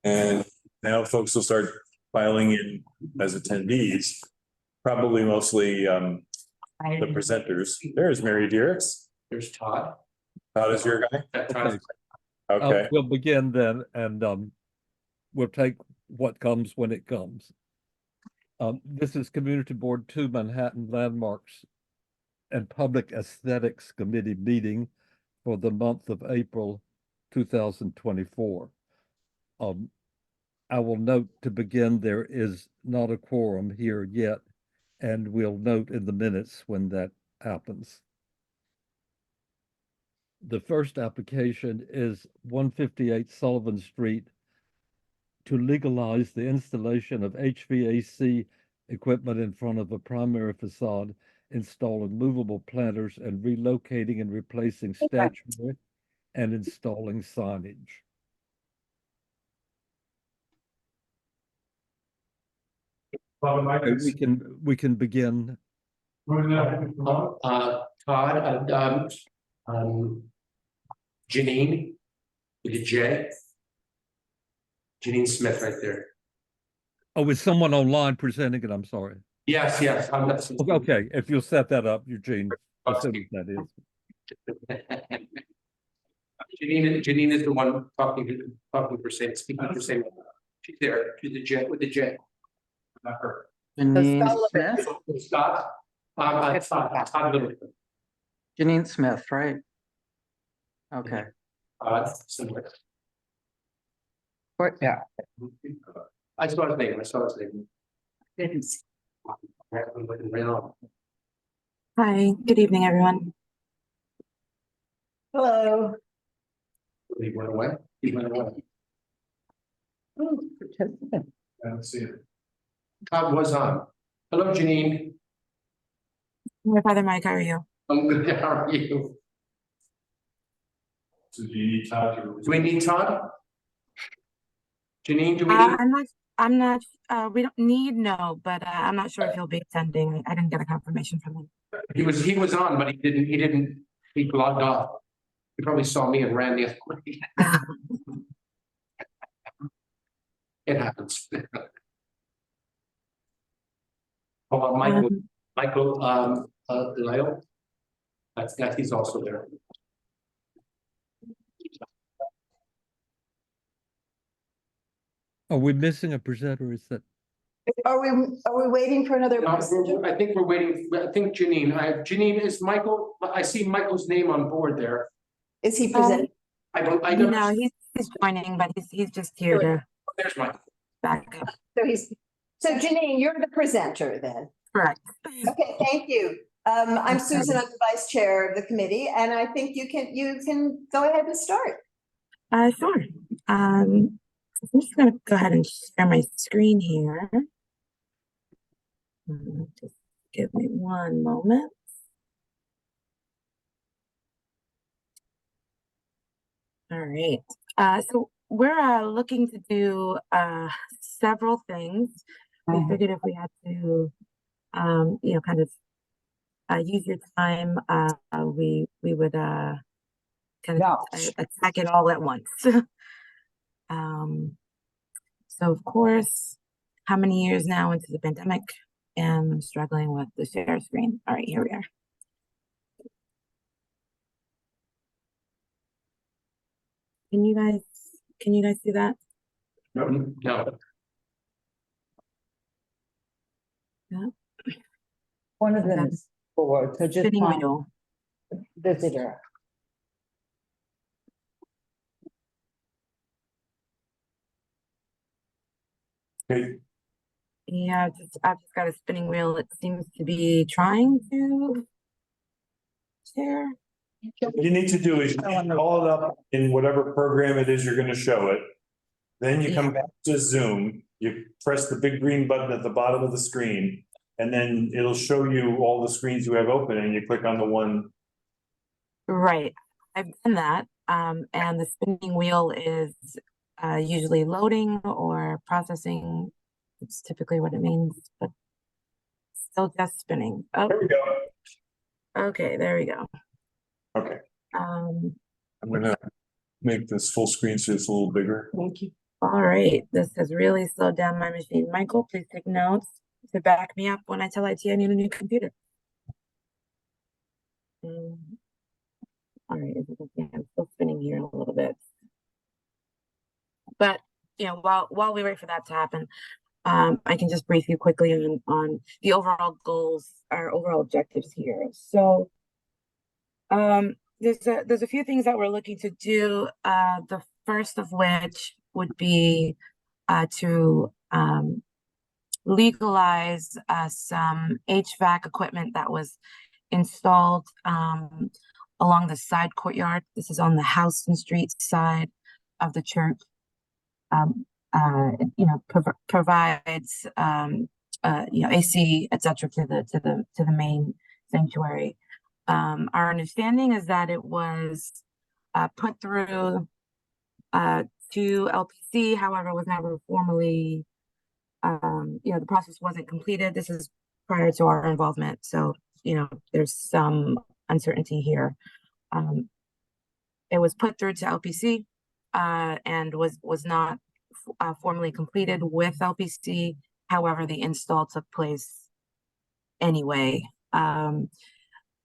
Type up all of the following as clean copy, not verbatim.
And now folks will start filing in as attendees, probably mostly the presenters. There's Mary Deericks. There's Todd. Todd is your guy? Okay. Okay. We'll begin then, and we'll take what comes when it comes. This is Community Board 2 Manhattan Landmarks and Public Aesthetics Committee meeting for the month of April 2024. I will note to begin there is not a quorum here yet, and we'll note in the minutes when that happens. The first application is 158 Sullivan Street to legalize the installation of HVAC equipment in front of a primary facade, installing movable planters and relocating and replacing statuary and installing signage. We can begin. Todd, Janine with a J. Janine Smith right there. Oh, is someone online presenting it? I'm sorry. Yes, I'm not. Okay, if you'll set that up, Eugene, as soon as that is. Janine is the one talking for St. Speaking for St. She's there. She's the J with the J. Not her. Janine Smith. Scott. Todd Little. Janine Smith, right? Okay. Similar. Yeah. I saw his name. Didn't see. Hi, good evening, everyone. Hello. He went away. Oh, I don't see it. Todd was on. Hello, Janine. My Father Mike, how are you? I'm good. How are you? So do you need Todd? Do we need Todd? Janine, do we need? I'm not, we don't need, no, but I'm not sure if he'll be attending. I didn't get a confirmation from him. He was on, but he logged off. He probably saw me and ran the other way. It happens. Oh, Michael, Lyle. That he's also there. Are we missing a presenter? Is that? Are we waiting for another presenter? I think we're waiting. I think Janine is Michael. I see Michael's name on board there. Is he presenting? I don't. No, he's joining, but he's just here to There's Michael. back up. So Janine, you're the presenter then. Correct. Okay, thank you. I'm Susan, I'm the vice chair of the committee, and I think you can go ahead and start. Sure. I'm just gonna go ahead and share my screen here. Just give me one moment. All right. So we're looking to do several things. We figured if we had to, kind of use your time, we would kind of attack it all at once. So of course, how many years now into the pandemic, and I'm struggling with the share screen. All right, here we are. Can you guys see that? No. Yeah. One of them is forward, so just Spinning wheel. visitor. Okay. Yeah, I've just got a spinning wheel. It seems to be trying to share. What you need to do is you call it up in whatever program it is you're going to show it. Then you come back to Zoom, you press the big green button at the bottom of the screen, and then it'll show you all the screens you have open, and you click on the one. Right, I've done that. And the spinning wheel is usually loading or processing. It's typically what it means, but still just spinning. Oh, There we go. okay, there we go. Okay. I'm gonna make this full screen so it's a little bigger. Thank you. All right, this has really slowed down my machine. Michael, please take notes to back me up when I tell IT I need a new computer. All right, I'm still spinning here a little bit. But while we wait for that to happen, I can just brief you quickly on the overall goals, our overall objectives here. So there's a few things that we're looking to do. The first of which would be to legalize some HVAC equipment that was installed along the side courtyard. This is on the Houston Street side of the church. Provides AC, etc. to the main sanctuary. Our understanding is that it was put through to LPC, however, was never formally, the process wasn't completed. This is prior to our involvement, so there's some uncertainty here. It was put through to LPC and was not formally completed with LPC. However, the install took place anyway.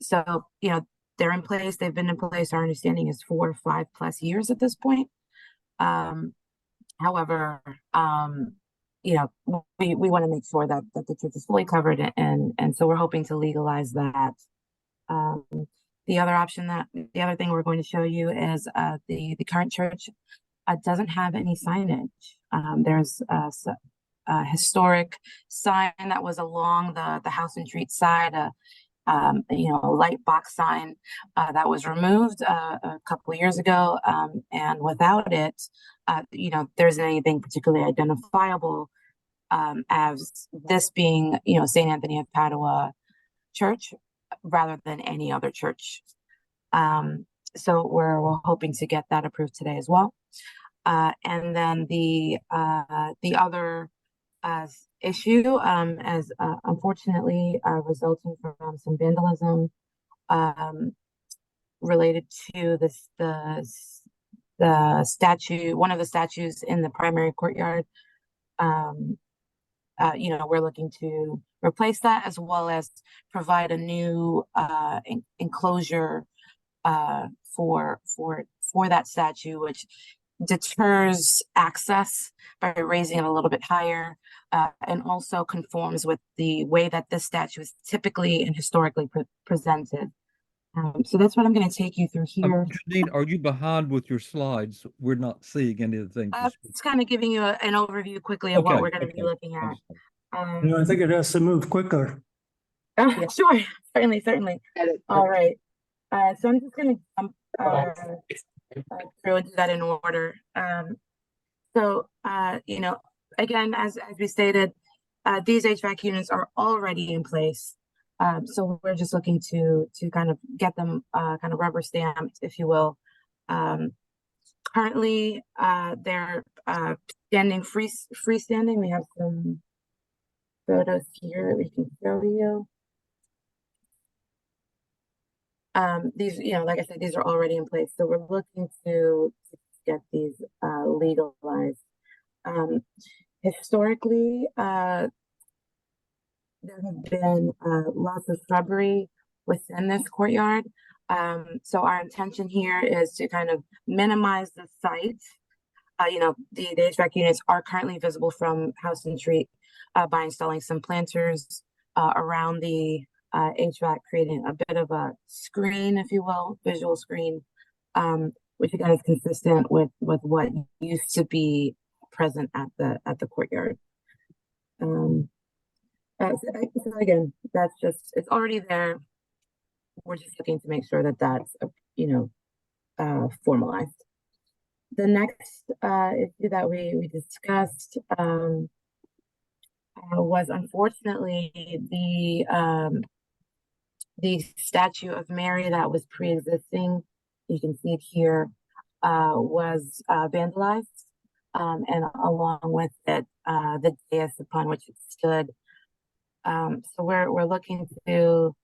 So they're in place. They've been in place. Our understanding is 4 or 5+ years at this point. However, we want to make sure that the church is fully covered, and so we're hoping to legalize that. The other thing we're going to show you is the current church doesn't have any signage. There's a historic sign that was along the Houston Street side, a light box sign that was removed a couple of years ago, and without it, there isn't anything particularly identifiable as this being, St. Anthony of Padua Church, rather than any other church. So we're hoping to get that approved today as well. And then the other issue, as unfortunately resulting from some vandalism related to the statue, one of the statues in the primary courtyard. We're looking to replace that, as well as provide a new enclosure for that statue, which deters access by raising it a little bit higher, and also conforms with the way that this statue is typically and historically presented. So that's what I'm going to take you through here. Janine, are you behind with your slides? We're not seeing any of the things. It's kind of giving you an overview quickly of what we're going to be looking at. I think it has to move quicker. Sure, certainly. All right. So I'm just going to jump through and do that in order. Again, as we stated, these HVAC units are already in place. So we're just looking to kind of get them kind of rubber stamped, if you will. Currently, they're standing freestanding. We have some photos here that we can show you. These, like I said, these are already in place. So we're looking to get these legalized. Historically, there have been lots of shrubbery within this courtyard. So our intention here is to kind of minimize the site. The HVAC units are currently visible from Houston Street by installing some planters around the HVAC, creating a bit of a screen, if you will, visual screen, which again is consistent with what used to be present at the courtyard. So again, that's just, it's already there. We're just looking to make sure that that's formalized. The next issue that we discussed was unfortunately the statue of Mary that was pre-existing. You can see it here, was vandalized, and along with it, the dais upon which it stood. So we're looking to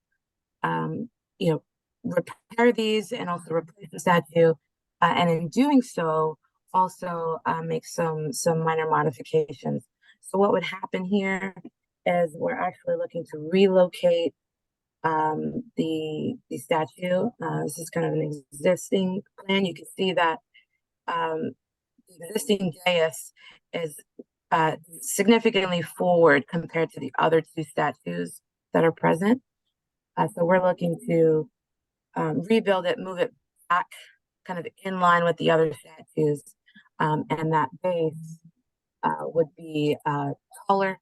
repair these and also replace the statue, and in doing so, also make some minor modifications. So what would happen here is we're actually looking to relocate the statue. This is kind of an existing plan. You can see that the existing dais is significantly forward compared to the other two statues that are present. So we're looking to rebuild it, move it back kind of in line with the other statues. And that base would be taller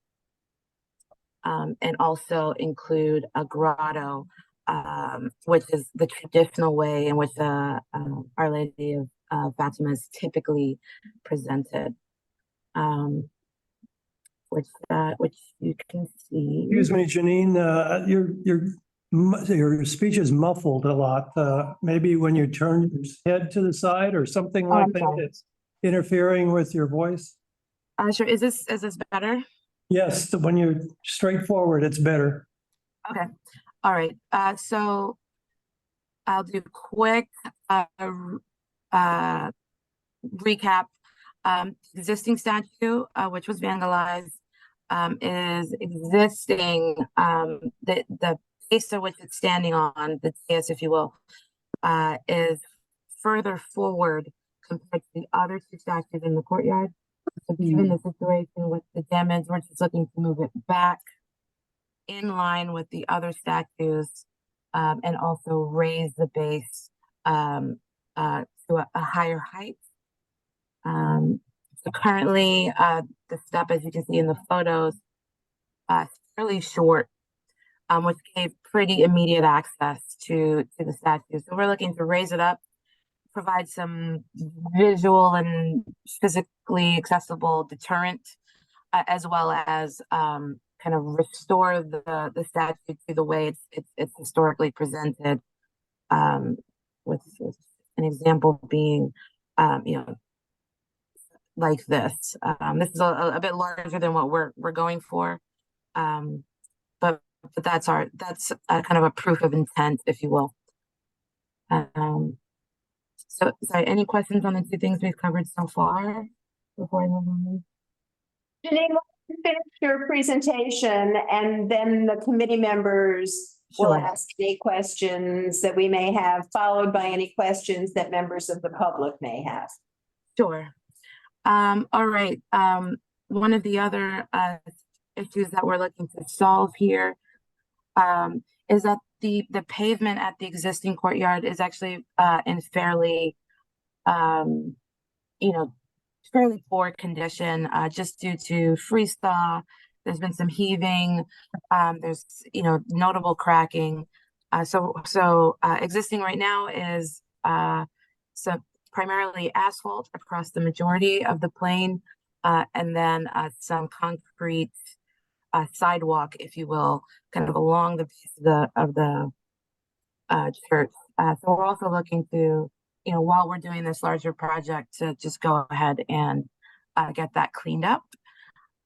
and also include a grotto, which is the traditional way in which Our Lady of Fatima is typically presented. Which you can see. Excuse me, Janine, your speech is muffled a lot. Maybe when you turn your head to the side or something like I'm that, sorry. it's interfering with your voice. Sure. Is this better? Yes, when you're straightforward, it's better. Okay. All right. So I'll do quick recap. Existing statue, which was vandalized, is existing. The base of which it's standing on, the dais, if you will, is further forward compared to the other two statues in the courtyard. So given the situation with the damage, we're just looking to move it back in line with the other statues, and also raise the base to a higher height. So currently, the step, as you can see in the photos, is fairly short, which gave pretty immediate access to the statue. So we're looking to raise it up, provide some visual and physically accessible deterrent, as well as kind of restore the statue to the way it's historically presented. With an example being, like this. This is a bit larger than what we're going for, but that's kind of a proof of intent, if you will. So sorry, any questions on the two things we've covered so far before I move on? Janine, why don't you finish your presentation and then the committee members will Sure. ask any questions that we may have, followed by any questions that members of the public may have. Sure. All right. One of the other issues that we're looking to solve here is that the pavement at the existing courtyard is actually in fairly fairly poor condition, just due to freeze thaw. There's been some heaving. There's notable cracking. So existing right now is primarily asphalt across the majority of the plane, and then some concrete sidewalk, if you will, kind of along the base of the church. So we're also looking to, while we're doing this larger project, to just go ahead and get that cleaned up.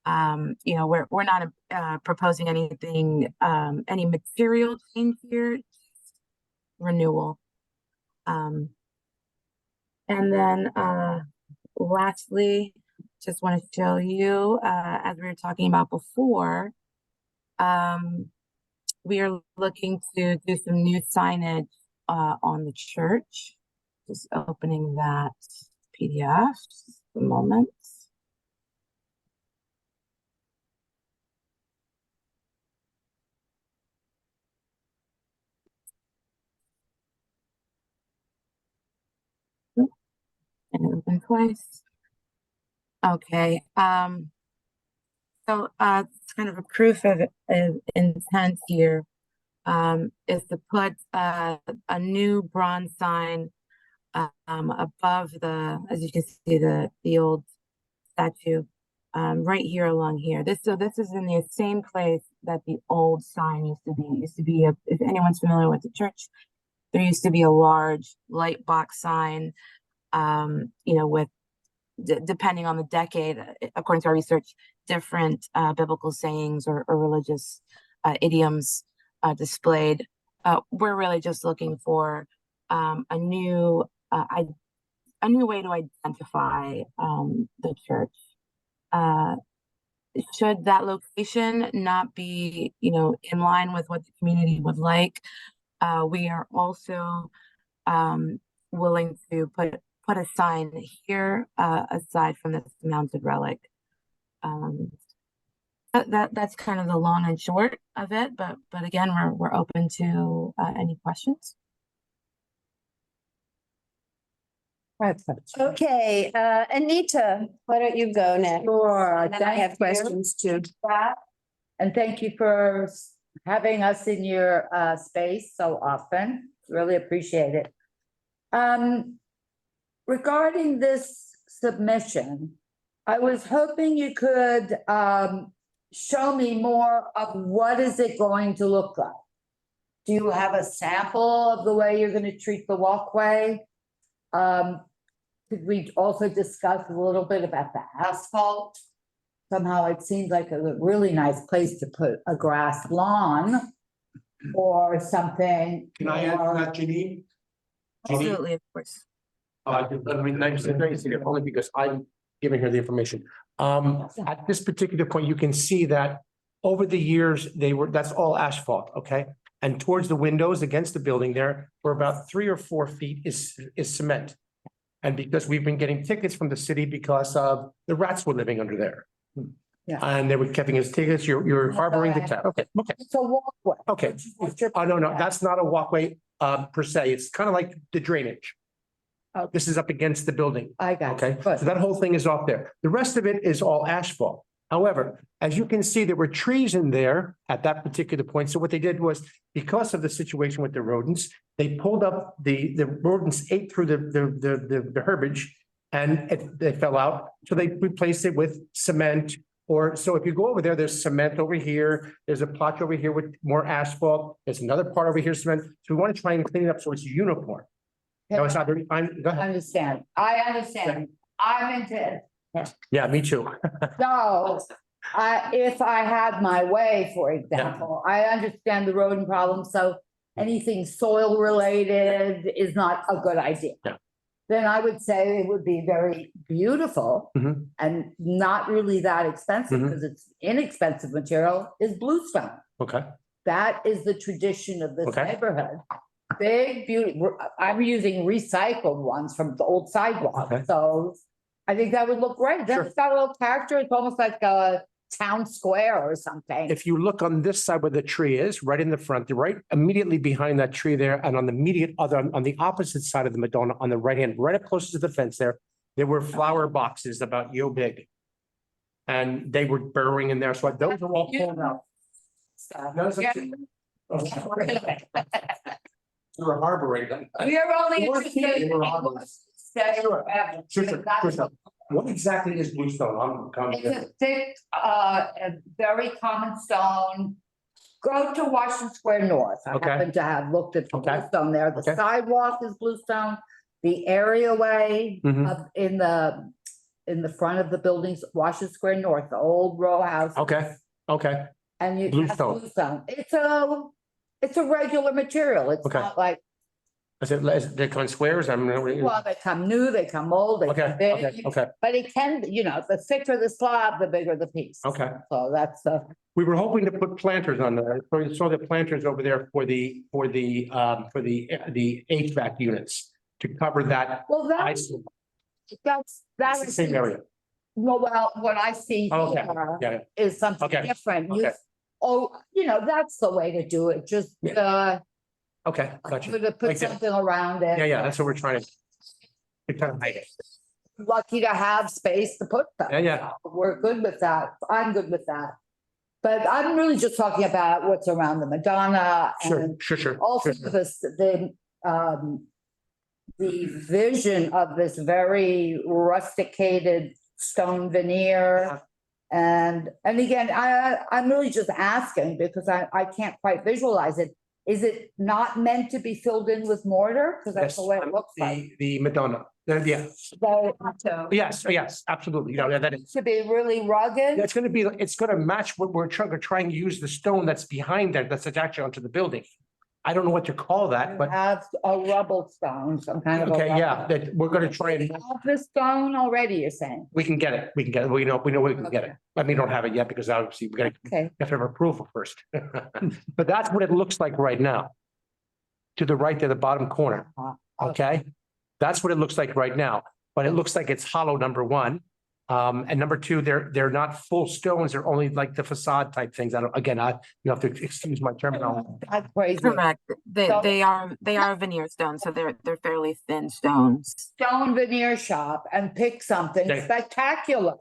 We're not proposing anything, any material change here, renewal. And then lastly, just want to show you, as we were talking about before, we are looking to do some new signage on the church. Just opening that PDF, just a moment. And open twice. Okay. So it's kind of a proof of intent here, is to put a new bronze sign above as you can see, the old statue, right here along here. This is in the same place that the old sign used to be. It used to be if anyone's familiar with the church, there used to be a large light box sign, with depending on the decade, according to our research, different biblical sayings or religious idioms displayed. We're really just looking for a new a new way to identify the church. Should that location not be, in line with what the community would like, we are also willing to put a sign here aside from this mounted relic. That's kind of the long and short of it, but again, we're open to any questions. Okay, Anita, why don't you go next? Sure. And then I thank have you questions too. for that. And thank you for having us in your space so often. Really appreciate it. Regarding this submission, I was hoping you could show me more of what is it going to look like? Do you have a sample of the way you're going to treat the walkway? Could we also discuss a little bit about the asphalt? Somehow it seems like a really nice place to put a grass lawn or something. Can I add to that, Janine? Absolutely, of course. I mean, only because I'm giving her the information. At this particular point, you can see that over the years, that's all asphalt, okay? And towards the windows against the building there, for about 3 or 4 feet is cement. And because we've been getting tickets from the city because of the rats were living under there. Yeah. And they were giving us tickets, you're harboring the cat, okay, It's a walkway. okay. Oh, no, that's not a walkway per se, it's kind of like the drainage. Okay. This is up against the building. I got you. Okay, Good. so that whole thing is off there. The rest of it is all asphalt. However, as you can see, there were trees in there at that particular point. So what they did was, because of the situation with the rodents, they pulled up the rodents ate through the herbage and they fell out. So they replaced it with cement. Or so if you go over there, there's cement over here. There's a plot over here with more asphalt. There's another part over here, cement. So we want to try and clean it up so it's uniform. No, it's not. Go ahead. Understand. I understand. I'm into it. Yeah, me too. So, if I had my way, for example, I understand the rodent problem, so anything soil related is not a good idea. Yeah. Then I would say it would be very beautiful Mhm. and not really that expensive Mhm. because it's inexpensive material is bluestone. Okay, That is the tradition of this Okay. neighborhood. Big beauty, I'm using recycled ones from the old sidewalk, Okay. so I think that would look great. Then Sure. it's got a little character, it's almost like a town square or something. if you look on this side where the tree is, right in the front, right immediately behind that tree there, and on the immediate other, on the opposite side of the Madonna, on the right hand, right up closest to the fence there were flower boxes about yo big. And they were burrowing in there, so those are all pulled out. So, Those are- yeah. We were harboring them. We are only We're interested keeping in it on. what's said Sure. forever. Sure. What exactly is bluestone? I'm coming. It's a thick, a very common stone. Go to Washington Square North. I Okay. happen to have looked at the Okay. bluestone there. The Okay. sidewalk is bluestone. The areaway Mhm. in the front of the buildings, Washington Square North, the old row house. Okay, okay, And you. that's Bluestone. It's a regular material. It's Okay. not like, they come in squares, well, they come new, they come old, they Okay, come big. okay, But it can, the thicker the slab, the bigger the piece. okay. So that's We were hoping to put planters on there, so you saw the planters over there for the HVAC units. To cover that well, ice, that's it's the same area, Well, what I see Okay. here yeah, is something Okay. different. Okay. That's the way to do it. Just okay, gotcha. put Like that. something around it. Yeah, that's what we're trying to kind of hide it. Lucky to have space to put them. Yeah. We're good with that. I'm good with that. But I'm really just talking about what's around the Madonna Sure, and sure. also the vision of this very rusticated stone veneer. And again, I'm really just asking because I can't quite visualize it. Is it not meant to be filled in with mortar? Because that's Yes, the way it looks like. the Madonna, yeah, So yes, absolutely, that is. to be really rugged. It's gonna match what we're trying to use the stone that's behind there, that's attached onto the building. I don't know what to call that, but Have a rubble stone, some kind of. a okay, yeah, rubble- that we're gonna try and, Have the stone already, you're saying? we can get it, we know we can get it. But we don't have it yet because obviously we gotta, Okay. you have to have approval first. But that's what it looks like right now. To the right, to the bottom corner, okay? That's what it looks like right now, but it looks like it's hollow, number one. And number two, they're not full stones, they're only like the facade type things. I don't, again, you have to excuse my terminology. That's crazy. Correct. They, So- they are veneer stones, so they're fairly thin stones. Stone veneer shop and pick something Okay. spectacular.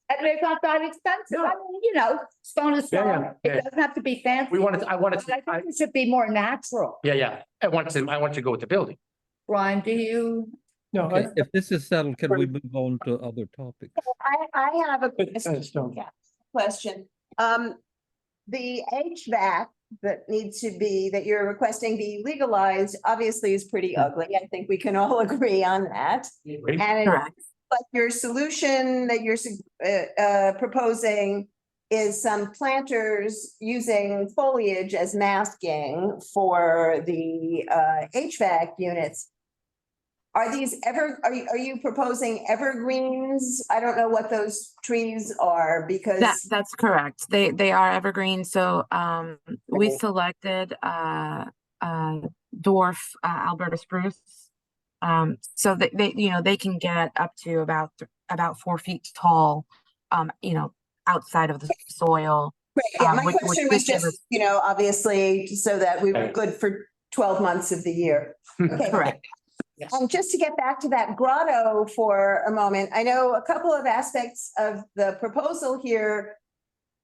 And it's not that expensive. I mean, you know, stone is Yeah, stone. yeah. It doesn't have to be fancy. I wanted But I to, think it should be more natural. yeah, I want to go with the building. Brian, do you? No, Okay, if this is settled, can we move on to other topics? I have a stone. question. The HVAC that needs to be, that you're requesting be legalized, obviously is pretty ugly. I think we can all agree on that. And it- Correct. but your solution that you're proposing is some planters using foliage as masking for the HVAC units. Are these are you proposing evergreens? I don't know what those trees are because. That's correct. They are evergreen. So we Okay. selected dwarf Alberta spruce. So they you know they can get up to about 4 feet tall. Outside of the soil. Right, yeah, my which question was give us- just, obviously, so that we were Okay. good for 12 months of the year. Okay. Correct. Just to get back to that grotto for a moment, I know a couple of aspects of the proposal here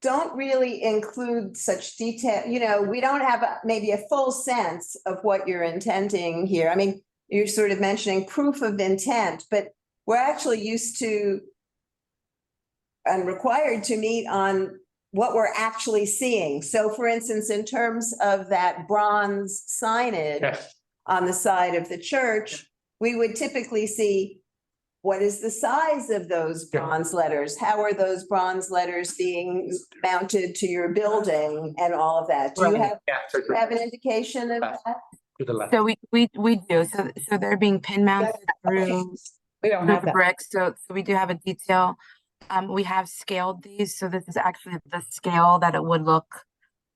don't really include such detail, we don't have maybe a full sense of what you're intending here. I mean, you're sort of mentioning proof of intent, but we're actually used to and required to meet on what we're actually seeing. So for instance, in terms of that bronze signage Yes, on the side of the church, we would typically see what is the size of those Yeah. bronze letters? How are those bronze letters being mounted to your building and all of that? Do you Right. have, yeah, so do you have an indication of Left. that? to the left. So we do. So they're being pin mounted through We don't the have that. bricks. So we do have a detail. We have scaled these. So this is actually the scale that it would look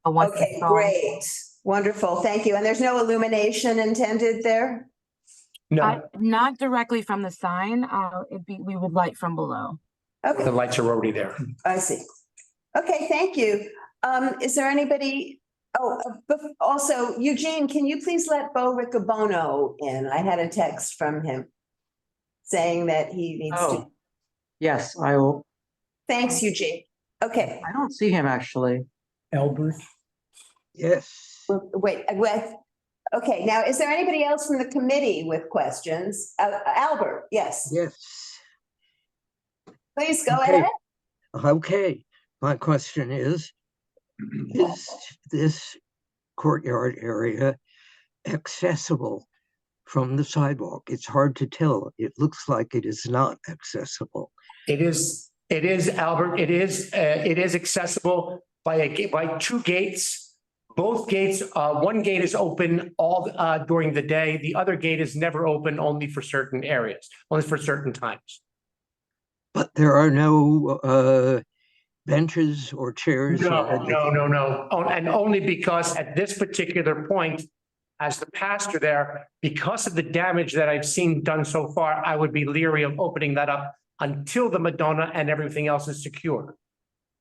once Okay, installed. great, wonderful, thank you. And there's no illumination intended there? No, Not directly from the sign. We would light from below. the Okay, lights are already there. I see. Okay, thank you. Is there anybody? Also, Eugene, can you please let Bo Riccobono in? I had a text from him saying that he needs to. Oh, yes, I will. Thanks, Eugene. Okay, I don't see him actually. Albert. Yes. wait. Okay, now, is there anybody else from the committee with questions? Albert, yes, Yes, please go Okay. ahead. okay. My question is this courtyard area accessible from the sidewalk? It's hard to tell. It looks like it is not accessible. It is, Albert, it is accessible by two gates. Both gates, one gate is open all, during the day. The other gate is never open, only for certain areas, only for certain times. But there are no benches or chairs. or No, anything. no. And only because at this particular point, as the pastor there, because of the damage that I've seen done so far, I would be leery of opening that up until the Madonna and everything else is secure.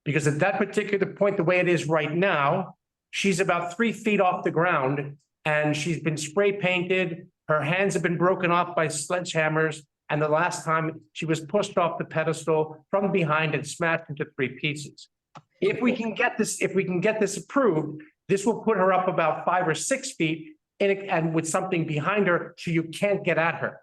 Because at that particular point, the way it is right now, she's about 3 feet off the ground and she's been spray painted. Her hands have been broken off by sledgehammers. And the last time she was pushed off the pedestal from behind and smashed into 3 pieces. If we can get this approved, this will put her up about 5 or 6 feet and with something behind her, so you can't get at her.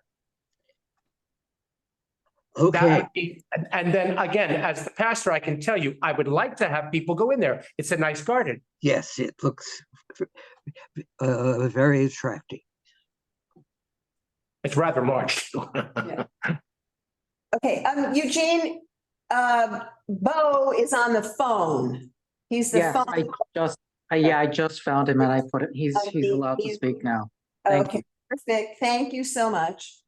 That Okay, would be, and then again, as the pastor, I can tell you, I would like to have people go in there. It's a nice garden. yes, it looks very attractive. It's rather large. Okay, Eugene, Bo is on the phone. He's the Yeah, phone. Yeah, I just found him and I put it, he's allowed to speak now. Thank Okay, you. perfect. Thank you so much.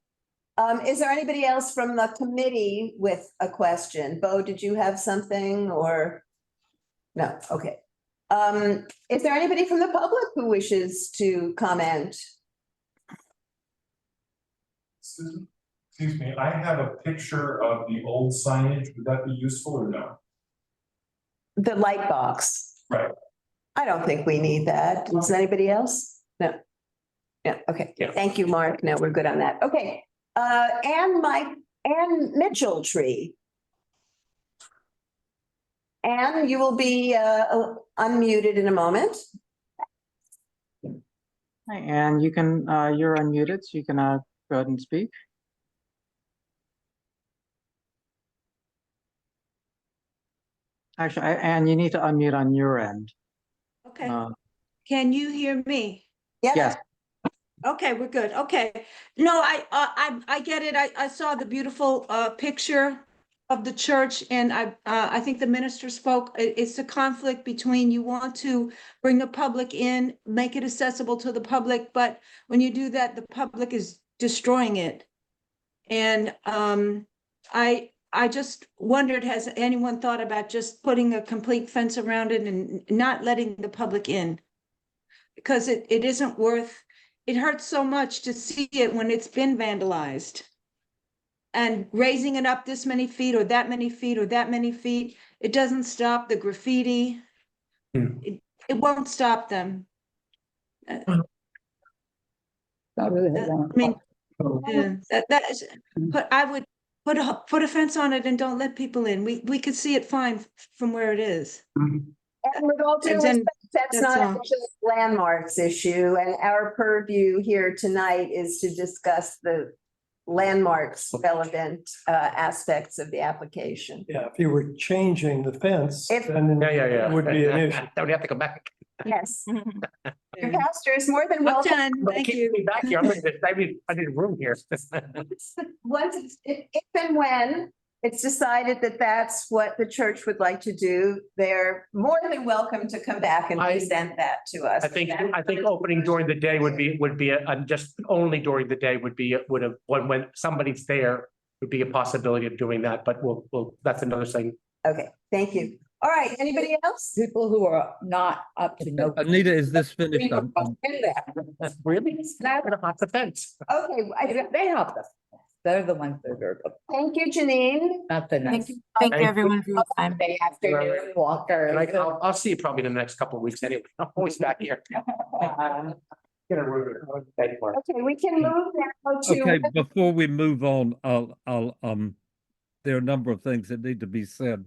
Is there anybody else from the committee with a question? Bo, did you have something or? No, okay. Is there anybody from the public who wishes to comment? Excuse me, I have a picture of the old signage. Would that be useful or no? The light box. Right. I don't think we need that. Does anybody else? No. Yeah, okay. Yeah. Thank you, Mark. No, we're good on that. Okay. Ann Mitchell tree. Ann, you will be unmuted in a moment. Hi, and you can, you're unmuted, so you can go ahead and speak. Actually, and you need to unmute on your end. Okay, Uh, can you hear me? Yes, Okay, we're good. Okay. No, I get it. I saw the beautiful picture of the church and I think the minister spoke. It's a conflict between you want to bring the public in, make it accessible to the public, but when you do that, the public is destroying it. And I just wondered, has anyone thought about just putting a complete fence around it and not letting the public in? Because it isn't worth, it hurts so much to see it when it's been vandalized. And raising it up this many feet or that many feet or that many feet, it doesn't stop the graffiti. It won't stop them. I mean, that is, but I would put a fence on it and don't let people in. We could see it fine from where it is. And with all due And then- respect, that's not all. actually a landmarks issue, and our purview here tonight is to discuss the landmarks relevant aspects of the application. Yeah, if you were changing the fence, If- then Yeah. it would be an issue. That would have to come back. Yes, your pastor is more than I'm welcome. done. Thank Keep you. me back here. I need room here. Once, if and when it's decided that that's what the church would like to do, they're more than welcome to come back and present that to us. I think opening during the day would be just only during the day would have, when somebody's there, would be a possibility of doing that, but we'll, that's another thing. Okay, thank you. All right, anybody else? People who are not up to no. Anita, is this finished? Really? That's the fence. Okay, They help us. They're the ones that are, thank you, Janine. not the nice. Thank you everyone for your time. They afternoon walker. And I'll see you probably in the next couple of weeks anyway. I'm always back here. Get a room. Okay, we can move now to. Okay, before we move on, there are a number of things that need to be said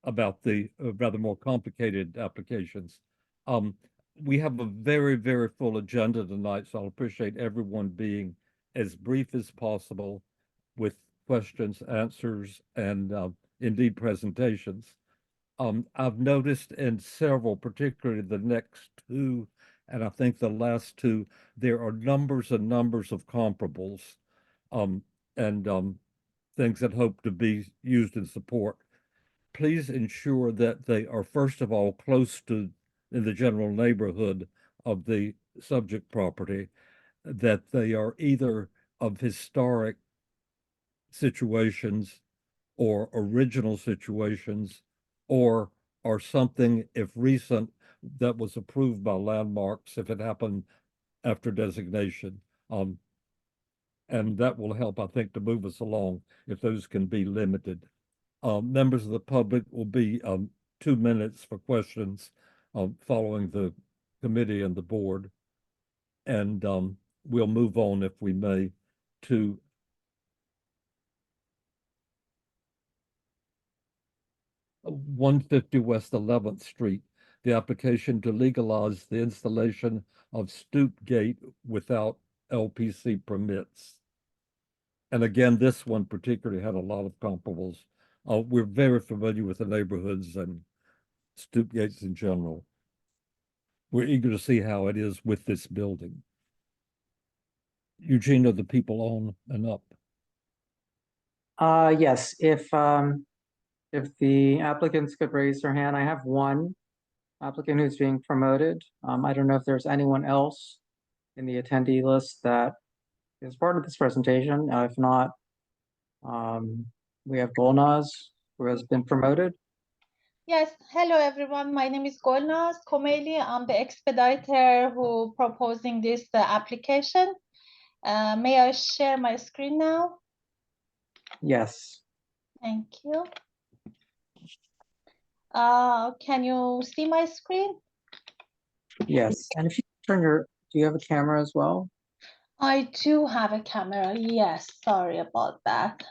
about the rather more complicated applications. We have a very, very full agenda tonight, so I'll appreciate everyone being as brief as possible with questions, answers, and indeed presentations. I've noticed in several, particularly the next two, and I think the last two, there are numbers and numbers of comparables and things that hope to be used in support. Please ensure that they are, first of all, close to in the general neighborhood of the subject property, that they are either of historic situations or original situations, or are something, if recent, that was approved by landmarks, if it happened after designation. And that will help, I think, to move us along if those can be limited. Members of the public will be 2 minutes for questions following the committee and the board. And we'll move on, if we may, to 150 West 11th Street, the application to legalize the installation of stoop gate without LPC permits. And again, this one particularly had a lot of comparables. We're very familiar with the neighborhoods and stoop gates in general. We're eager to see how it is with this building. Eugene, are the people on and up? Yes, if the applicants could raise their hand, I have one. applicant who's being promoted. I don't know if there's anyone else in the attendee list that is part of this presentation. If not, we have Golnaz, who has been promoted. Yes, hello everyone. My name is Golnaz Komeli. I'm the expediter who proposing this application. May I share my screen now? Yes. Thank you. Can you see my screen? Yes. And if you turn your, do you have a camera as well? I do have a camera. Yes, sorry about that.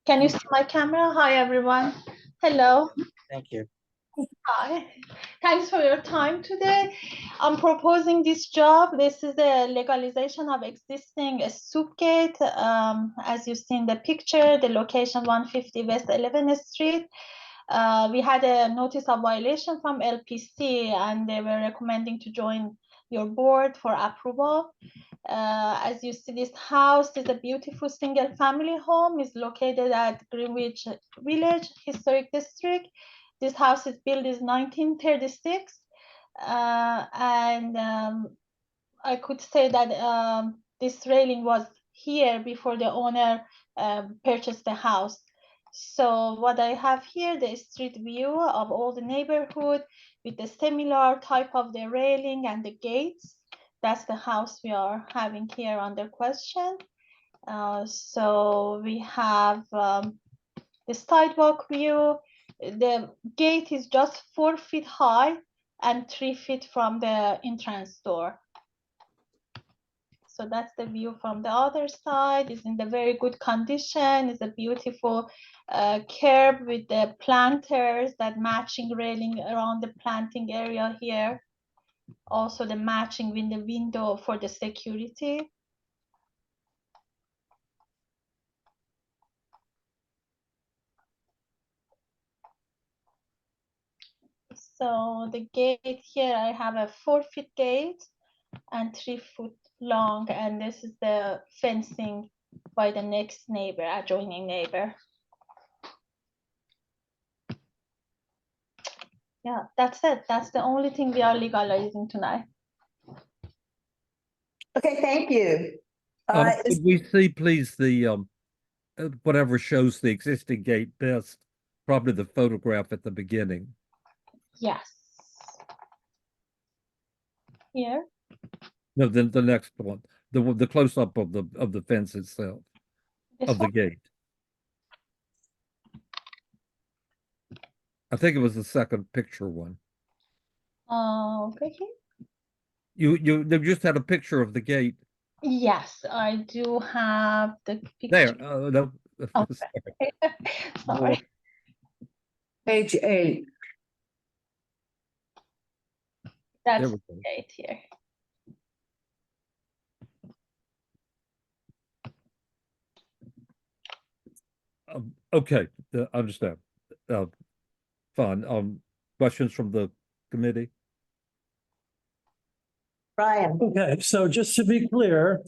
Can you see my camera? Hi everyone. Hello. Thank you. Hi, thanks for your time today. I'm proposing this job. This is the legalization of existing stoop gate. As you see in the picture, the location 150 West 11th Street. We had a notice of violation from LPC and they were recommending to join your board for approval. As you see, this house is a beautiful single family home. It's located at Greenwich Village Historic District. This house is built in 1936. I could say that this railing was here before the owner purchased the house. So what I have here, the street view of all the neighborhood with the similar type of the railing and the gates. That's the house we are having here under question. So we have the sidewalk view. The gate is just 4 feet high and 3 feet from the entrance door. So that's the view from the other side. It's in the very good condition. It's a beautiful curb with the planters, that matching railing around the planting area here. Also the matching with the window for the security. So the gate here, I have a 4 feet gate and 3 foot long, and this is the fencing by the next neighbor, adjoining neighbor. Yeah, that's it. That's the only thing we are legalizing tonight. Okay, thank you. Could we see, please, the whatever shows the existing gate best, probably the photograph at the beginning. Yes. Here. No, the next one, the close up of the fence itself, This of the one? gate. I think it was the second picture one. Okay. You just had a picture of the gate. Yes, I do have the There. picture. No. Okay. Sorry. Page 8. That's There we the go. gate here. Okay, I understand. Fine. Questions from the committee? Brian. Okay, so just to be clear,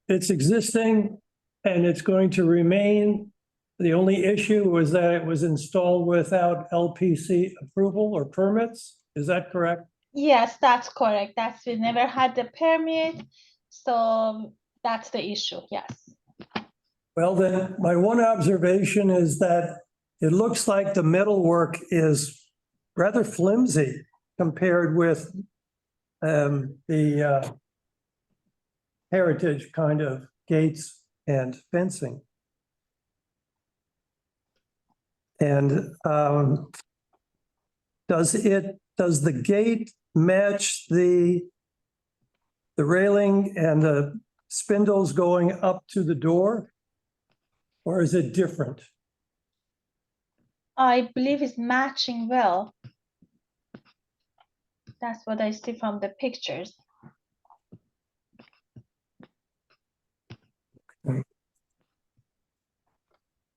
it's existing and it's going to remain. The only issue was that it was installed without LPC approval or permits. Is that correct? Yes, that's correct. We never had the permit, so that's the issue. Yes. Well, then my one observation is that it looks like the metalwork is rather flimsy compared with the heritage kind of gates and fencing. And does the gate match the railing and the spindles going up to the door? Or is it different? I believe it's matching well. That's what I see from the pictures.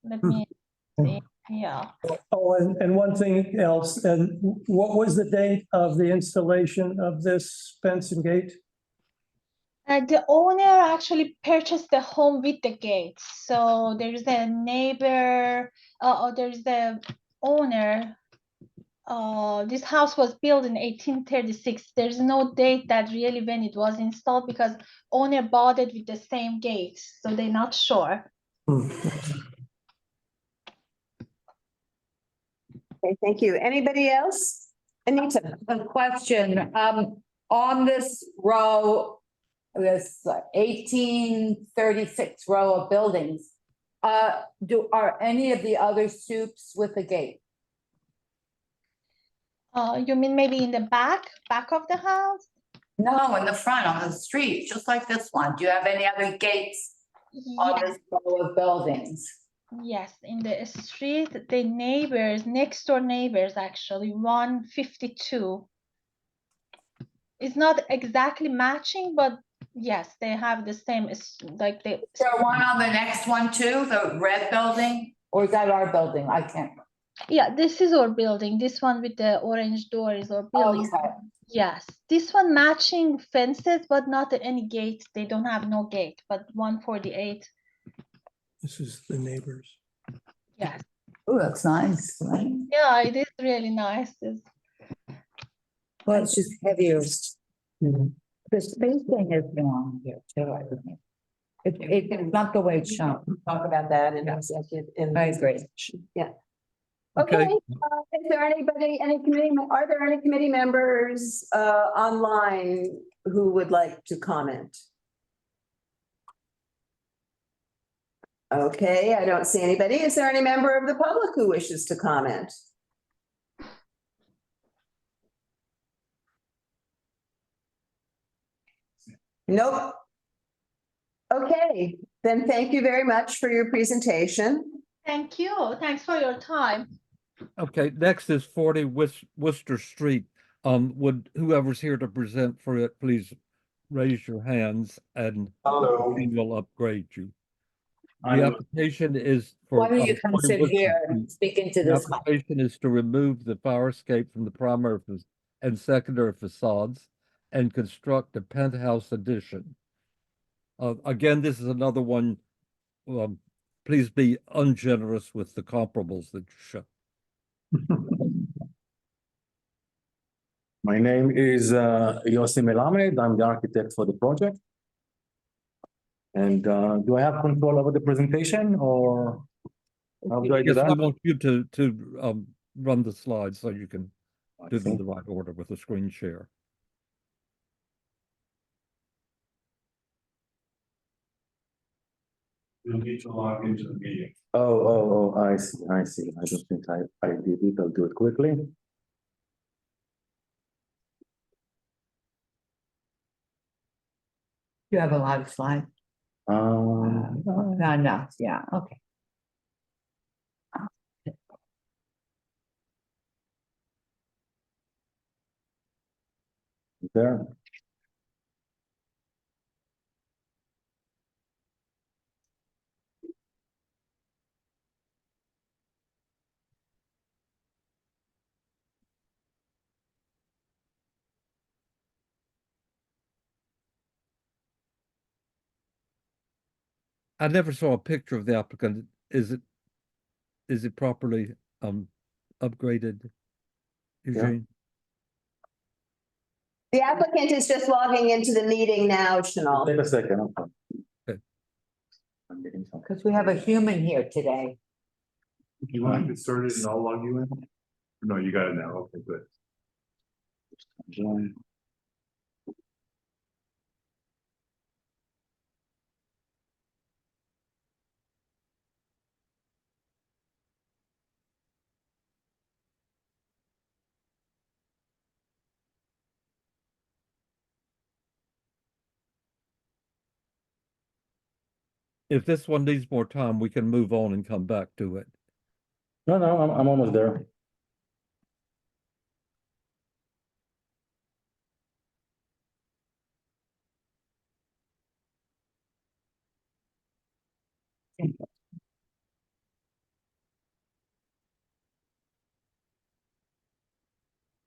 Let me see. Yeah. Oh, and one thing else, and what was the date of the installation of this fence and gate? The owner actually purchased the home with the gate. So there's a neighbor, or there's the owner this house was built in 1836. There's no date that really when it was installed because owner bought it with the same gates, so they're not sure. Okay, thank you. Anybody else? Anita? A question, on this row, this 1836 row of buildings, are any of the other stoops with a gate? You mean maybe in the back of the house? No, in the front, on the street, just like this one. Do you have any other gates on Yes, this row of buildings? yes, in the street, the neighbors, next door neighbors, actually, 152. It's not exactly matching, but yes, they have the same, it's like the, Is there one on the next one too, the red building? Or is that our building? I can't. yeah, this is our building. This one with the orange door is our building. Okay. Yes, this one matching fences, but not any gate. They don't have no gate, but 148. This is the neighbors. Yes, Oh, that's nice. Right? yeah, it is really nice. Well, it's just heavier. The spacing is wrong here too, I think. It's not the way it's shown. Talk about that in executive. I agree. Yeah. Okay. Okay, is there anybody, are there any committee members online who would like to comment? Okay, I don't see anybody. Is there any member of the public who wishes to comment? Nope. Okay, then thank you very much for your presentation. Thank you. Thanks for your time. Okay, next is 40 Wooster Street. Would whoever's here to present for it, please raise your hands and Hello. we will upgrade you. The application is for. Why don't you come 40 sit Wooster here Street. and speak into The this mic? application is to remove the fire escape from the primary and secondary facades and construct a penthouse addition. Again, this is another one. Please be ungenerous with the comparables that you show. My name is Yossi Melamed. I'm the architect for the project. And do I have control over the presentation or how do I do Yes, we that? want you to run the slides so you can do them in the right order with the screen share. You'll need to log into the meeting. Oh, I see. I don't think I did it. I'll do it quickly. You have a lot of slides. No, yeah, okay. There. I never saw a picture of the applicant. Is it properly upgraded, Eugene? The applicant is just logging into the meeting now, Chanel. Wait a second. Okay. I'm getting something. Because we have a human here today. You want to get started and I'll log you in? No, you got it now. Okay, good. Join. If this one needs more time, we can move on and come back to it. No, I'm almost there.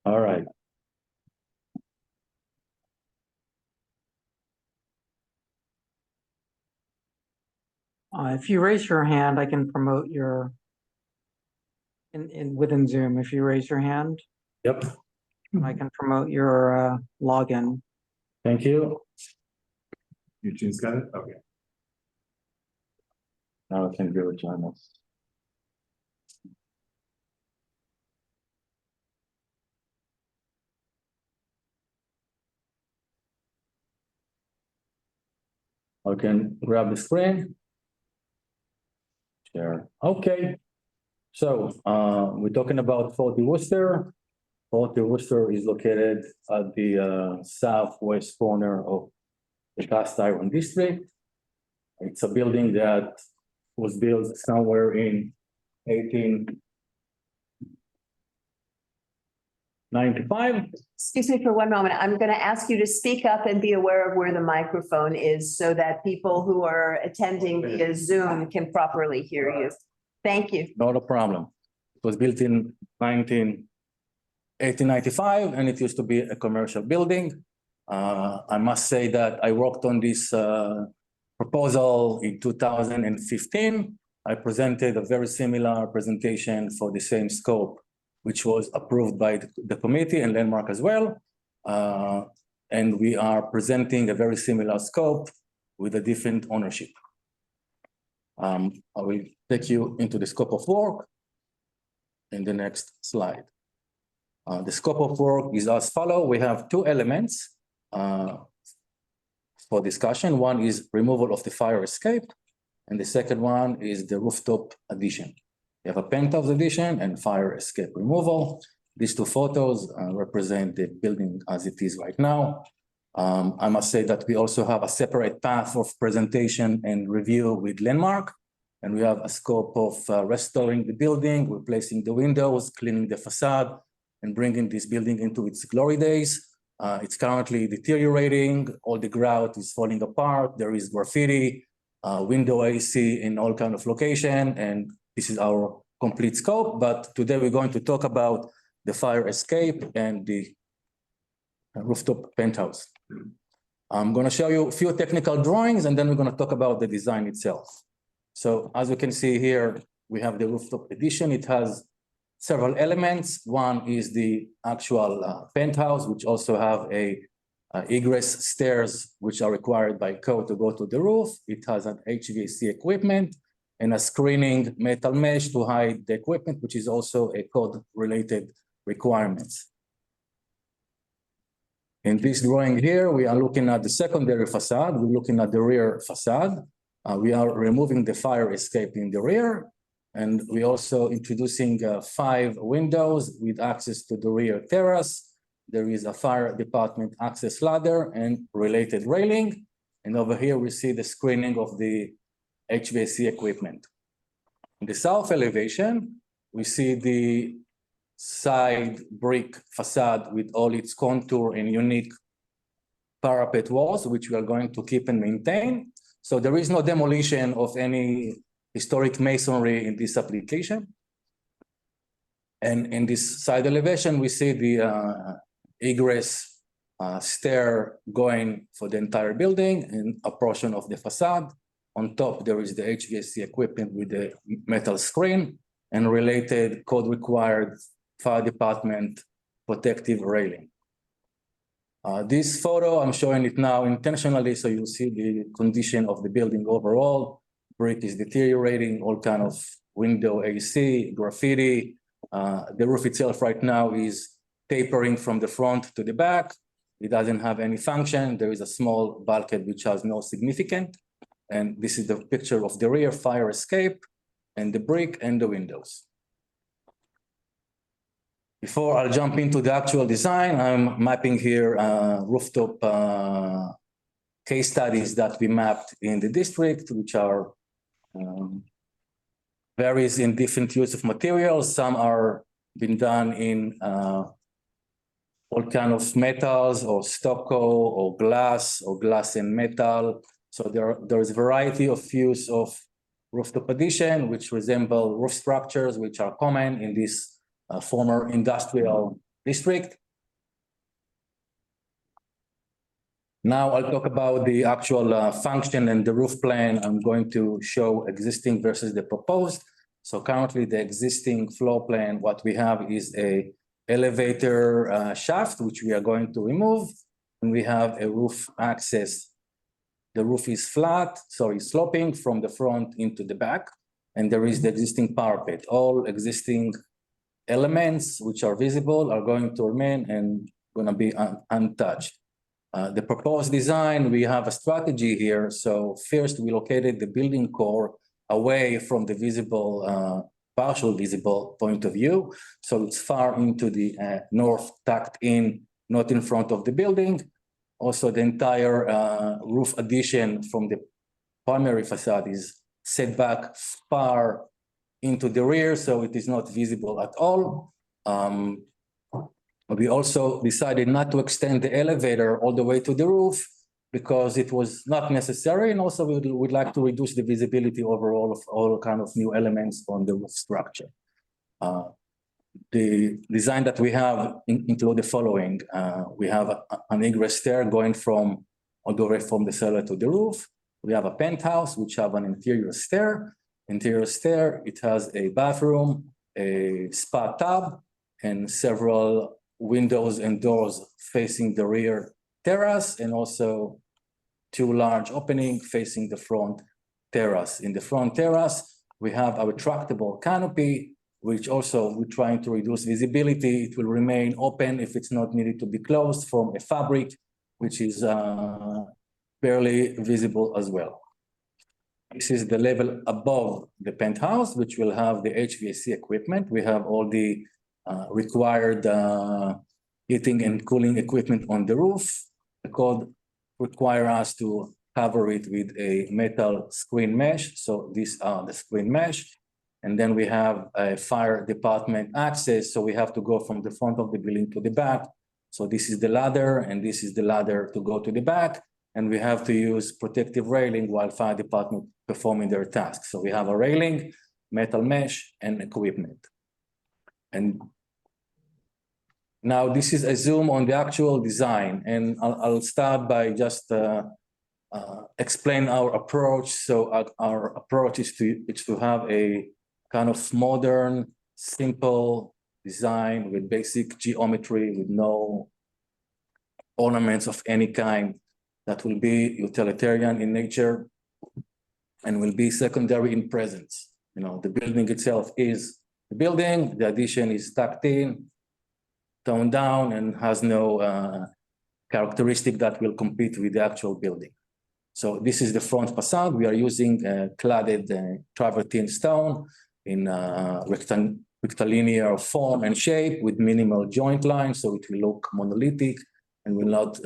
All right. If you raise your hand, I can promote your within Zoom. If you raise your hand, Yep, I can promote your login. thank you. Eugene's got it? Okay. Now I can go with join us. I can grab the screen. Share. Okay. So we're talking about 40 Wooster. 40 Wooster is located at the southwest corner of the cast iron district. It's a building that was built somewhere in 1895. Excuse me for one moment. I'm going to ask you to speak up and be aware of where the microphone is so that people who are attending via Zoom can properly hear you. Thank you. Not a problem. It was built in 1895 and it used to be a commercial building. I must say that I worked on this proposal in 2015. I presented a very similar presentation for the same scope, which was approved by the committee and Landmark as well. And we are presenting a very similar scope with a different ownership. I will take you into the scope of work in the next slide. The scope of work is as follows. We have two elements for discussion. One is removal of the fire escape, and the second one is the rooftop addition. We have a penthouse addition and fire escape removal. These two photos represent the building as it is right now. I must say that we also have a separate path of presentation and review with Landmark, and we have a scope of restoring the building, replacing the windows, cleaning the facade, and bringing this building into its glory days. It's currently deteriorating. All the grout is falling apart. There is graffiti, window AC in all kind of location, and this is our complete scope. But today we're going to talk about the fire escape and the rooftop penthouse. I'm going to show you a few technical drawings, and then we're going to talk about the design itself. So as you can see here, we have the rooftop addition. It has several elements. One is the actual penthouse, which also have a egress stairs, which are required by code to go to the roof. It has an HVAC equipment and a screening metal mesh to hide the equipment, which is also a code-related requirements. In this drawing here, we are looking at the secondary facade. We're looking at the rear facade. We are removing the fire escape in the rear. And we're also introducing 5 windows with access to the rear terrace. There is a fire department access ladder and related railing. And over here, we see the screening of the HVAC equipment. In the south elevation, we see the side brick facade with all its contour and unique parapet walls, which we are going to keep and maintain. So there is no demolition of any historic masonry in this application. And in this side elevation, we see the egress stair going for the entire building and a portion of the facade. On top, there is the HVAC equipment with the metal screen and related code required fire department protective railing. This photo, I'm showing it now intentionally so you'll see the condition of the building overall. Brick is deteriorating, all kind of window AC, graffiti. The roof itself right now is tapering from the front to the back. It doesn't have any function. There is a small bulkhead which has no significance. And this is the picture of the rear fire escape and the brick and the windows. Before I jump into the actual design, I'm mapping here rooftop case studies that we mapped in the district, which are varies in different use of materials. Some are been done in all kind of metals or stucco or glass and metal. So there is a variety of use of rooftop addition, which resemble roof structures, which are common in this former industrial district. Now I'll talk about the actual function and the roof plan. I'm going to show existing versus the proposed. So currently the existing floor plan, what we have is a elevator shaft, which we are going to remove. And we have a roof access. The roof is flat, sorry, sloping from the front into the back. And there is the existing parapet. All existing elements which are visible are going to remain and going to be untouched. The proposed design, we have a strategy here. So first we located the building core away from the visible, partial visible point of view. So it's far into the north, tucked in, not in front of the building. Also the entire roof addition from the primary facade is set back far into the rear, so it is not visible at all. We also decided not to extend the elevator all the way to the roof because it was not necessary, and also we would like to reduce the visibility overall of all kind of new elements on the roof structure. The design that we have include the following. We have an egress stair going from all the way from the cellar to the roof. We have a penthouse which have an interior stair. Interior stair, it has a bathroom, a spa tub, and several windows and doors facing the rear terrace, and also two large openings facing the front terrace. In the front terrace, we have a retractable canopy, which also we're trying to reduce visibility. It will remain open if it's not needed to be closed from a fabric, which is barely visible as well. This is the level above the penthouse, which will have the HVAC equipment. We have all the required heating and cooling equipment on the roof. The code requires us to cover it with a metal screen mesh. So these are the screen mesh. And then we have a fire department access. So we have to go from the front of the building to the back. So this is the ladder, and this is the ladder to go to the back. And we have to use protective railing while fire department performing their tasks. So we have a railing, metal mesh, and equipment. And now this is a zoom on the actual design. And I'll start by just explain our approach. So our approach is to have a kind of modern, simple design with basic geometry, with no ornaments of any kind, that will be utilitarian in nature and will be secondary in presence. You know, the building itself is the building, the addition is tucked in, toned down, and has no characteristic that will compete with the actual building. So this is the front facade. We are using cladded travertine stone in rectilinear form and shape with minimal joint lines, so it will look monolithic and will not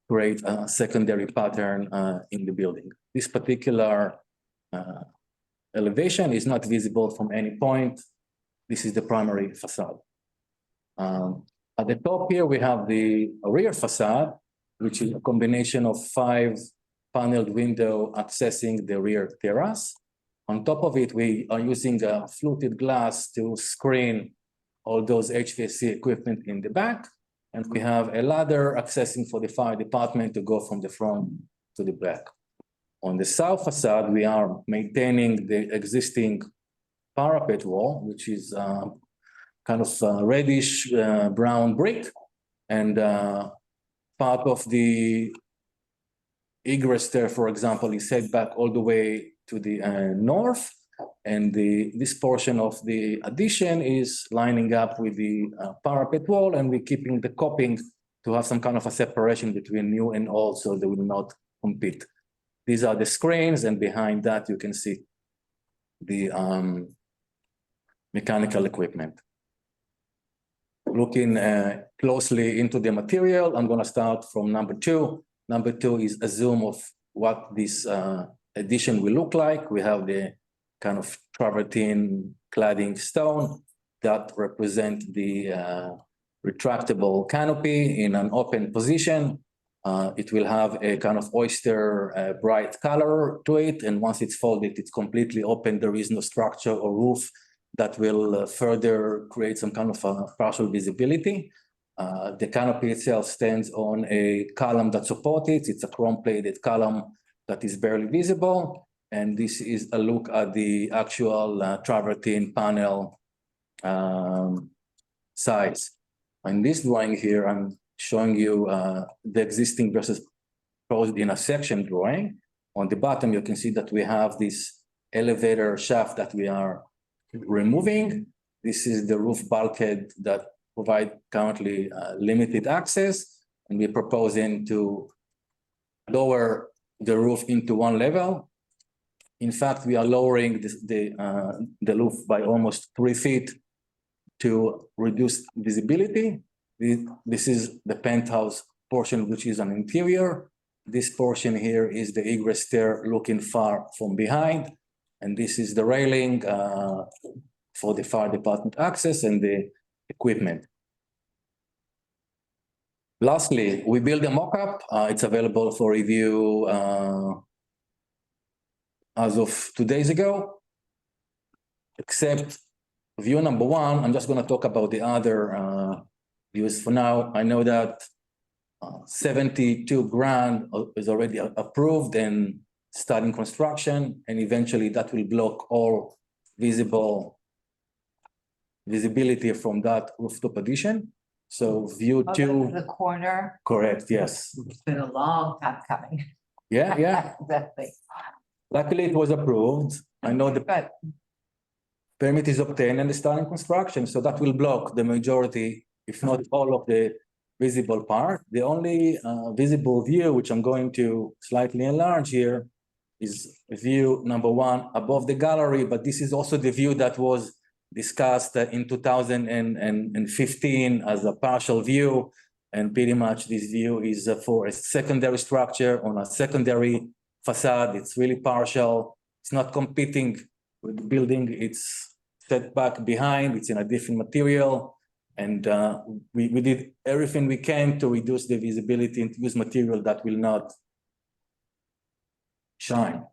create a secondary pattern in the building. This particular elevation is not visible from any point. This is the primary facade. At the top here, we have the rear facade, which is a combination of 5 paneled windows accessing the rear terrace. On top of it, we are using a fluted glass to screen all those HVAC equipment in the back. And we have a ladder accessing for the fire department to go from the front to the back. On the south facade, we are maintaining the existing parapet wall, which is kind of reddish brown brick. And part of the egress stair, for example, is set back all the way to the north. And this portion of the addition is lining up with the parapet wall, and we're keeping the coping to have some kind of a separation between new and old, so they will not compete. These are the screens, and behind that you can see the mechanical equipment. Looking closely into the material, I'm going to start from number 2. Number 2 is a zoom of what this addition will look like. We have the kind of travertine cladding stone that represent the retractable canopy in an open position. It will have a kind of oyster bright color to it, and once it's folded, it's completely open. There is no structure or roof that will further create some kind of partial visibility. The canopy itself stands on a column that supports it. It's a chrome-plated column that is barely visible. And this is a look at the actual travertine panel size. In this drawing here, I'm showing you the existing versus proposed in a section drawing. On the bottom, you can see that we have this elevator shaft that we are removing. This is the roof bulkhead that provide currently limited access, and we're proposing to lower the roof into one level. In fact, we are lowering the roof by almost 3 feet to reduce visibility. This is the penthouse portion, which is an interior. This portion here is the egress stair looking far from behind. And this is the railing for the fire department access and the equipment. Lastly, we build a mock-up. It's available for review as of 2 days ago. Except view number one, I'm just going to talk about the other views for now. I know that 72 grand is already approved and starting construction, and eventually that will block all visibility from that rooftop addition. So view two. The corner, Correct, yes. it's been a long time coming. Yeah, yeah. Exactly. Luckily, it was approved. I know the Good. permit is obtained and the starting construction, so that will block the majority, if not all of the visible part. The only visible view, which I'm going to slightly enlarge here, is view number one above the gallery, but this is also the view that was discussed in 2015 as a partial view, and pretty much this view is for a secondary structure on a secondary facade. It's really partial. It's not competing with the building. It's set back behind. It's in a different material. And we did everything we can to reduce the visibility and to use material that will not shine.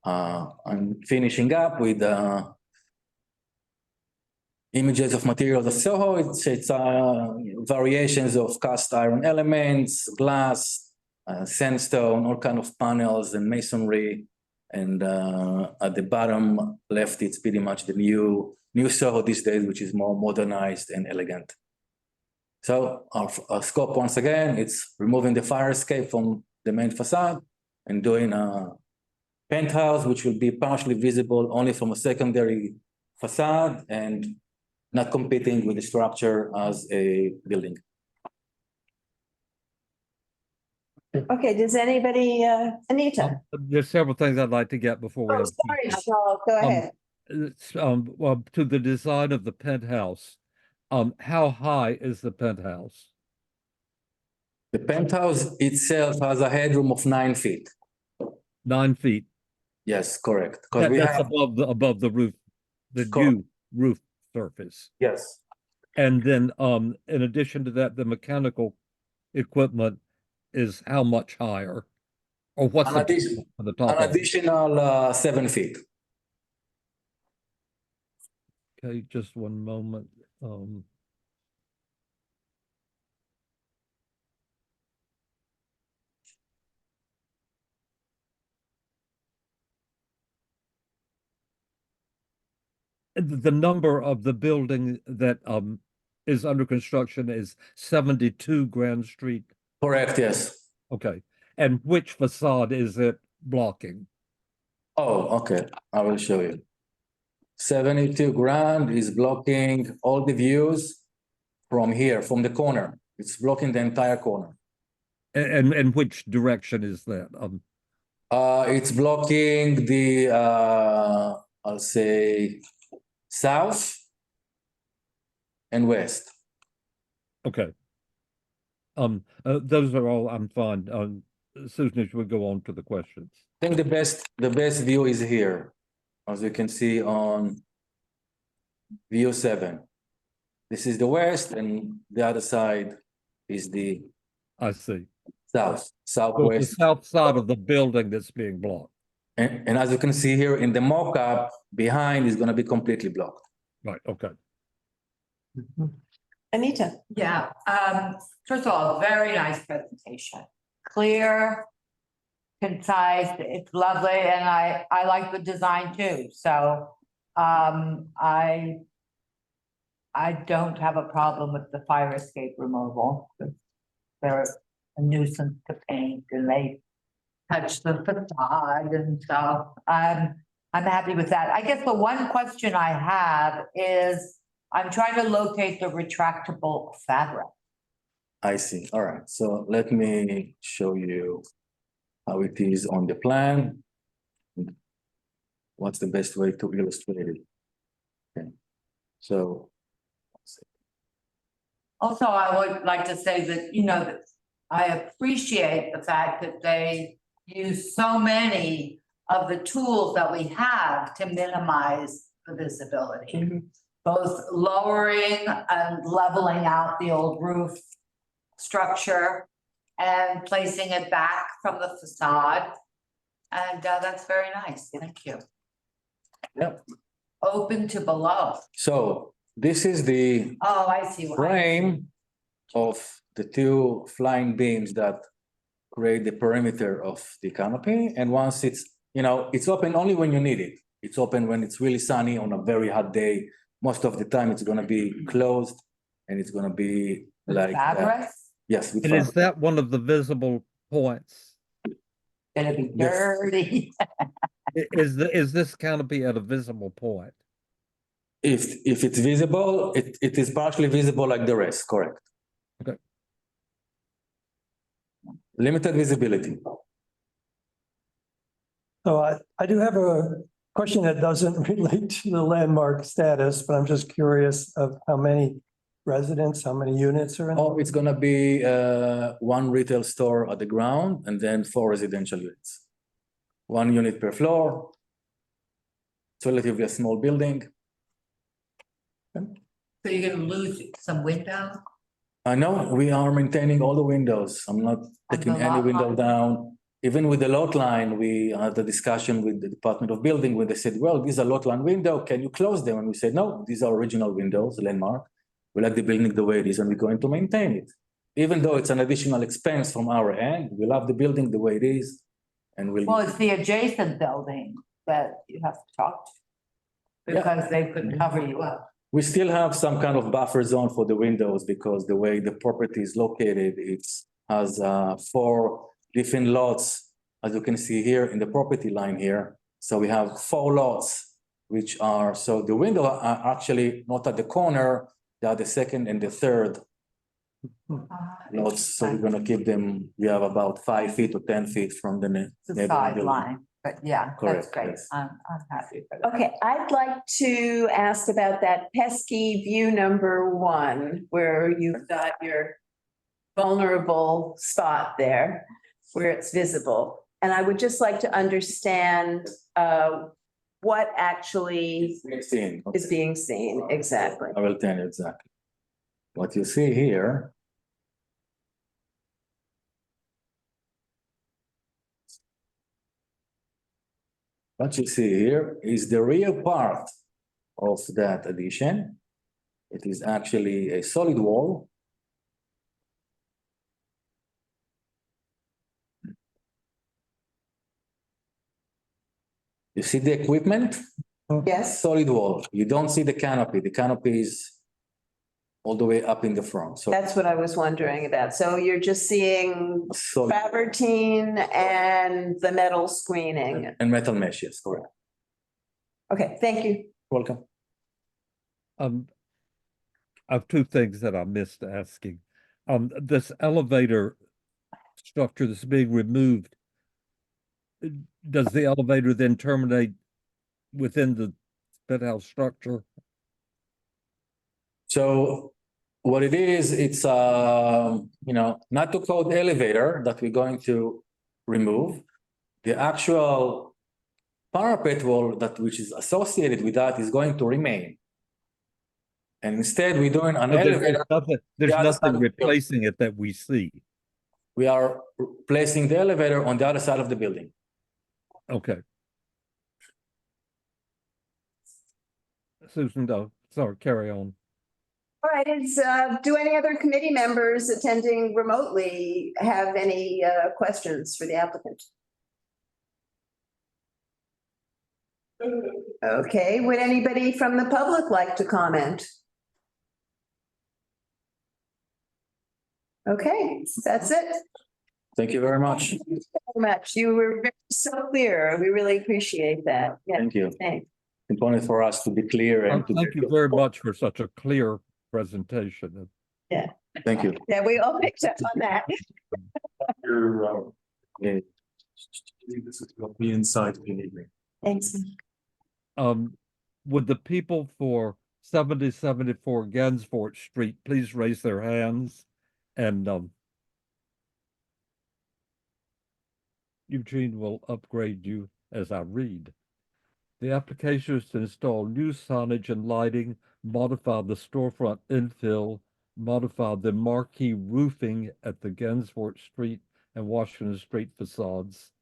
I'm finishing up with images of materials of Soho. It's variations of cast iron elements, glass, sandstone, all kind of panels and masonry. And at the bottom left, it's pretty much the new Soho these days, which is more modernized and elegant. So our scope, once again, it's removing the fire escape from the main facade and doing a penthouse, which will be partially visible only from a secondary facade and not competing with the structure as a building. Okay, does anybody, Anita? There's several things I'd like to get before we Oh, have. sorry, Cheryl, go ahead. Well, to the design of the penthouse, how high is the penthouse? The penthouse itself has a headroom of 9 feet. 9 feet. Yes, correct. Because we That's have, above the roof, the Correct. new roof surface. yes. And then, in addition to that, the mechanical equipment is how much higher? Or what's An the addition- on the top An of it? additional 7 feet. Okay, just one moment. The number of the building that is under construction is 72 Grand Street. Correct, yes. Okay. And which facade is it blocking? Oh, okay. I will show you. 72 grand is blocking all the views from here, from the corner. It's blocking the entire corner. And which direction is that? It's blocking the, I'll say, south and west. Okay. Those are all, I'm fine. Susan, we'll go on to the questions. I think the best view is here, as you can see on view 7. This is the west, and the other side is the I see. south, Well, the southwest. south side of the building that's being blocked. And as you can see here in the mock-up, behind is going to be completely blocked. Right, okay. Anita? Yeah, first of all, very nice presentation. Clear, concise, it's lovely, and I like the design too, so I I don't have a problem with the fire escape removal. They're a nuisance to paint and they touch the facade and stuff. I'm happy with that. I guess the one question I have is, I'm trying to locate the retractable fabric. I see. All right. So let me show you how it is on the plan. What's the best way to illustrate it? Okay. So. Also, I would like to say that, you know, that I appreciate the fact that they use so many of the tools that we have to minimize the visibility. Both lowering and leveling out the old roof structure and placing it back from the facade. And that's very nice. Thank you. Yep. Open to below. So this is the Oh, I see. what I see. frame of the two flying beams that create the perimeter of the canopy. And once it's, you know, it's open only when you need it. It's open when it's really sunny on a very hot day. Most of the time it's going to be closed and it's going to be like Fabric? Yes. With And is fabric. that one of the visible points? Gonna be Yes. dirty. Is this canopy at a visible point? If it's visible, it is partially visible like the rest, correct? Okay. Limited visibility. So I do have a question that doesn't relate to the landmark status, but I'm just curious of how many residents, how many units are in? Oh, it's gonna be one retail store at the ground and then 4 residential units. 1 unit per floor. It's relatively a small building. So you're gonna lose some window? I know we are maintaining all the windows. I'm not taking the any lot window line? down. Even with the lot line, we had a discussion with the Department of Building where they said, well, these are lot line window. Can you close them? And we said, no, these are original windows, landmark. We like the building the way it is and we're going to maintain it. Even though it's an additional expense from our end, we love the building the way it is. And we'll. Well, it's the adjacent building that you have to talk to. Yeah. Because they could cover you up. We still have some kind of buffer zone for the windows because the way the property is located, it has 4 different lots, as you can see here in the property line here. So we have 4 lots, which are, so the window are actually not at the corner, they are the second and the third lots. So we're gonna keep them, we have about 5 feet or 10 feet from the The neighboring building. sideline, but yeah, that's Correct, great. yes. I'm happy for that. Okay, I'd like to ask about that pesky view number 1, where you've got your vulnerable spot there, where it's visible. And I would just like to understand what actually Seen, okay. is being seen, exactly. I will tell you exactly. What you see here. What you see here is the rear part of that addition. It is actually a solid wall. You see the equipment? Yes, Solid wall. You don't see the canopy. The canopy is all the way up in the front. So that's what I was wondering about. So you're just seeing solid travertine and the metal screening. and metal mesh, yes, correct. Okay, thank you. Welcome. I have 2 things that I missed asking. This elevator structure that's being removed, does the elevator then terminate within the penthouse structure? So what it is, it's not to code elevator that we're going to remove. The actual parapet wall which is associated with that is going to remain. And instead we're doing an elevator. There's the other side nothing of the building. replacing it that we see. We are placing the elevator on the other side of the building. Okay. Susan, sorry, carry on. All right, do any other committee members attending remotely have any questions for the applicant? Okay, would anybody from the public like to comment? Okay, that's it. Thank you very much. Thank you so much. You were so clear. We really appreciate that. Yeah, Thank you. thanks. Important for us to be clear and to. Thank you very much for such a clear presentation. Thank you. Yeah, we all picked up on that. Your, Yeah. this is will be inside if you need me. Thanks. Would the people for 7074 Gansevoort Street please raise their hands? And Eugene will upgrade you as I read. The application is to install new signage and lighting, modify the storefront infill, modify the marquee roofing at the Gansevoort Street and Washington Street facades.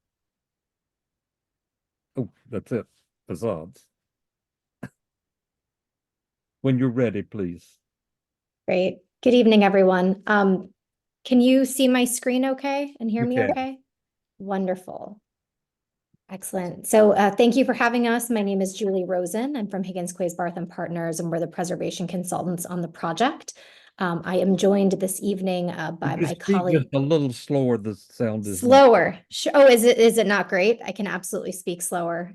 Oh, that's it, facades. When you're ready, please. Great. Good evening, everyone. Can you see my screen okay and hear We me can. okay? Wonderful. Excellent. So thank you for having us. My name is Julie Rosen. I'm from Higgins Quays Barth and Partners, and we're the preservation consultants on the project. I am joined this evening by my colleague. Just a little slower, the sound is. Slower. Oh, is it not great? I can absolutely speak slower.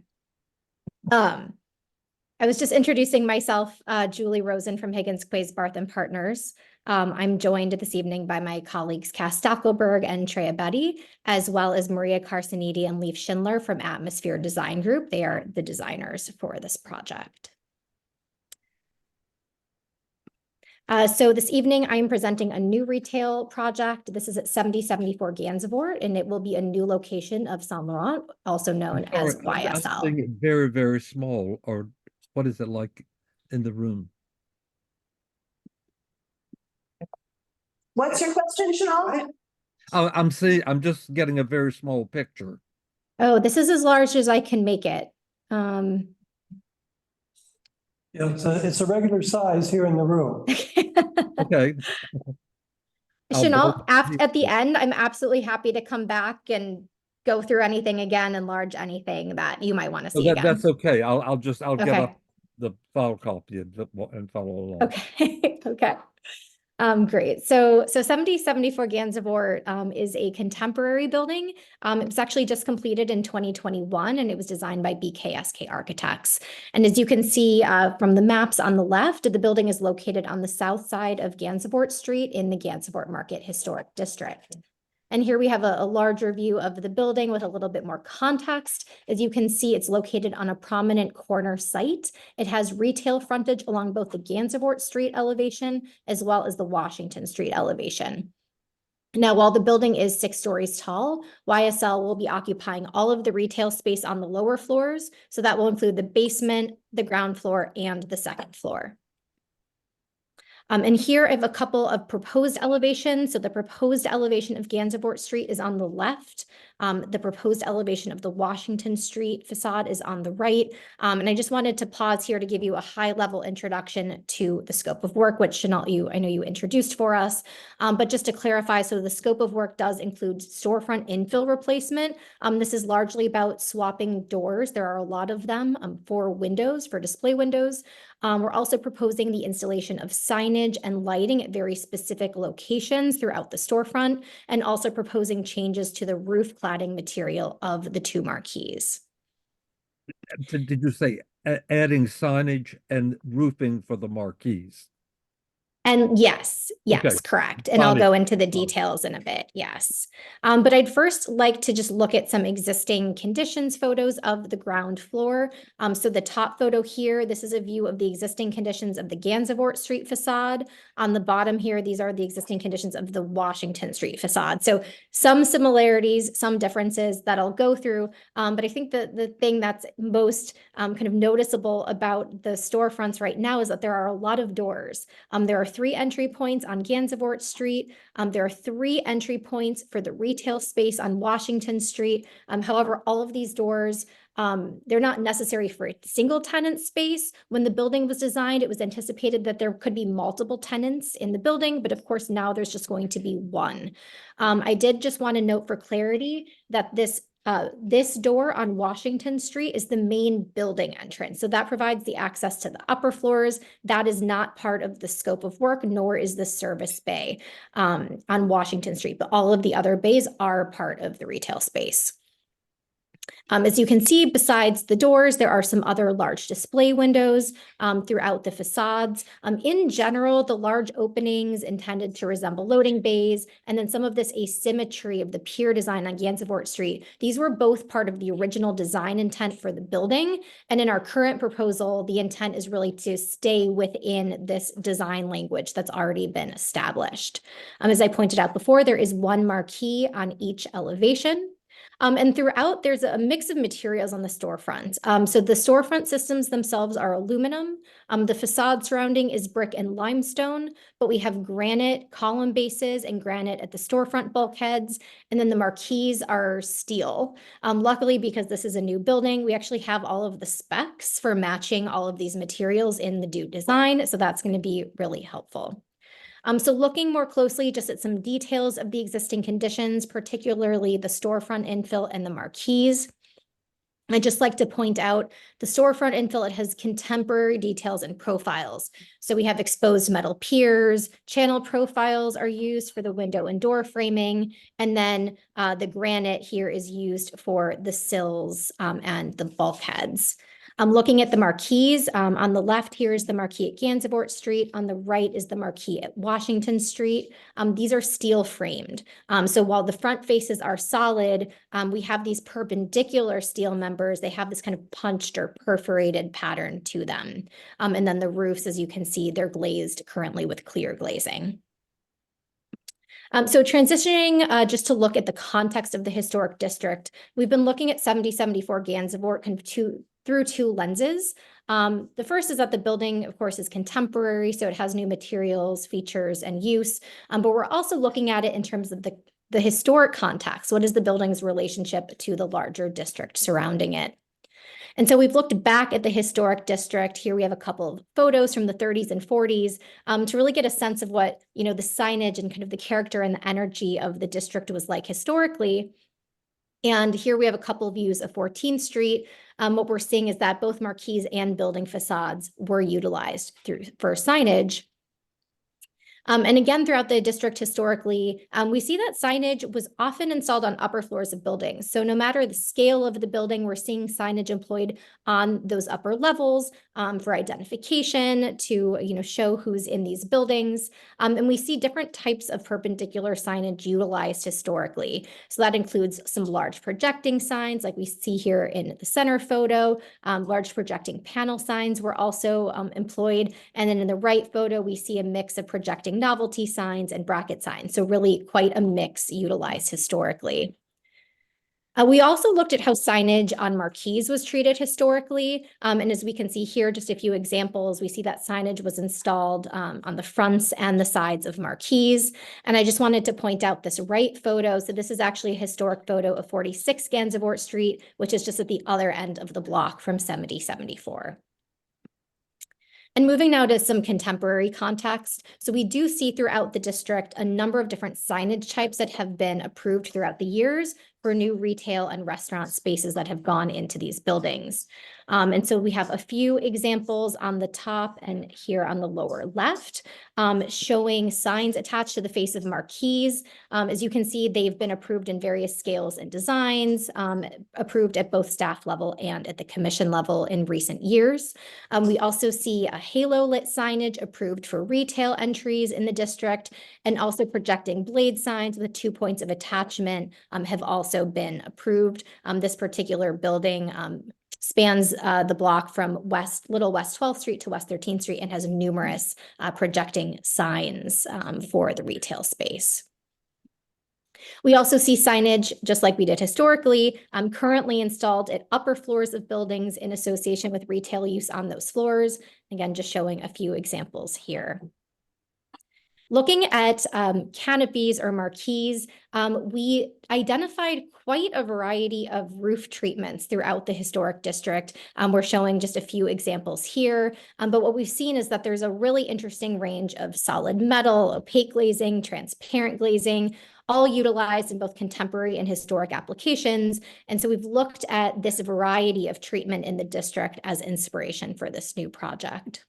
I was just introducing myself, Julie Rosen from Higgins Quays Barth and Partners. I'm joined this evening by my colleagues Cass Stackelberg and Treya Betty, as well as Maria Carciniti and Leif Schindler from Atmosphere Design Group. They are the designers for this project. So this evening, I'm presenting a new retail project. This is at 7074 Gansevoort, and it will be a new location of Saint Laurent, also known as YSL. I'm very, very small, or what is it like in the room? What's your question, Chanel? I'm just getting a very small picture. Oh, this is as large as I can make it. Yeah, it's a regular size here in the room. Okay. Chanel, at the end, I'm absolutely happy to come back and go through anything again, enlarge anything that you might want to see again. That's okay. I'll get Okay. up the file copy and follow along. Okay, okay. Great. So 7074 Gansevoort is a contemporary building. It was actually just completed in 2021, and it was designed by BKSK Architects. And as you can see from the maps on the left, the building is located on the south side of Gansevoort Street in the Gansevoort Market Historic District. And here we have a larger view of the building with a little bit more context. As you can see, it's located on a prominent corner site. It has retail frontage along both the Gansevoort Street elevation as well as the Washington Street elevation. Now, while the building is 6 stories tall, YSL will be occupying all of the retail space on the lower floors. So that will include the basement, the ground floor, and the second floor. And here I have a couple of proposed elevations. So the proposed elevation of Gansevoort Street is on the left. The proposed elevation of the Washington Street facade is on the right. And I just wanted to pause here to give you a high-level introduction to the scope of work, which Chanel, I know you introduced for us. But just to clarify, so the scope of work does include storefront infill replacement. This is largely about swapping doors. There are a lot of them for windows, for display windows. We're also proposing the installation of signage and lighting at very specific locations throughout the storefront, and also proposing changes to the roof cladding material of the 2 marquees. Did you say adding signage and roofing for the marquees? And yes, Okay. correct. And I'll go into the details in a bit. Yes. But I'd first like to just look at some existing conditions photos of the ground floor. So the top photo here, this is a view of the existing conditions of the Gansevoort Street facade. On the bottom here, these are the existing conditions of the Washington Street facade. So some similarities, some differences that I'll go through. But I think the thing that's most kind of noticeable about the storefronts right now is that there are a lot of doors. There are 3 entry points on Gansevoort Street. There are 3 entry points for the retail space on Washington Street. However, all of these doors, they're not necessary for a single tenant space. When the building was designed, it was anticipated that there could be multiple tenants in the building, but of course now there's just going to be 1. I did just want to note for clarity that this This door on Washington Street is the main building entrance. So that provides the access to the upper floors. That is not part of the scope of work, nor is the service bay on Washington Street, but all of the other bays are part of the retail space. As you can see, besides the doors, there are some other large display windows throughout the facades. In general, the large openings intended to resemble loading bays, and then some of this asymmetry of the pier design on Gansevoort Street. These were both part of the original design intent for the building. And in our current proposal, the intent is really to stay within this design language that's already been established. As I pointed out before, there is one marquee on each elevation. And throughout, there's a mix of materials on the storefront. So the storefront systems themselves are aluminum. The facade surrounding is brick and limestone, but we have granite column bases and granite at the storefront bulkheads. And then the marquees are steel. Luckily, because this is a new building, we actually have all of the specs for matching all of these materials in the new design. So that's going to be really helpful. So looking more closely just at some details of the existing conditions, particularly the storefront infill and the marquees. I'd just like to point out the storefront infill, it has contemporary details and profiles. So we have exposed metal piers, channel profiles are used for the window and door framing, and then the granite here is used for the sills and the bulkheads. Looking at the marquees, on the left here is the marquee at Gansevoort Street. On the right is the marquee at Washington Street. These are steel framed. So while the front faces are solid, we have these perpendicular steel members. They have this kind of punched or perforated pattern to them. And then the roofs, as you can see, they're glazed currently with clear glazing. So transitioning just to look at the context of the historic district, we've been looking at 7074 Gansevoort kind of through two lenses. The first is that the building, of course, is contemporary, so it has new materials, features, and use. But we're also looking at it in terms of the historic context. What is the building's relationship to the larger district surrounding it? And so we've looked back at the historic district. Here we have a couple of photos from the 30s and 40s to really get a sense of what, the signage and kind of the character and the energy of the district was like historically. And here we have a couple of views of 14th Street. What we're seeing is that both marquees and building facades were utilized for signage. And again, throughout the district historically, we see that signage was often installed on upper floors of buildings. So no matter the scale of the building, we're seeing signage employed on those upper levels for identification to, show who's in these buildings. And we see different types of perpendicular signage utilized historically. So that includes some large projecting signs like we see here in the center photo. Large projecting panel signs were also employed. And then in the right photo, we see a mix of projecting novelty signs and bracket signs. So really quite a mix utilized historically. We also looked at how signage on marquees was treated historically. And as we can see here, just a few examples, we see that signage was installed on the fronts and the sides of marquees. And I just wanted to point out this right photo. So this is actually a historic photo of 46 Gansevoort Street, which is just at the other end of the block from 7074. And moving now to some contemporary context. So we do see throughout the district a number of different signage types that have been approved throughout the years for new retail and restaurant spaces that have gone into these buildings. And so we have a few examples on the top and here on the lower left, showing signs attached to the face of marquees. As you can see, they've been approved in various scales and designs, approved at both staff level and at the commission level in recent years. We also see a halo lit signage approved for retail entries in the district, and also projecting blade signs with 2 points of attachment have also been approved. This particular building spans the block from Little West 12th Street to West 13th Street and has numerous projecting signs for the retail space. We also see signage, just like we did historically, currently installed at upper floors of buildings in association with retail use on those floors. Again, just showing a few examples here. Looking at canopies or marquees, we identified quite a variety of roof treatments throughout the historic district. We're showing just a few examples here, but what we've seen is that there's a really interesting range of solid metal, opaque glazing, transparent glazing, all utilized in both contemporary and historic applications. And so we've looked at this variety of treatment in the district as inspiration for this new project.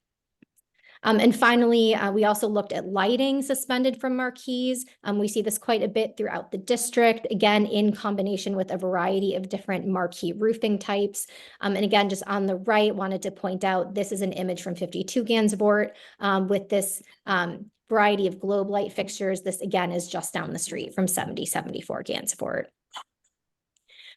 And finally, we also looked at lighting suspended from marquees. We see this quite a bit throughout the district, again, in combination with a variety of different marquee roofing types. And again, just on the right, wanted to point out, this is an image from 52 Gansevoort with this variety of globe light fixtures. This, again, is just down the street from 7074 Gansevoort.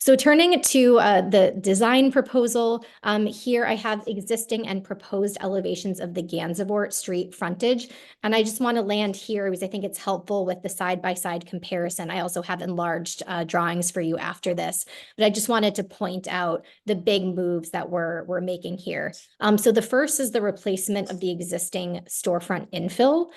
So turning to the design proposal, here I have existing and proposed elevations of the Gansevoort Street frontage. And I just want to land here because I think it's helpful with the side-by-side comparison. I also have enlarged drawings for you after this, but I just wanted to point out the big moves that we're making here. So the first is the replacement of the existing storefront infill.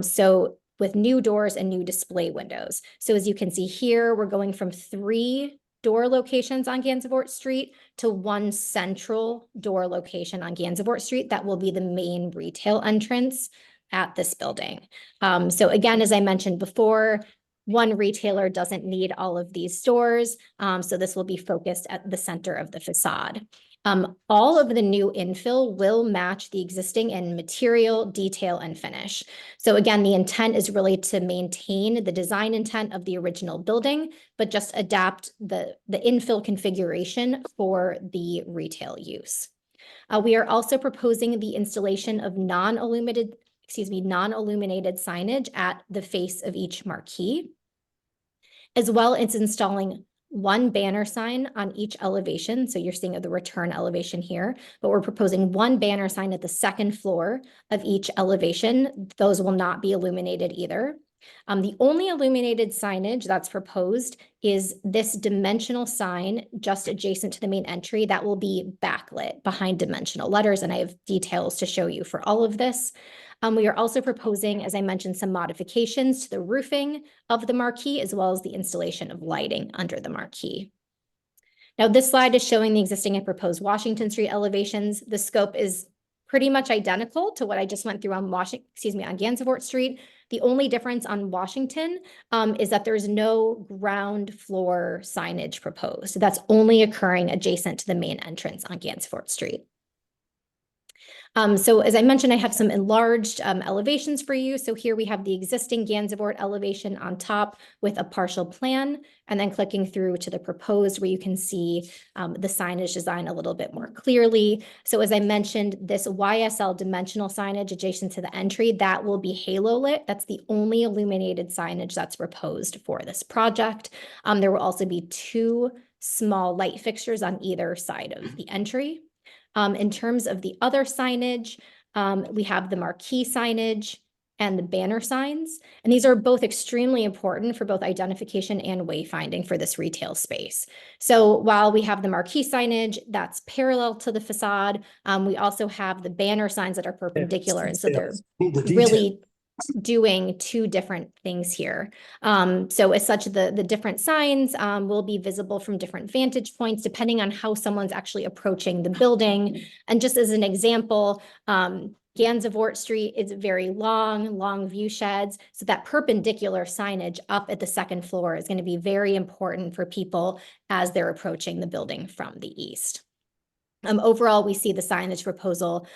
So with new doors and new display windows. So as you can see here, we're going from 3 door locations on Gansevoort Street to 1 central door location on Gansevoort Street that will be the main retail entrance at this building. So again, as I mentioned before, one retailer doesn't need all of these stores, so this will be focused at the center of the facade. All of the new infill will match the existing in material, detail, and finish. So again, the intent is really to maintain the design intent of the original building, but just adapt the infill configuration for the retail use. We are also proposing the installation of non-illuminated signage at the face of each marquee, as well as installing 1 banner sign on each elevation. So you're seeing the return elevation here, but we're proposing 1 banner sign at the 2nd floor of each elevation. Those will not be illuminated either. The only illuminated signage that's proposed is this dimensional sign just adjacent to the main entry that will be backlit behind dimensional letters. And I have details to show you for all of this. We are also proposing, as I mentioned, some modifications to the roofing of the marquee, as well as the installation of lighting under the marquee. Now, this slide is showing the existing and proposed Washington Street elevations. The scope is pretty much identical to what I just went through on Gansevoort Street. The only difference on Washington is that there's no ground floor signage proposed. So that's only occurring adjacent to the main entrance on Gansevoort Street. So as I mentioned, I have some enlarged elevations for you. So here we have the existing Gansevoort elevation on top with a partial plan, and then clicking through to the proposed where you can see the signage design a little bit more clearly. So as I mentioned, this YSL dimensional signage adjacent to the entry, that will be halo lit. That's the only illuminated signage that's proposed for this project. There will also be 2 small light fixtures on either side of the entry. In terms of the other signage, we have the marquee signage and the banner signs, and these are both extremely important for both identification and wayfinding for this retail space. So while we have the marquee signage that's parallel to the facade, we also have the banner signs that are perpendicular, and so they're really doing 2 different things here. So as such, the different signs will be visible from different vantage points, depending on how someone's actually approaching the building. And just as an example, Gansevoort Street is very long view sheds. So that perpendicular signage up at the 2nd floor is going to be very important for people as they're approaching the building from the east. Overall, we see the signage proposal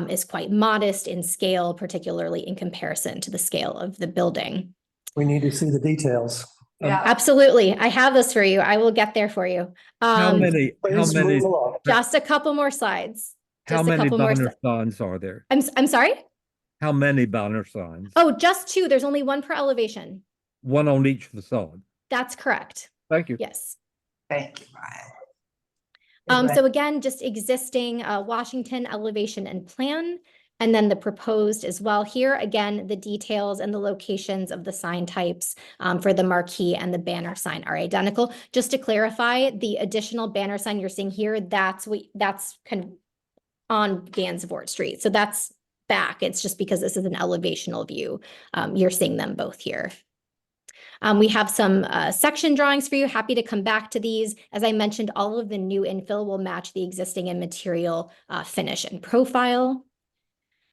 is quite modest in scale, particularly in comparison to the scale of the building. We need to see the details. Yeah. Absolutely. I have this for you. I will get there for you. How many, just a couple more slides. How many banner signs are there? I'm sorry? How many banner signs? Oh, just 2. There's only 1 per elevation. 1 on each facade. That's correct. Thank you. Yes. Thank you. So again, just existing Washington elevation and plan, and then the proposed as well. Here, again, the details and the locations of the sign types for the marquee and the banner sign are identical. Just to clarify, the additional banner sign you're seeing here, that's kind of on Gansevoort Street. So that's back. It's just because this is an elevational view. You're seeing them both here. We have some section drawings for you. Happy to come back to these. As I mentioned, all of the new infill will match the existing and material finish and profile.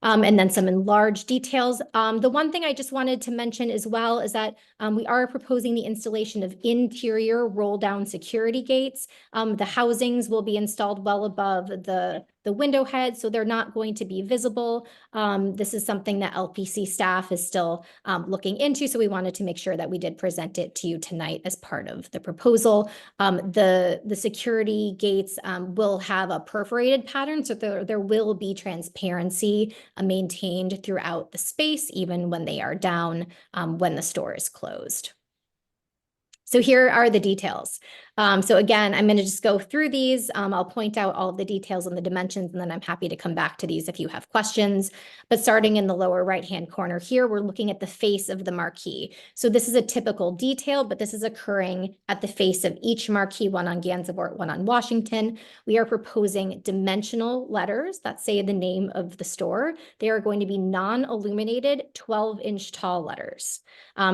And then some enlarged details. The one thing I just wanted to mention as well is that we are proposing the installation of interior roll-down security gates. The housings will be installed well above the window head, so they're not going to be visible. This is something that LPC staff is still looking into, so we wanted to make sure that we did present it to you tonight as part of the proposal. The security gates will have a perforated pattern, so there will be transparency maintained throughout the space, even when they are down, when the store is closed. So here are the details. So again, I'm going to just go through these. I'll point out all of the details and the dimensions, and then I'm happy to come back to these if you have questions. But starting in the lower right-hand corner here, we're looking at the face of the marquee. So this is a typical detail, but this is occurring at the face of each marquee, one on Gansevoort, one on Washington. We are proposing dimensional letters that say the name of the store. They are going to be non-illuminated 12-inch tall letters.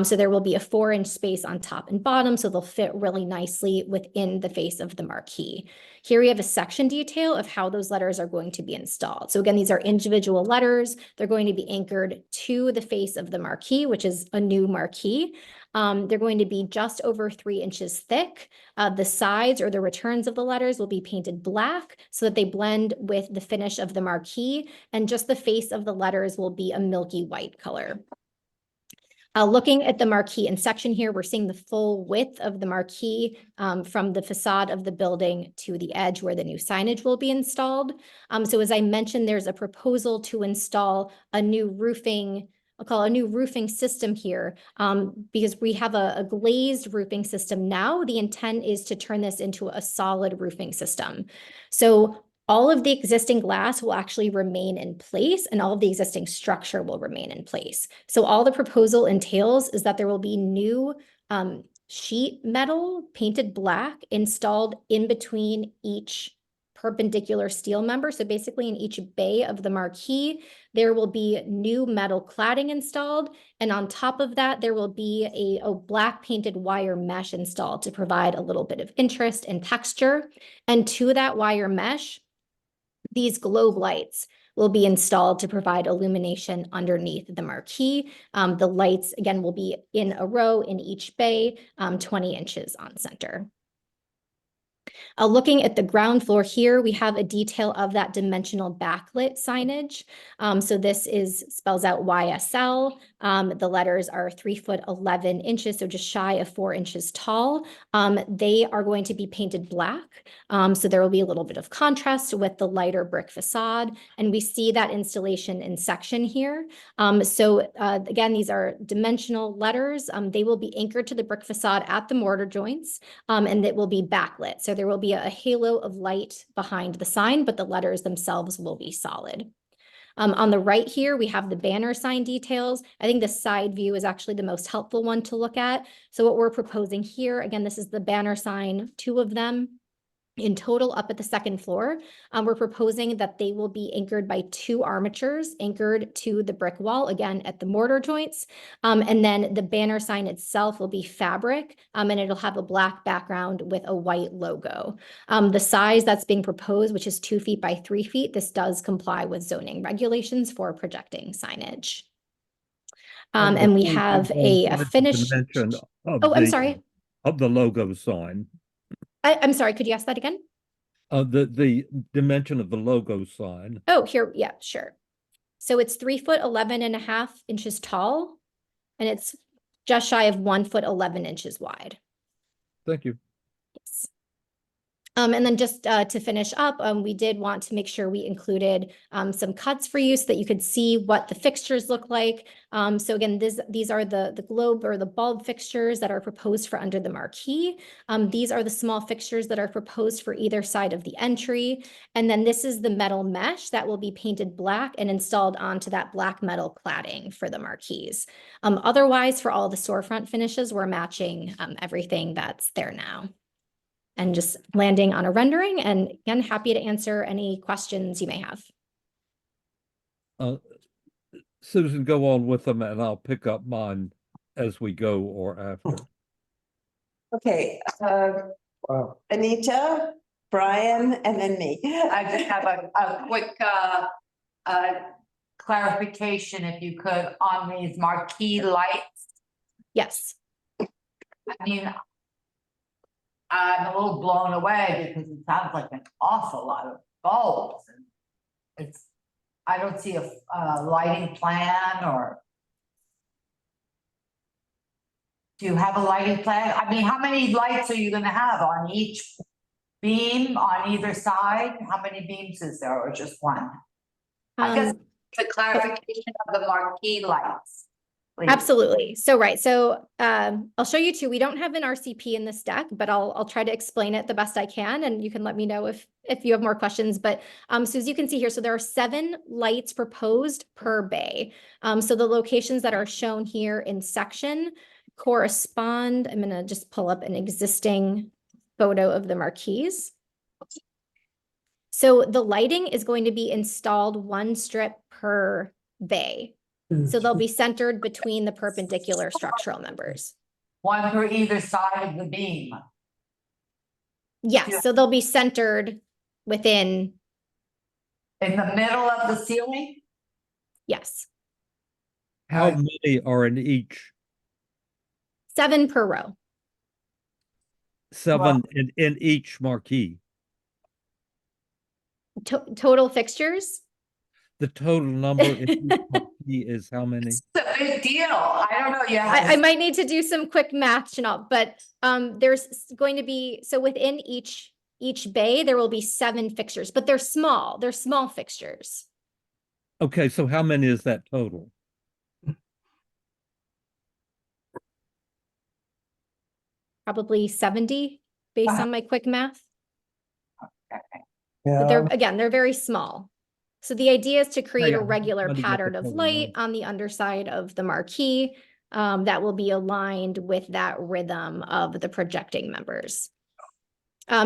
So there will be a 4-inch space on top and bottom, so they'll fit really nicely within the face of the marquee. Here we have a section detail of how those letters are going to be installed. So again, these are individual letters. They're going to be anchored to the face of the marquee, which is a new marquee. They're going to be just over 3 inches thick. The sides or the returns of the letters will be painted black so that they blend with the finish of the marquee, and just the face of the letters will be a milky white color. Looking at the marquee in section here, we're seeing the full width of the marquee from the facade of the building to the edge where the new signage will be installed. So as I mentioned, there's a proposal to install a new roofing, I'll call it a new roofing system here, because we have a glazed roofing system now. The intent is to turn this into a solid roofing system. So all of the existing glass will actually remain in place, and all of the existing structure will remain in place. So all the proposal entails is that there will be new sheet metal painted black installed in between each perpendicular steel member. So basically in each bay of the marquee, there will be new metal cladding installed. And on top of that, there will be a black painted wire mesh installed to provide a little bit of interest and texture. And to that wire mesh, these globe lights will be installed to provide illumination underneath the marquee. The lights, again, will be in a row in each bay, 20 inches on center. Looking at the ground floor here, we have a detail of that dimensional backlit signage. So this spells out YSL. The letters are 3'11", so just shy of 4 inches tall. They are going to be painted black. So there will be a little bit of contrast with the lighter brick facade. And we see that installation in section here. Again, these are dimensional letters. They will be anchored to the brick facade at the mortar joints, and it will be backlit. So there will be a halo of light behind the sign, but the letters themselves will be solid. On the right here, we have the banner sign details. I think the side view is actually the most helpful one to look at. So what we're proposing here, again, this is the banner sign, 2 of them in total up at the second floor. We're proposing that they will be anchored by 2 armatures anchored to the brick wall, again, at the mortar joints. And then the banner sign itself will be fabric, and it'll have a black background with a white logo. The size that's being proposed, which is 2 feet by 3 feet, this does comply with zoning regulations for projecting signage. And we have a finished. I'm sorry. Of the logo sign. I'm sorry, could you ask that again? The dimension of the logo sign. Oh, here, yeah, sure. So it's 3'11.5" tall, and it's just shy of 1'11" wide. Thank you. Yes. And then just to finish up, we did want to make sure we included some cuts for you so that you could see what the fixtures look like. So again, these are the globe or the bulb fixtures that are proposed for under the marquee. These are the small fixtures that are proposed for either side of the entry. And then this is the metal mesh that will be painted black and installed onto that black metal cladding for the marquees. Otherwise, for all the storefront finishes, we're matching everything that's there now. And just landing on a rendering, and again, happy to answer any questions you may have. Susan, go on with them and I'll pick up mine as we go or after. Okay, Anita, Brian, and then me. I just have a quick clarification, if you could, on these marquee lights. Yes. I mean, I'm a little blown away because it sounds like an awful lot of bulbs. And I don't see a lighting plan, or do you have a lighting plan? I mean, how many lights are you gonna have on each beam on either side? How many beams is there, or just one? I guess the clarification of the marquee lights. Please. Absolutely. So, right. So, I'll show you two. We don't have an RCP in this deck, but I'll try to explain it the best I can, and you can let me know if you have more questions. But, so as you can see here, so there are 7 lights proposed per bay. So the locations that are shown here in section correspond. I'm going to just pull up an existing photo of the marquees. So the lighting is going to be installed 1 strip per bay. So they'll be centered between the perpendicular structural members. 1 for either side of the beam. Yes, so they'll be centered within. In the middle of the ceiling? Yes. How many are in each? 7 per row. 7 in each marquee. Total fixtures? The total number in each marquee is how many? It's a big deal. I don't know. Yeah. I might need to do some quick math, Chanel, but there's going to be, so within each bay, there will be 7 fixtures, but they're small. They're small fixtures. Okay, so how many is that total? Probably 70 based on my quick math. Yeah. But they're very small. So the idea is to create Yeah, a regular how to get pattern the of total light number. on the underside of the marquee that will be aligned with that rhythm of the projecting members.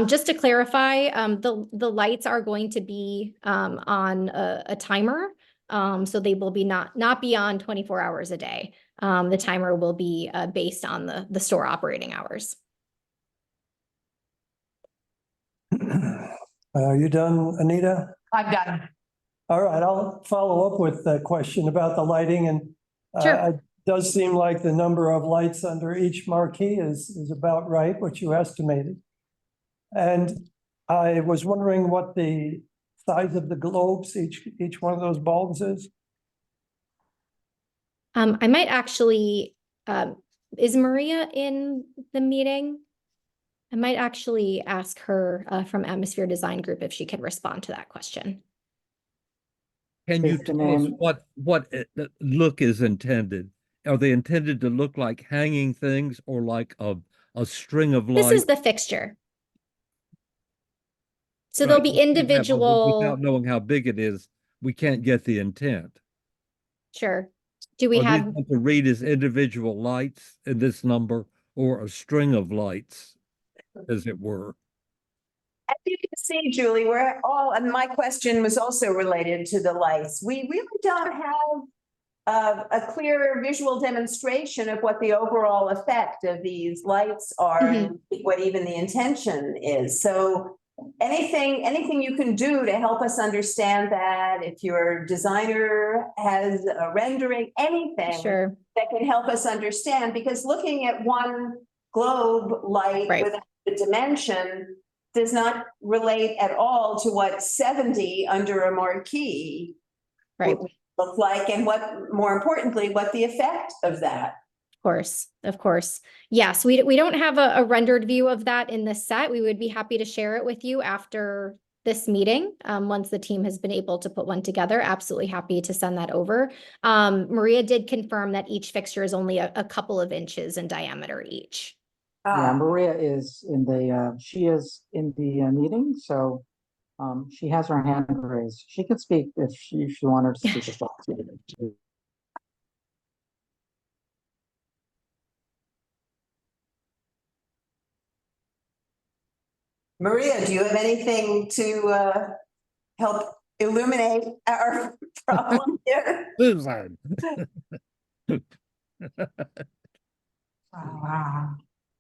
Just to clarify, the lights are going to be on a timer. So they will be not beyond 24 hours a day. The timer will be based on the store operating hours. Are you done, Anita? I'm done. All right, I'll follow up with a question about the lighting, and Sure. it does seem like the number of lights under each marquee is about right, what you estimated. And I was wondering what the size of the globes each one of those bulbs is. I might actually, is Maria in the meeting? I might actually ask her from Atmosphere Design Group if she could respond to that question. Can you Is the tell us name- what look is intended? Are they intended to look like hanging things or like a string of lights? This is the fixture. So there'll be individual. Without knowing how big it is, we can't get the intent. Sure. Do we Are have? these meant to read as individual lights in this number or a string of lights, as it were? As you can see, Julie, we're all, and my question was also related to the lights. We really don't have a clear visual demonstration of what the overall effect of these lights are and what even the intention is. So anything you can do to help us understand that, if your designer has a rendering, anything Sure. that can help us understand, because looking at one globe light without the dimension does not relate at all to what 70 under a marquee would look like, and what, more importantly, what the effect of that. Of course. Yes, we don't have a rendered view of that in this set. We would be happy to share it with you after this meeting. Once the team has been able to put one together, absolutely happy to send that over. Maria did confirm that each fixture is only a couple of inches in diameter each. Yeah, Maria is in the, she is in the meeting, so she has her hand raised. She could speak if she wanted to speak. Maria, do you have anything to help illuminate our problem here? Susan.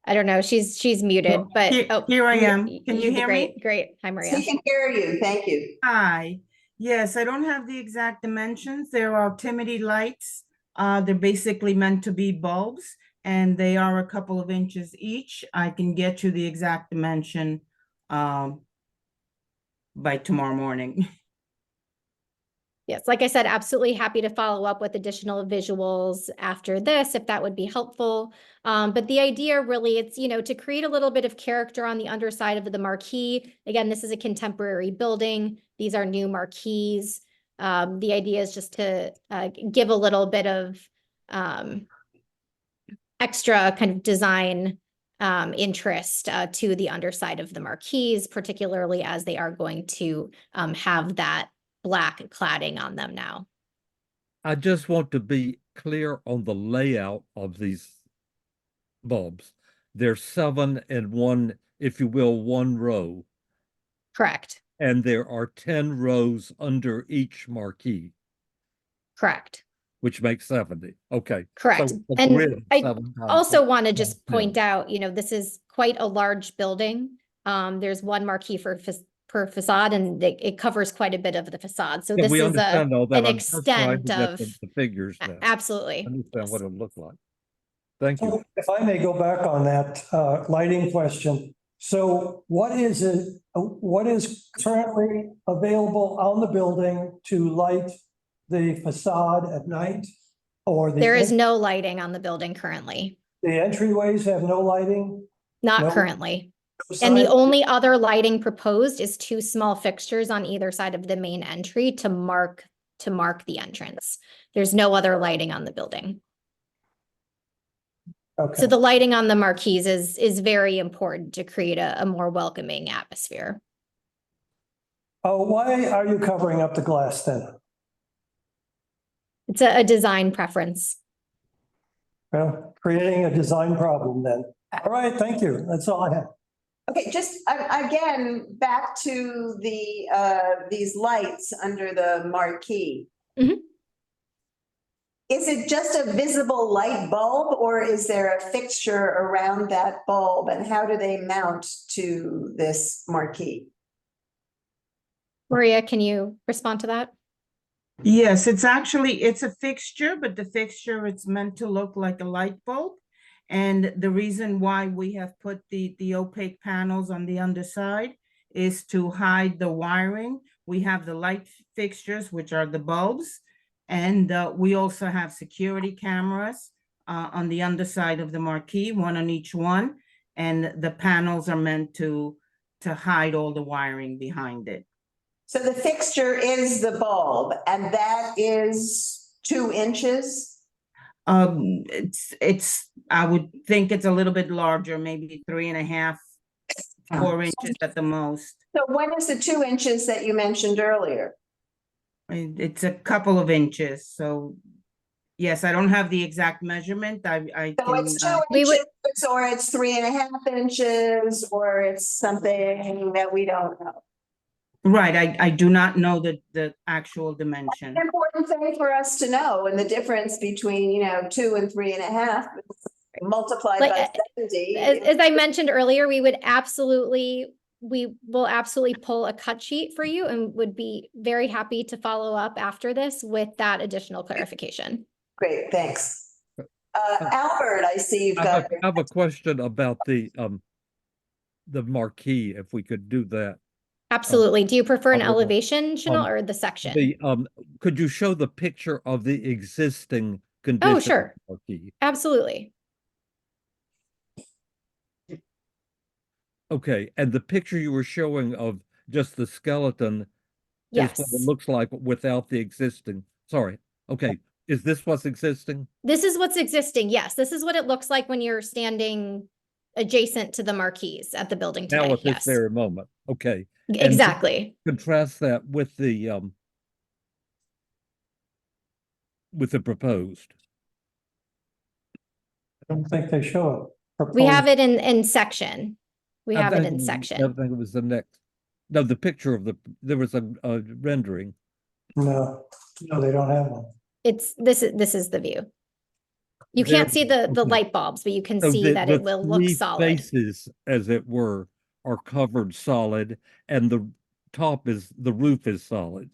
I don't know. She's muted, but here I am. Can you hear me? Great. Hi, Maria. We can hear you. Thank you. Hi. Yes, I don't have the exact dimensions. There are Timidity lights. They're basically meant to be bulbs, and they are a couple of inches each. I can get you the exact dimension by tomorrow morning. Yes, like I said, absolutely happy to follow up with additional visuals after this, if that would be helpful. But the idea really, it's, to create a little bit of character on the underside of the marquee. Again, this is a contemporary building. These are new marquees. The idea is just to give a little bit of extra kind of design interest to the underside of the marquees, particularly as they are going to have that black cladding on them now. I just want to be clear on the layout of these bulbs. There's 7 in one, if you will, one row. Correct. And there are 10 rows under each marquee. Correct. Which makes 70. Okay. Correct. So and I 7 times also 8. want to just point out, this is quite a large building. There's one marquee per facade, and it covers quite a bit of the facade. So Yeah, this we is understand all that. an I'm just trying extent to get of the figures now. Absolutely. Understand what it looked like. Thank you. So if I may go back on that lighting question. So what is currently available on the building to light the facade at night? Or There is no lighting on the building currently. the entryways have no lighting? Not No? currently. No And the sign? only other lighting proposed is 2 small fixtures on either side of the main entry to mark the entrance. There's no other lighting on the building. Okay. So the lighting on the marquees is very important to create a more welcoming atmosphere. Oh, why are you covering up the glass then? It's a design preference. Well, creating a design problem then. All right, thank you. That's all I have. Okay, just again, back to these lights under the marquee. Mhm. Is it just a visible light bulb, or is there a fixture around that bulb, and how do they mount to this marquee? Maria, can you respond to that? Yes, it's a fixture, but the fixture, it's meant to look like a light bulb. And the reason why we have put the opaque panels on the underside is to hide the wiring. We have the light fixtures, which are the bulbs. And we also have security cameras on the underside of the marquee, one on each one. And the panels are meant to hide all the wiring behind it. So the fixture is the bulb, and that is 2 inches? I would think it's a little bit larger, maybe 3.5, 4 inches at the most. So what is the 2 inches that you mentioned earlier? It's a couple of inches, so yes, I don't have the exact measurement. So it's 2 inches, or it's 3.5 inches, or it's something that we don't know. Right, I do not know the actual dimension. That's an important thing for us to know, and the difference between 2 and 3.5 multiplied by 70. As I mentioned earlier, we will absolutely pull a cut sheet for you and would be very happy to follow up after this with that additional clarification. Great, thanks. Albert, I see you've got. I have a question about the marquee, if we could do that. Absolutely. Do you prefer an elevation, Chanel, or the section? Could you show the picture of the existing condition? Oh, sure. Marquee? Absolutely. Okay, and the picture you were showing of just the skeleton Yes. is what it looks like without the existing. Sorry. Okay, is this what's existing? This is what's existing. Yes, this is what it looks like when you're standing adjacent to the marquees at the building today. Now at Yes. this very moment. Okay. Exactly. And contrast that with the proposed. I don't think they show it. We have it in section. We I have it think- in I section. think it was the next. No, the picture of there was a rendering. No, they don't have one. This is the view. You There- can't see the okay. light bulbs, but you can So see that the it will look 3 solid. faces, as it were, are covered solid, and the roof is solid.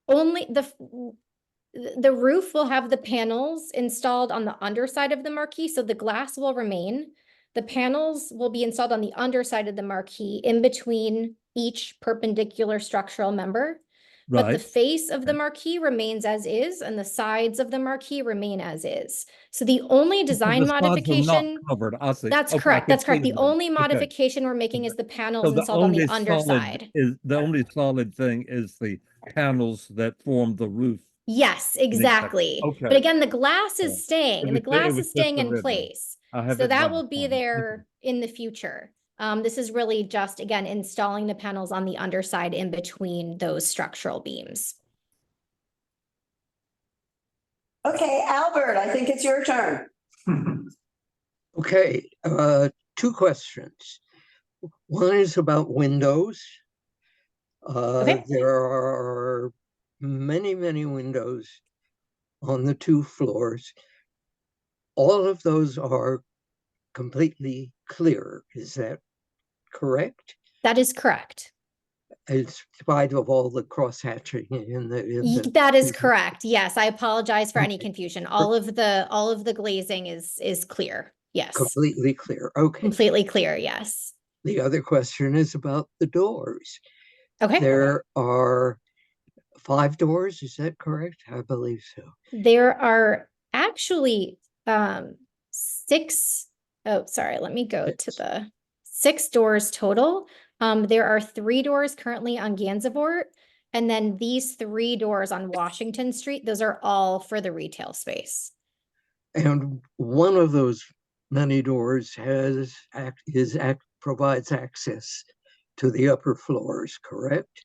Only the roof will have the panels installed on the underside of the marquee, so the glass will remain. The panels will be installed on the underside of the marquee in between each perpendicular structural member. But the Right. face of the marquee remains as is, and the sides of the marquee remain as is. So the only design The sides are not modification, covered, I see. that's Okay, I correct, can that's correct. see The that. only Okay. modification we're making is the So panels the installed on the only solid underside. is, the only solid thing is the panels that form the roof. Yes, exactly. But Okay. again, the glass Yeah. is staying, and the It glass was is just staying the in ribbon. place. I have So it that now. will be there in the future. This is really just, again, installing the panels on the underside in between those structural beams. Okay, Albert, I think it's your turn. Okay, two questions. One is about windows. Okay. There are many, many windows on the two floors. All of those are completely clear. Is that correct? That is correct. In spite of all the cross hatching in the That is correct. Yes, I apologize for any Okay. confusion. All of the glazing is clear. Yes. Completely clear. Okay. Completely clear. Yes. The other question is about the doors. Okay. There are 5 doors, is that correct? I believe so. There are actually 6. Oh, sorry. Let me go to the 6 doors total. There are 3 doors currently on Gansevoort, and then these 3 doors on Washington Street. Those are all for the retail space. And one of those many doors provides access to the upper floors, correct?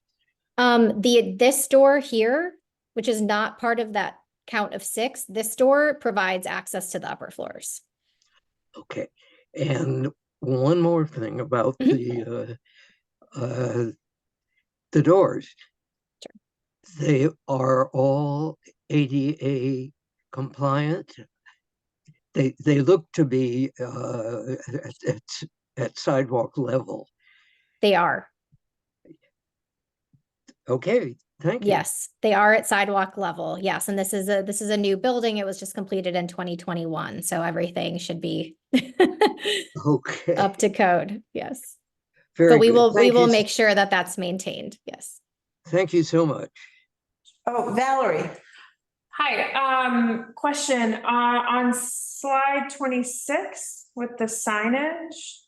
This door here, which is not part of that count of 6, this door provides access to the upper floors. Okay. And one more thing about the doors. Sure. They are all ADA compliant. They look to be at sidewalk level. They are. Okay, thank you. Yes, they are at sidewalk level. Yes, and this is a new building. It was just completed in 2021, so everything should be Okay. up to code. Yes. Very But we good. will make sure that that's maintained. Yes. Thank you so much. Oh, Valerie. Hi, question, on slide 26 with the signage.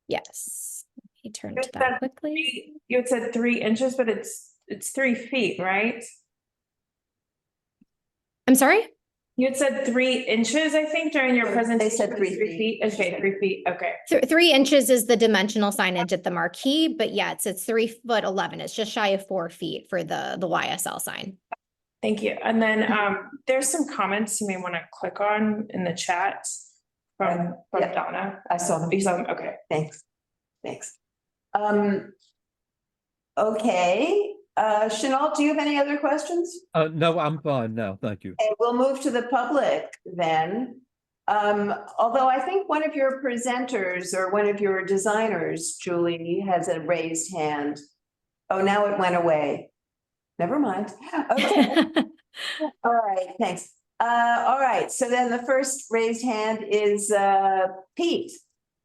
Yes. Let me turn You to that quickly. You had said 3 inches, but it's 3 feet, right? I'm sorry? You had said 3 inches, I think, during your presentation. They said 3 feet. Okay, 3 feet, okay. 3 inches is the dimensional signage at the marquee, but yeah, it's 3'11". It's just shy of 4 feet for the YSL sign. Thank you. And then there's some comments you may want to click on in the chat from Yeah. Donna. I saw them. You saw them? Okay. Thanks. Okay, Chanel, do you have any other questions? No, I'm fine now. Thank you. Okay, we'll move to the public then. Although I think one of your presenters or one of your designers, Julie, has a raised hand. Oh, now it went away. Never mind. Okay. All right, thanks. All right, so then the first raised hand is Pete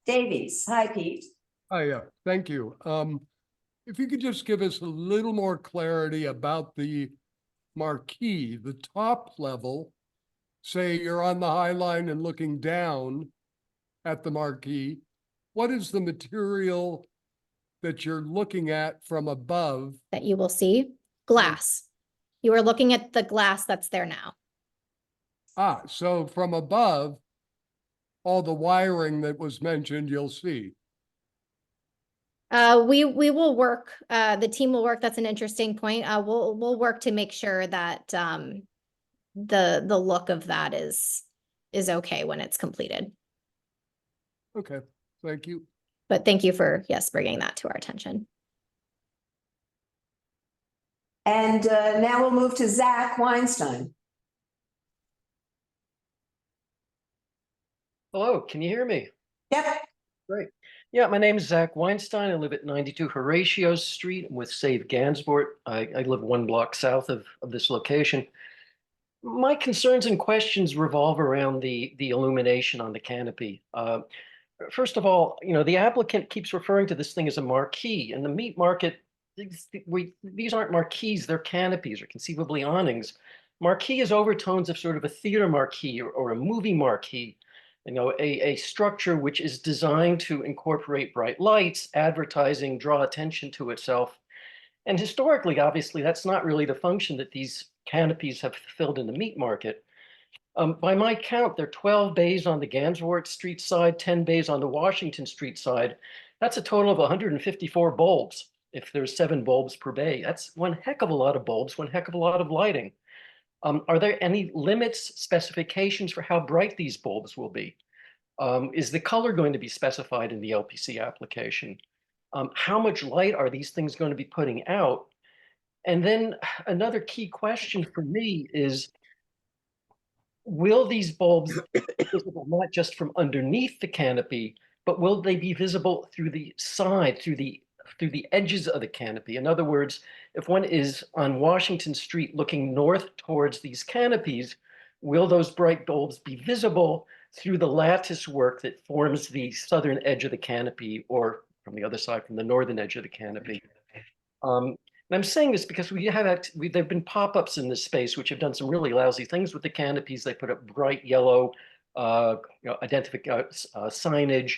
Davies. Hi, Pete. Hi, thank you. If you could just give us a little more clarity about the marquee, the top level, say you're on the High Line and looking down at the marquee, what is the material that you're looking at from above? That you will see? Glass. You are looking at the glass that's there now. Ah, so from above, all the wiring that was mentioned, you'll see. We will work, the team will work. That's an interesting point. We'll work to make sure that the look of that is okay when it's completed. Okay, thank you. But thank you for, yes, bringing that to our attention. And now we'll move to Zach Weinstein. Hello, can you hear me? Yep. Great. Yeah, my name is Zach Weinstein. I live at 92 Horatio Street. I'm with Save Gansevoort. I live 1 block south of this location. My concerns and questions revolve around the illumination on the canopy. First of all, the applicant keeps referring to this thing as a marquee. In the meat market, these aren't marquees, they're canopies or conceivably awnings. Marquee is overtones of sort of a theater marquee or a movie marquee. A structure which is designed to incorporate bright lights, advertising, draw attention to itself. And historically, obviously, that's not really the function that these canopies have fulfilled in the meat market. By my count, there are 12 bays on the Gansevoort Street side, 10 bays on the Washington Street side. That's a total of 154 bulbs. If there's 7 bulbs per bay, that's one heck of a lot of bulbs, one heck of a lot of lighting. Are there any limits, specifications for how bright these bulbs will be? Is the color going to be specified in the LPC application? How much light are these things going to be putting out? And then another key question for me is, will these bulbs be visible not just from underneath the canopy, but will they be visible through the side, through the edges of the canopy? In other words, if one is on Washington Street looking north towards these canopies, will those bright bulbs be visible through the lattice work that forms the southern edge of the canopy, or from the other side, from the northern edge of the canopy? And I'm saying this because there've been pop-ups in this space which have done some really lousy things with the canopies. They put up bright yellow signage,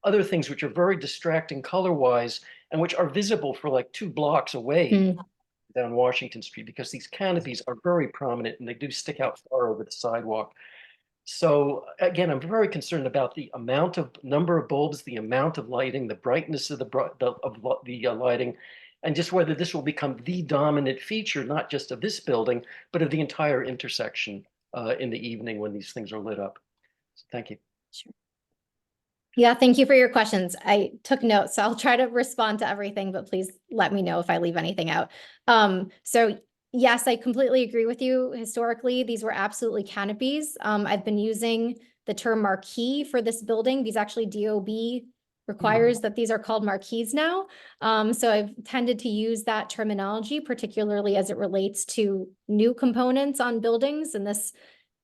other things which are very distracting color-wise and which are visible for like 2 blocks away down Washington Street, because these canopies are very prominent and they do stick out far over the sidewalk. So again, I'm very concerned about the number of bulbs, the amount of lighting, the brightness of the lighting, and just whether this will become the dominant feature, not just of this building, but of the entire intersection in the evening when these things are lit up. So thank you. Sure. Yeah, thank you for your questions. I took notes, so I'll try to respond to everything, but please let me know if I leave anything out. So yes, I completely agree with you. Historically, these were absolutely canopies. I've been using the term marquee for this building because actually DOB requires that these are called marquees now. So I've tended to use that terminology, particularly as it relates to new components on buildings. In this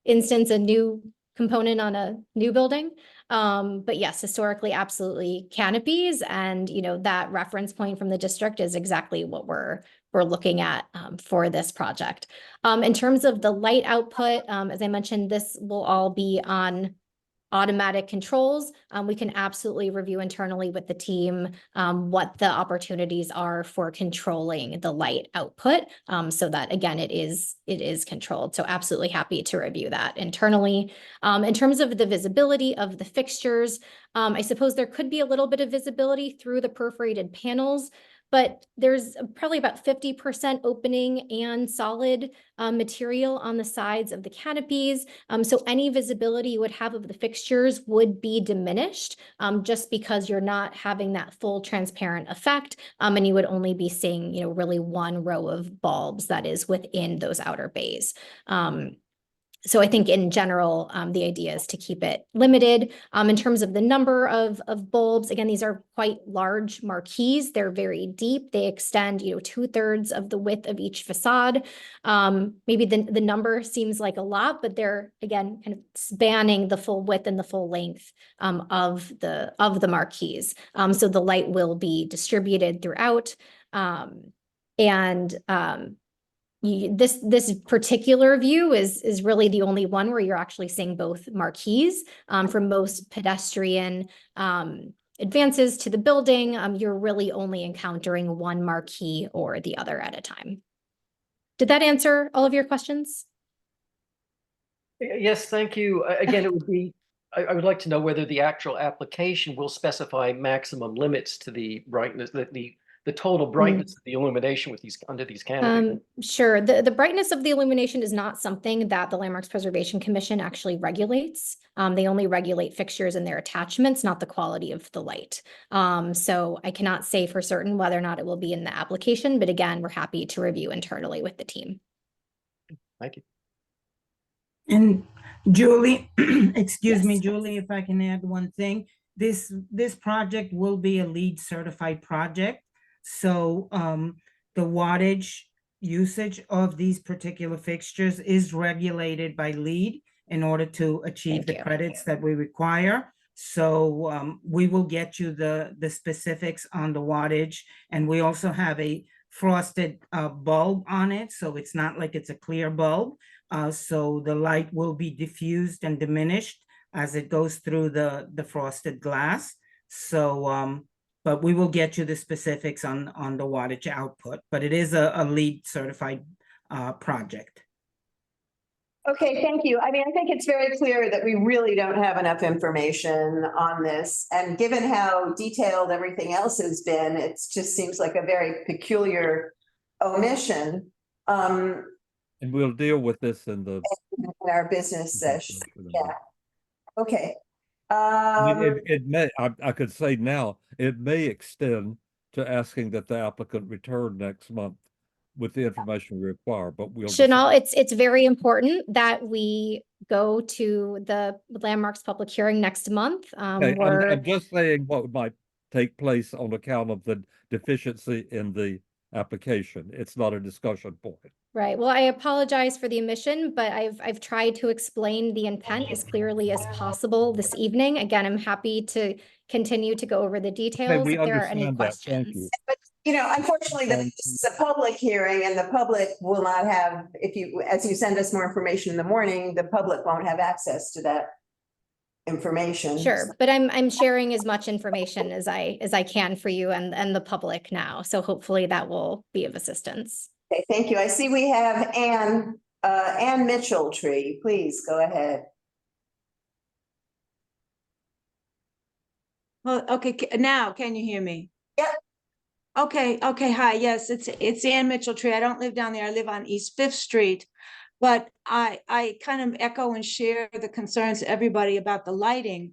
instance, a new component on a new building. But yes, historically, absolutely canopies. And, that reference point from the district is exactly what we're looking at for this project. In terms of the light output, as I mentioned, this will all be on automatic controls. We can absolutely review internally with the team what the opportunities are for controlling the light output, so that again it is controlled. So absolutely happy to review that internally. In terms of the visibility of the fixtures, I suppose there could be a little bit of visibility through the perforated panels, but there's probably about 50% opening and solid material on the sides of the canopies. So any visibility you would have of the fixtures would be diminished just because you're not having that full transparent effect. And you would only be seeing, really 1 row of bulbs that is within those outer bays. So I think in general, the idea is to keep it limited. In terms of the number of bulbs, again, these are quite large marquees. They're very deep. They extend, 2/3 of the width of each facade. Maybe the number seems like a lot, but they're, again, kind of spanning the full width and the full length of the marquees. So the light will be distributed throughout. This particular view is really the only one where you're actually seeing both marquees. For most pedestrian advances to the building, you're really only encountering 1 marquee or the other at a time. Did that answer all of your questions? Yes, thank you. Again, I would like to know whether the actual application will specify maximum limits to the brightness, the total brightness of the illumination under these canopies. Sure. The brightness of the illumination is not something that the Landmarks Preservation Commission actually regulates. They only regulate fixtures and their attachments, not the quality of the light. So I cannot say for certain whether or not it will be in the application, but again, we're happy to review internally with the team. Thank you. And Julie, excuse me, Yes. Julie, if I can add one thing. this project will be a LEED certified project. So the wattage usage of these particular fixtures is regulated by LEED in order to achieve the credits that we require. So we will get you the specifics on the wattage, and we also have a frosted bulb on it, so it's not like it's a clear bulb. So the light will be diffused and diminished as it goes through the frosted glass. So but we will get you the specifics on the wattage output, but it is a LEED certified project. Okay, thank you. I mean, I think it's very clear that we really don't have enough information on this. And given how detailed everything else has been, it just seems like a very peculiar omission. And we'll deal with this in our business session. Yeah. Okay. I mean, it may, I could say now, it may extend to asking that the applicant return next month with the information we require, but we'll. Chanel, it's very important that we go to the landmarks public hearing next month. Okay, I'm just saying what might take place on account of the deficiency in the application. It's not a discussion point. Right. Well, I apologize for the omission, but I've tried to explain the intent as clearly as possible this evening. Again, I'm happy to continue to go over the details if there are any questions. But, you know, unfortunately, this is a public hearing, and the public will not have, as you send us more information in the morning, the public won't have access to that information. Sure, but I'm sharing as much information as I can for you and the public now. So hopefully that will be of assistance. Okay, thank you. I see we have Ann Mitchell-Tree. Please go ahead. Well, okay, now can you hear me? Yep. Okay, hi, yes, it's Ann Mitchell-Tree. I don't live down there. I live on East 5th Street. But I kind of echo and share the concerns of everybody about the lighting.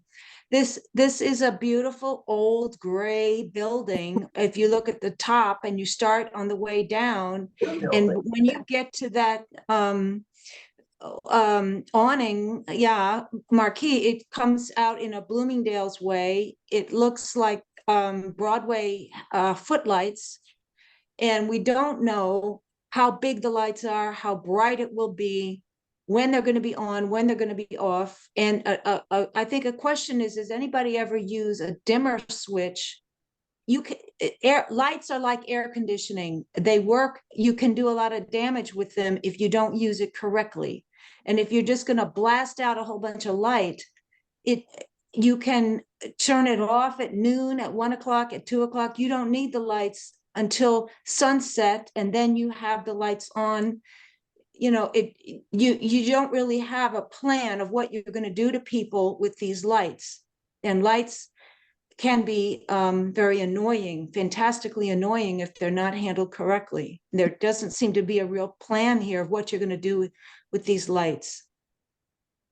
This is a beautiful old gray building. If you look at the top and you start on the way down, and when you get to that awning, marquee, it comes out in a Bloomingdale's way. It looks like Broadway footlights, and we don't know how big the lights are, how bright it will be, when they're going to be on, when they're going to be off. And I think a question is, does anybody ever use a dimmer switch? Lights are like air conditioning. They work, you can do a lot of damage with them if you don't use it correctly. And if you're just going to blast out a whole bunch of light, you can turn it off at noon, at 1 o'clock, at 2 o'clock. You don't need the lights until sunset, and then you have the lights on. You know, you don't really have a plan of what you're going to do to people with these lights. And lights can be very annoying, fantastically annoying if they're not handled correctly. There doesn't seem to be a real plan here of what you're going to do with these lights.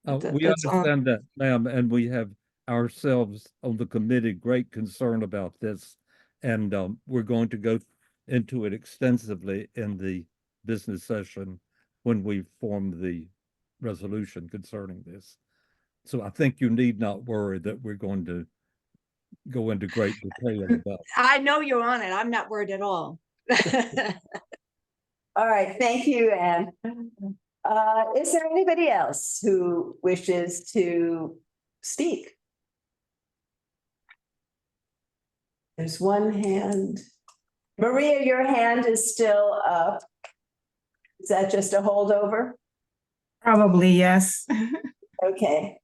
We understand that, ma'am, and we have ourselves on the committee great concern about this. And we're going to go into it extensively in the business session when we form the resolution concerning this. So I think you need not worry that we're going to go into great detail about it. I know you're on it. I'm not worried at all. All right, thank you, Ann. Is there anybody else who wishes to speak? There's one hand. Maria, your hand is still up. Is that just a holdover? Probably, yes. Okay.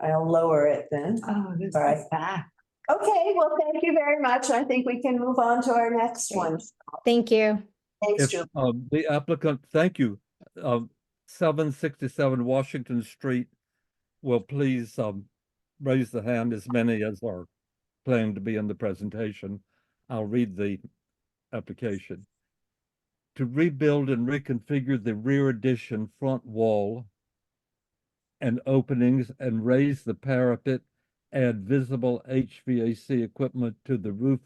I'll lower it then. Oh, this All right. is back. Okay, well, thank you very much. I think we can move on to our next one. Thank you. Thanks, If Julie. the applicant, thank you, 767 Washington Street will please raise the hand, as many as are planning to be in the presentation. I'll read the application. To rebuild and reconfigure the rear addition front wall and openings and raise the parapet, add visible HVAC equipment to the roof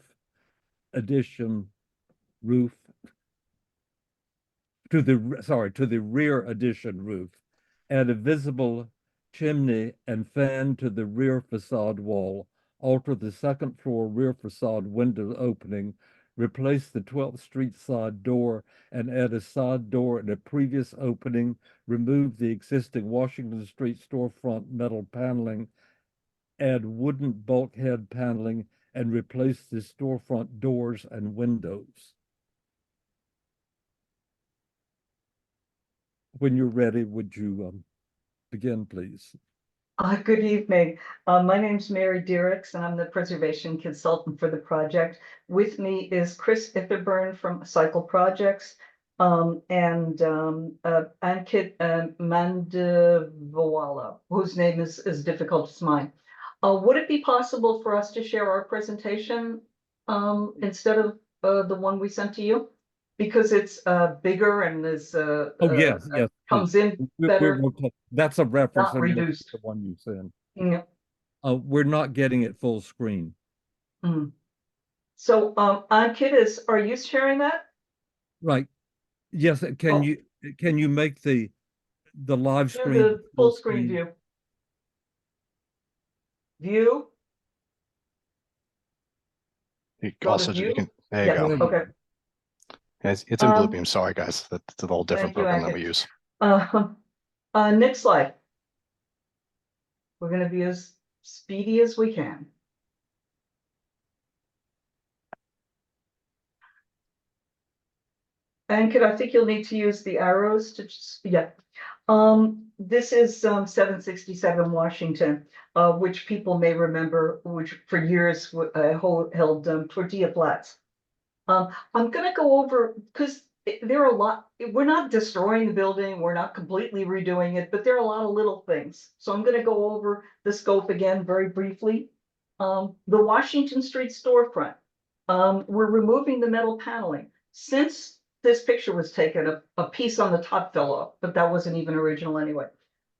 addition roof, to the rear addition roof, add a visible chimney and fan to the rear facade wall, alter the second floor rear facade window opening, replace the 12th Street side door and add a side door in a previous opening, remove the existing Washington Street storefront metal paneling, add wooden bulkhead paneling, and replace the storefront doors and windows. When you're ready, would you begin, please? Good evening. My name's Mary Diericks, and I'm the preservation consultant for the project. With me is Chris Itherburn from Cycle Projects, and Ankit Mandavawala, whose name is difficult as mine. Would it be possible for us to share our presentation instead of the one we sent to you? Because it's bigger and is Yes, comes in better. That's a reference Not and it's reduced. the one you sent. Yeah. We're not getting it full screen. So, Ankit, are you sharing that? Right. Yes. Can you make the live Share screen the full screen view. View. Also, you can, there you go. Okay. It's in Bluebeam. Sorry, guys. That's a whole different program that we use. Next slide. We're going to be as speedy as we can. And I think you'll need to use the arrows to this is 767 Washington, which people may remember, which for years held tortilla flats. I'm going to go over, because there are a lot, we're not destroying the building, we're not completely redoing it, but there are a lot of little things. So I'm going to go over the scope again very briefly. The Washington Street storefront, we're removing the metal paneling. Since this picture was taken, a piece on the top fell off, but that wasn't even original anyway.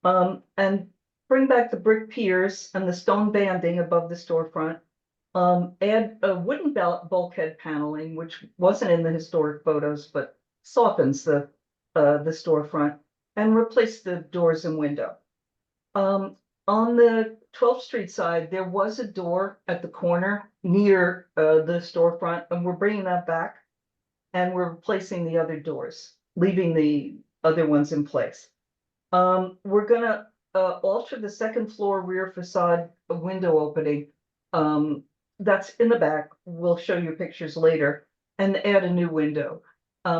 And bring back the brick piers and the stone banding above the storefront. Add a wooden bulkhead paneling, which wasn't in the historic photos, but softens the storefront, and replace the doors and window. On the 12th Street side, there was a door at the corner near the storefront, and we're bringing that back, and we're replacing the other doors, leaving the other ones in place. We're gonna alter the second floor rear facade window opening. That's in the back. We'll show you pictures later, and add a new window.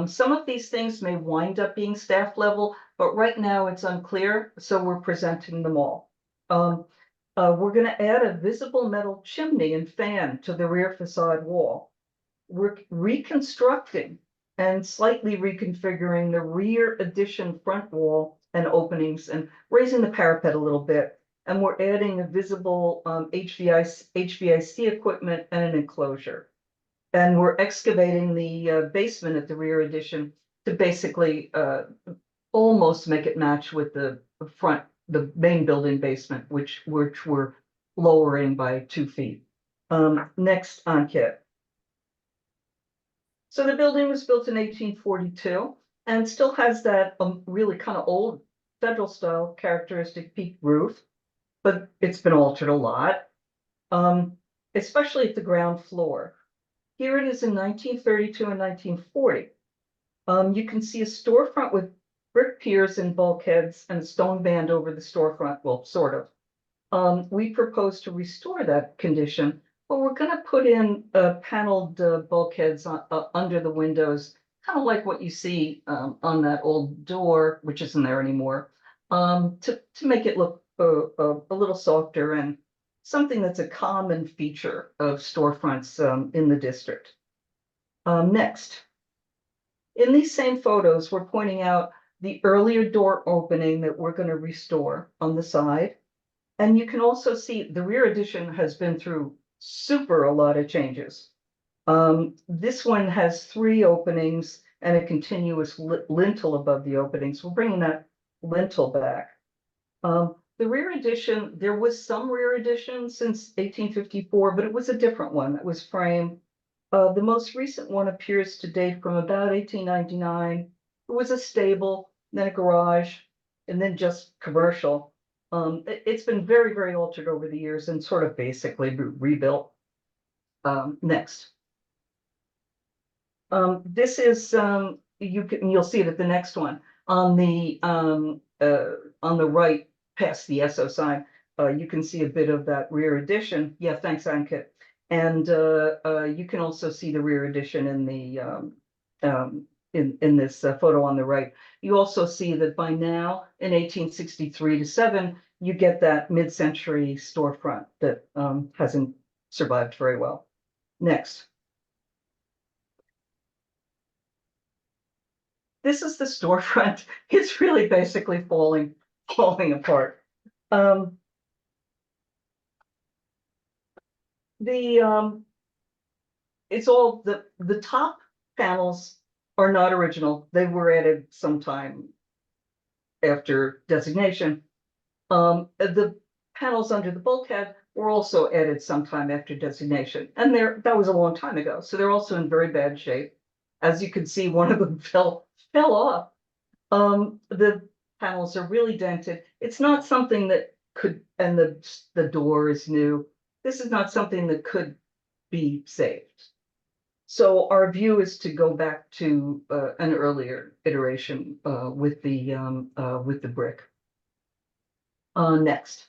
Some of these things may wind up being staff level, but right now it's unclear, so we're presenting them all. We're going to add a visible metal chimney and fan to the rear facade wall. We're reconstructing and slightly reconfiguring the rear addition front wall and openings and raising the parapet a little bit. And we're adding a visible HVAC equipment and an enclosure. And we're excavating the basement at the rear addition to basically almost make it match with the front, the main building basement, which we're lowering by 2 feet. Next, Ankit. So the building was built in 1842 and still has that really kind of old federal style characteristic peaked roof, but it's been altered a lot, especially at the ground floor. Here it is in 1932 and 1940. You can see a storefront with brick piers and bulkheads and a stone band over the storefront, well, sort of. We propose to restore that condition, but we're going to put in paneled bulkheads under the windows, kind of like what you see on that old door, which isn't there anymore, to make it look a little softer and something that's a common feature of storefronts in the district. Next, in these same photos, we're pointing out the earlier door opening that we're going to restore on the side. And you can also see the rear addition has been through a lot of changes. This one has 3 openings and a continuous lintel above the openings. We're bringing that lintel back. The rear addition, there was some rear addition since 1854, but it was a different one that was framed. The most recent one appears to date from about 1899. It was a stable, then a garage, and then just commercial. It's been very, very altered over the years and sort of basically rebuilt. Next. This is, you'll see it at the next one. On the right, past the SO sign, you can see a bit of that rear addition. Yeah, thanks, Ankit. And you can also see the rear addition in the in this photo on the right. You also see that by now, in 1863 to 7, you get that mid-century storefront that hasn't survived very well. Next. This is the storefront. It's really basically falling apart. It's all the top panels are not original. They were added sometime after designation. The panels under the bulkhead were also added sometime after designation, and that was a long time ago. So they're also in very bad shape. As you can see, one of them fell off. The panels are really dented. It's not something that could, and the door is new. This is not something that could be saved. So our view is to go back to an earlier iteration with the brick. Next.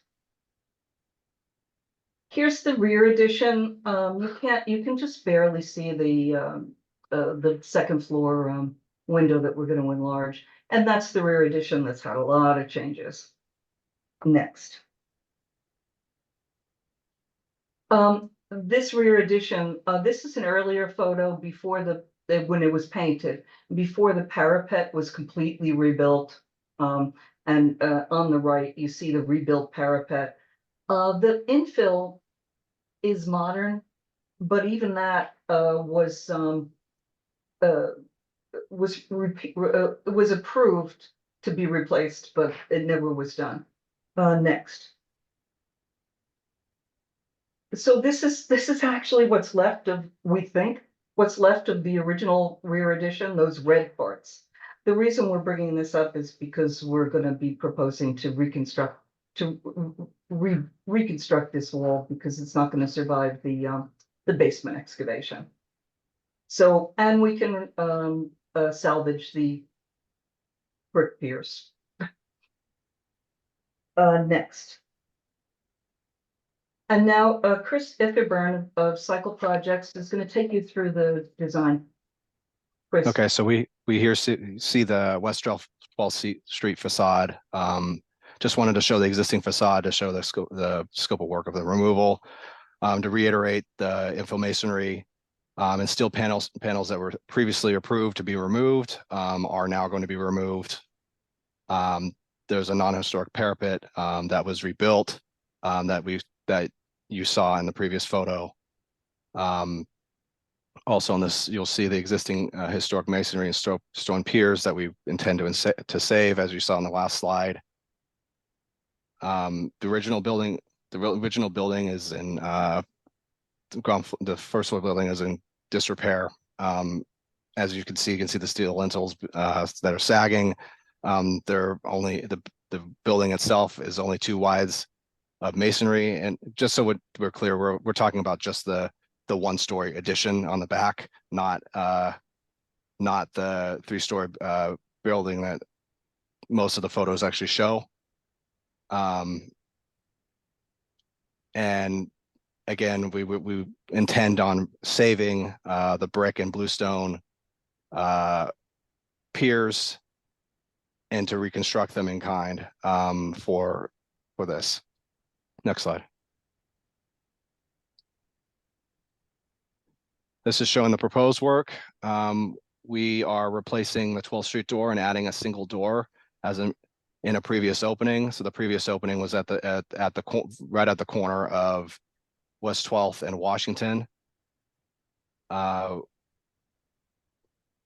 Here's the rear addition. You can just barely see the second floor window that we're going to enlarge, and that's the rear addition that's had a lot of changes. Next. This rear addition, this is an earlier photo before when it was painted, before the parapet was completely rebuilt. And on the right, you see the rebuilt parapet. The infill is modern, but even that was approved to be replaced, but it never was done. Next. So this is actually what's left of, we think, what's left of the original rear addition, those red parts. The reason we're bringing this up is because we're going to be proposing to reconstruct this wall because it's not going to survive the basement excavation. So, and we can salvage the brick piers. Next. And now Chris Itherburn of Cycle Projects is going to take you through the design. Chris. Okay, so we here see the West 12th Street facade. Just wanted to show the existing facade to show the scope of work of the removal. To reiterate, the infill masonry and steel panels that were previously approved to be removed are now going to be removed. There's a non-historic parapet that was rebuilt that you saw in the previous photo. Also on this, you'll see the existing historic masonry and stone piers that we intend to save, as you saw in the last slide. The original building is in the first floor building is in disrepair. As you can see the steel lintels that are sagging. They're only the building itself is only 2 wides of masonry, and just so we're clear, we're talking about just the 1-story addition on the back, not the 3-story building that most of the photos actually show. And again, we intend on saving the brick and bluestone piers and to reconstruct them in kind for this. Next slide. This is showing the proposed work. We are replacing the 12th Street door and adding a single door as in a previous opening. So the previous opening was right at the corner of West 12th and Washington.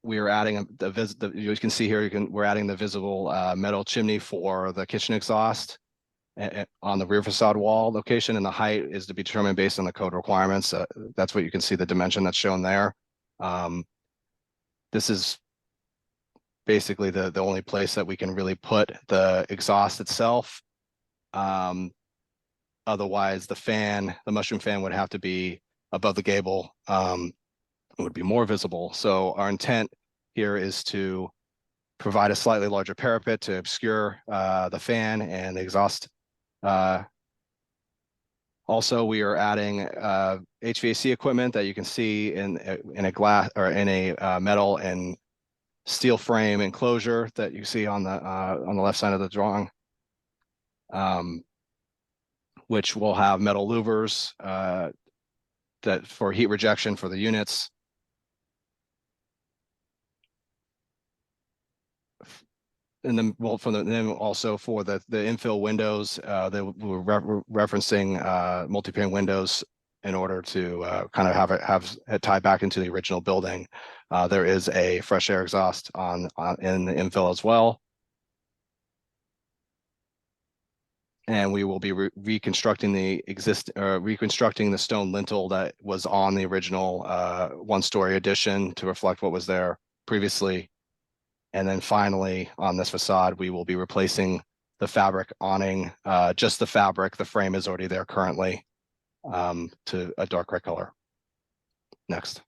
We are adding you can see here, we're adding the visible metal chimney for the kitchen exhaust on the rear facade wall location, and the height is to be determined based on the code requirements. That's what you can see, the dimension that's shown there. This is basically the only place that we can really put the exhaust itself. Otherwise, the mushroom fan would have to be above the gable. It would be more visible. So our intent here is to provide a slightly larger parapet to obscure the fan and the exhaust. Also, we are adding HVAC equipment that you can see in a glass or in a metal and steel frame enclosure that you see on the left side of the drawing, which will have metal louvers that for heat rejection for the units. And then, well, then also for the infill windows, that we're referencing multi-pane windows in order to kind of have it tie back into the original building. There is a fresh air exhaust in the infill as well. And we will be reconstructing the stone lintel that was on the original one-story addition to reflect what was there previously. And then finally, on this facade, we will be replacing the fabric awning, just the fabric. The frame is already there currently, to a dark gray color. Next.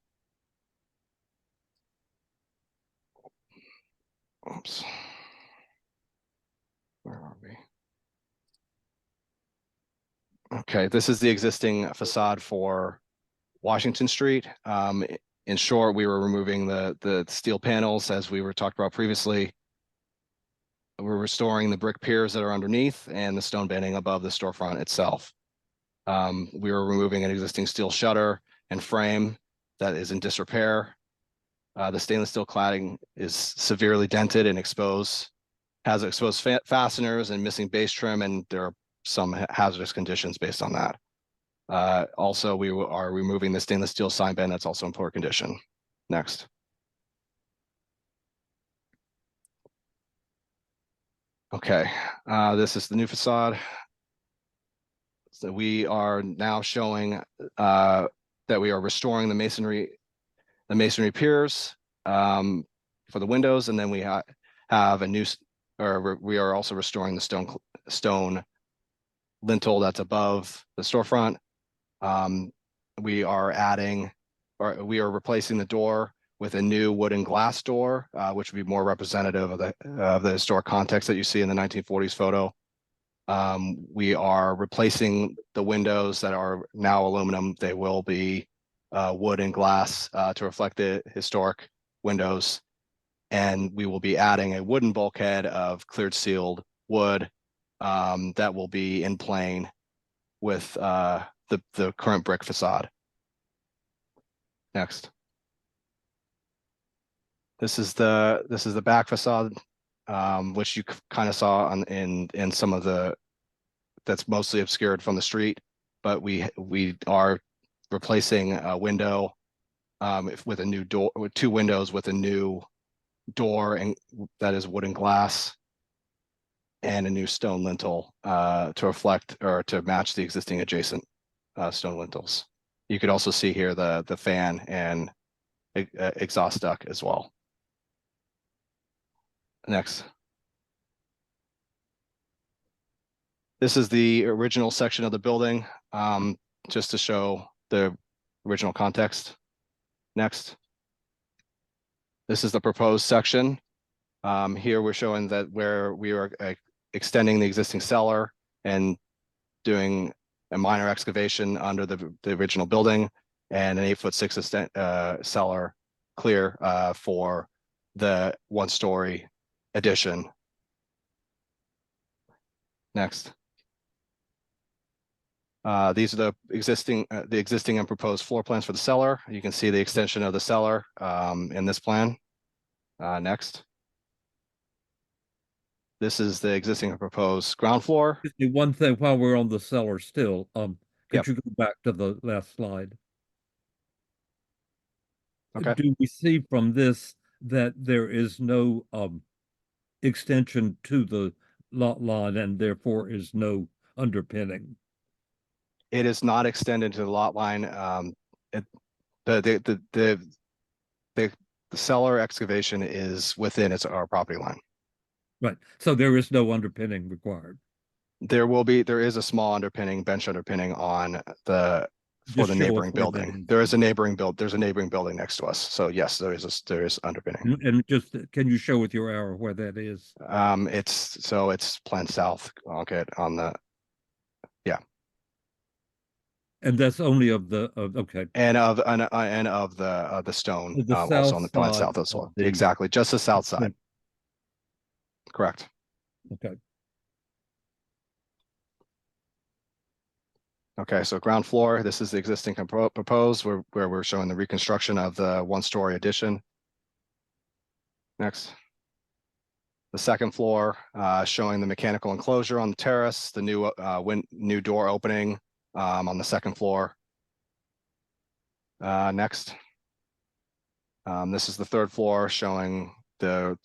Oops. Where are we? Okay, this is the existing facade for Washington Street. In short, we were removing the steel panels as we were talked about previously. We're restoring the brick piers that are underneath and the stone banding above the storefront itself. We were removing an existing steel shutter and frame that is in disrepair. The stainless steel cladding is severely dented and exposed, has exposed fasteners and missing base trim, and there are some hazardous conditions based on that. Also, we are removing the stainless steel sign band that's also in poor condition. Next. Okay, this is the new facade. So we are now showing that we are restoring the masonry piers for the windows, and then we have a new, or we are also restoring the stone lintel that's above the storefront. We are adding, or we are replacing the door with a new wooden glass door, which would be more representative of the historic context that you see in the 1940s photo. We are replacing the windows that are now aluminum. They will be wood and glass to reflect the historic windows. And we will be adding a wooden bulkhead of cleared sealed wood that will be in plane with the current brick facade. Next. This is the back facade, which you kind of saw in some of that's mostly obscured from the street, but we are replacing a window with a new door, with two windows with a new door, and that is wood and glass, and a new stone lintel to reflect or to match the existing adjacent stone lintels. You could also see here the fan and exhaust duct as well. Next. This is the original section of the building, just to show the original context. Next. This is the proposed section. Here we're showing that where we are extending the existing cellar and doing a minor excavation under the original building, and an 8'6" cellar clear for the one-story addition. Next. These are the existing and proposed floor plans for the cellar. You can see the extension of the cellar in this plan. Next. This is the existing and proposed ground floor. One thing while we're on the cellar still, could Yep. you go back to the last slide? Okay. Do we see from this that there is no extension to the lot line and therefore is no underpinning? It is not extended to the lot line. The cellar excavation is within our property line. Right. So there is no underpinning required. There is a small underpinning, bench underpinning on the, for Just the show us neighboring where that building. is. There's a neighboring building next to us. So yes, there is underpinning. And just, can you show with your arrow where that is? It's planned south, okay, on the, And that's only of the, okay. and of the stone, The also on the planned south south as side well. of the- Exactly, just the south side. Correct. Okay. Okay, so ground floor, this is the existing proposed, where we're showing the reconstruction of the one-story addition. Next. The second floor, showing the mechanical enclosure on the terrace, the new door opening on the second floor. Next. This is the third floor, showing the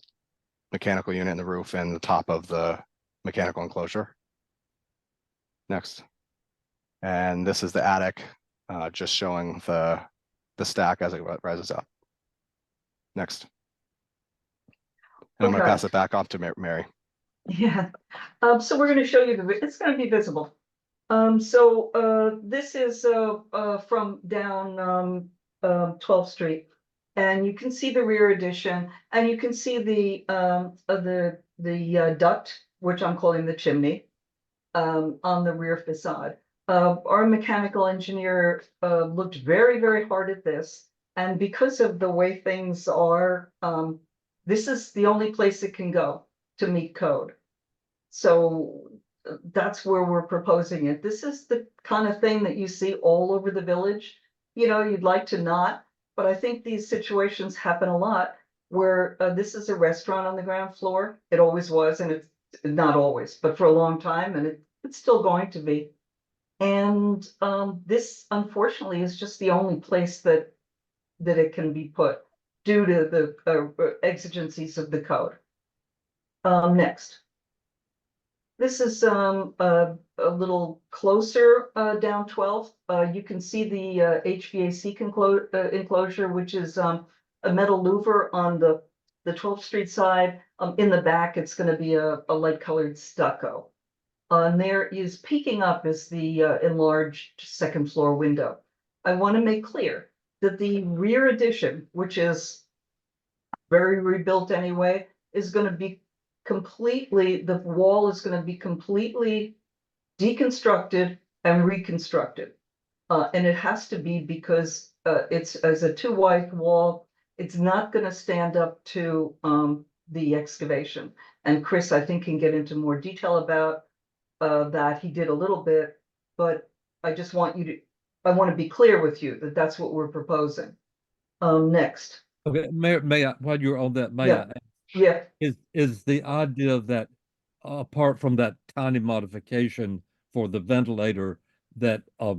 mechanical unit in the roof and the top of the mechanical enclosure. Next. And this is the attic, just showing the stack as it rises up. Next. And I'm going to pass it back off to Mary. Yeah, so we're going to show you it's going to be visible. This is from down 12th Street, and you can see the rear addition, and you can see the duct, which I'm calling the chimney, on the rear facade. Our mechanical engineer looked very, very hard at this, and because of the way things are, this is the only place it can go to meet code. So that's where we're proposing it. This is the kind of thing that you see all over the village. You know, you'd like to not, but I think these situations happen a lot where this is a restaurant on the ground floor. It always was, and it's not always, but for a long time, and it's still going to be. And this, unfortunately, is just the only place that it can be put due to the exigencies of the code. Next. This is a little closer down 12th. You can see the HVAC enclosure, which is a metal louver on the 12th Street side. In the back, it's going to be a light colored stucco. And there is peeking up is the enlarged second floor window. I want to make clear that the rear addition, which is very rebuilt anyway, is going to be completely, the wall is going to be completely deconstructed and reconstructed. And it has to be because it's as a too wide wall, it's not going to stand up to the excavation. And Chris, I think, can get into more detail about that. He did a little bit, but I just want you to, I want to be clear with you that that's what we're proposing. Next. Okay, may I, while you're on that, may I? Yeah. Is the idea that apart from that tiny modification for the ventilator, that a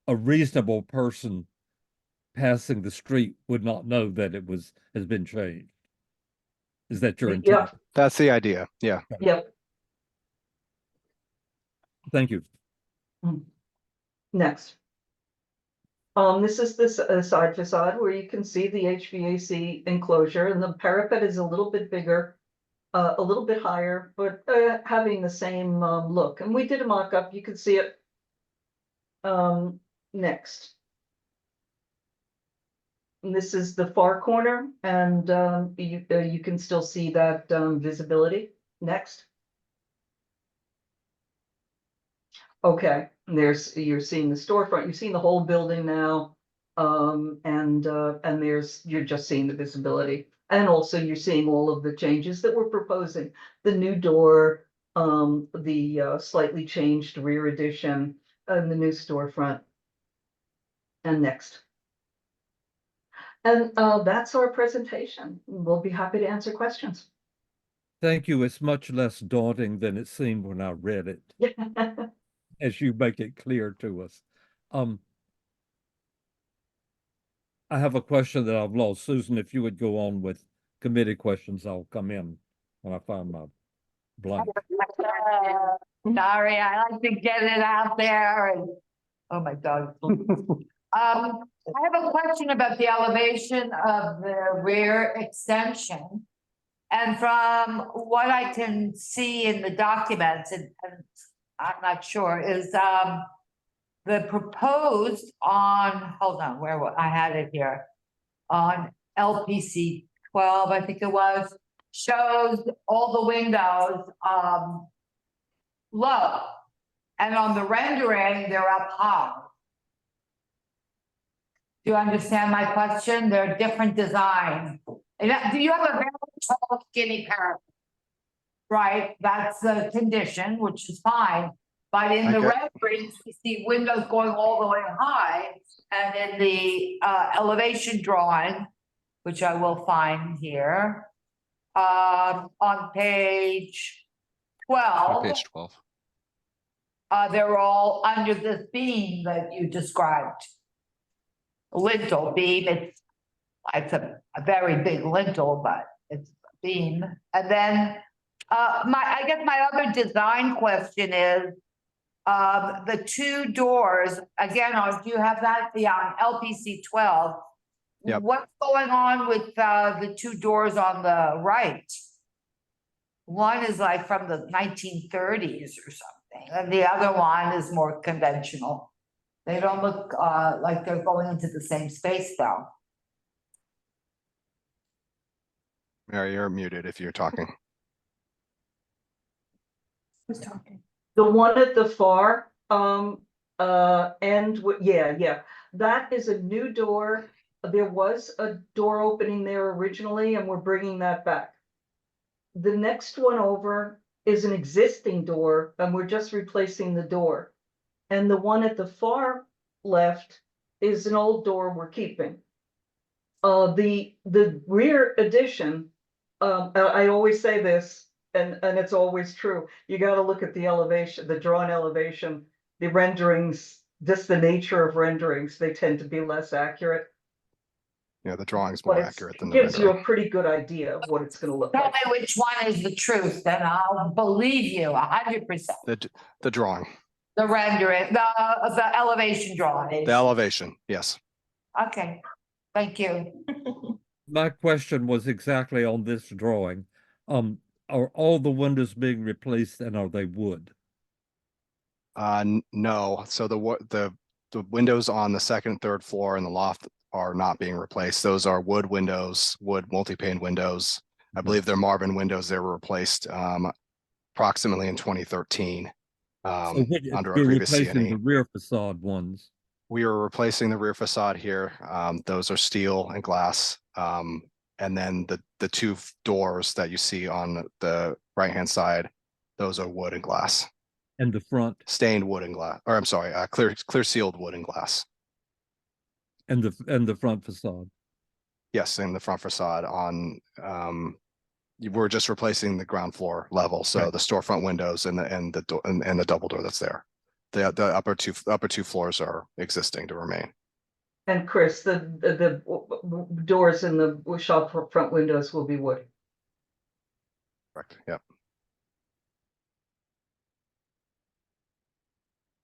reasonable person passing the street would not know that it has been changed? Is that your intent? Yeah. That's the idea. Yeah. Yep. Thank you. Next. This is this side facade where you can see the HVAC enclosure, and the parapet is a little bit bigger, a little bit higher, but having the same look. And we did a mock-up, you can see it. Next. And this is the far corner, and you can still see that visibility. Next. Okay, and you're seeing the storefront, you've seen the whole building now. And you're just seeing the visibility. And also you're seeing all of the changes that we're proposing. The new door, the slightly changed rear addition, and the new storefront. And next. And that's our presentation. We'll be happy to answer questions. Thank you. It's much less daunting than it seemed when I read it. As you make it clear to us. I have a question that I've lost. Susan, if you would go on with committee questions, I'll come in when I find my blank. Sorry, I like to get it out there and, oh my God. I have a question about the elevation of the rear extension. And from what I can see in the documents, and I'm not sure, is the proposed on, hold on, I had it here. On LPC 12, I think it was, shows all the windows low. And on the rendering, they're up high. Do you understand my question? They're different designs. Do you have a very tall, skinny parapet? Right, that's the condition, which is fine. But in the renderings, we see windows going all the way high. And in the elevation drawing, which I will find here, on page 12. Page 12. They're all under this beam that you described. Lintel beam, it's a very big lintel, but it's a beam. And then I guess my other design question is the two doors, again, do you have that on LPC 12? Yep. What's going on with the two doors on the right? One is like from the 1930s or something, and the other one is more conventional. They don't look like they're going into the same space though. Mary, you're muted if you're talking. Who's talking? The one at the far end, yeah, that is a new door. There was a door opening there originally, and we're bringing that back. The next one over is an existing door, and we're just replacing the door. And the one at the far left is an old door we're keeping. The rear addition, I always say this, and it's always true. You got to look at the elevation, the drawn elevation, the renderings, just the nature of renderings. They tend to be less accurate. Yeah, the drawing's more accurate than the gives you rendering. a pretty good idea of what it's going to look Tell like. me which one is the truth, and I'll believe you 100%. The drawing. The rendering, the elevation drawing. The elevation, yes. Okay, thank you. My question was exactly on this drawing. Are all the windows being replaced and are they wood? No, so the windows on the second and third floor in the loft are not being replaced. Those are wood windows, wood multi-pane windows. I believe they're Marvin windows. They were replaced approximately in 2013 under a previous CNE. The rear facade ones. We are replacing the rear facade here. Those are steel and glass. And then the two doors that you see on the right-hand side, those are wood and glass. And the front? Stained wood and glass, or I'm sorry, clear sealed wood and glass. And the front facade? Yes, in the front facade on, we're just replacing the ground floor level. So right. The storefront windows and the double door that's there. The upper two floors are existing to remain. And Chris, the doors in the shop front windows will be wood. Correct. Yep.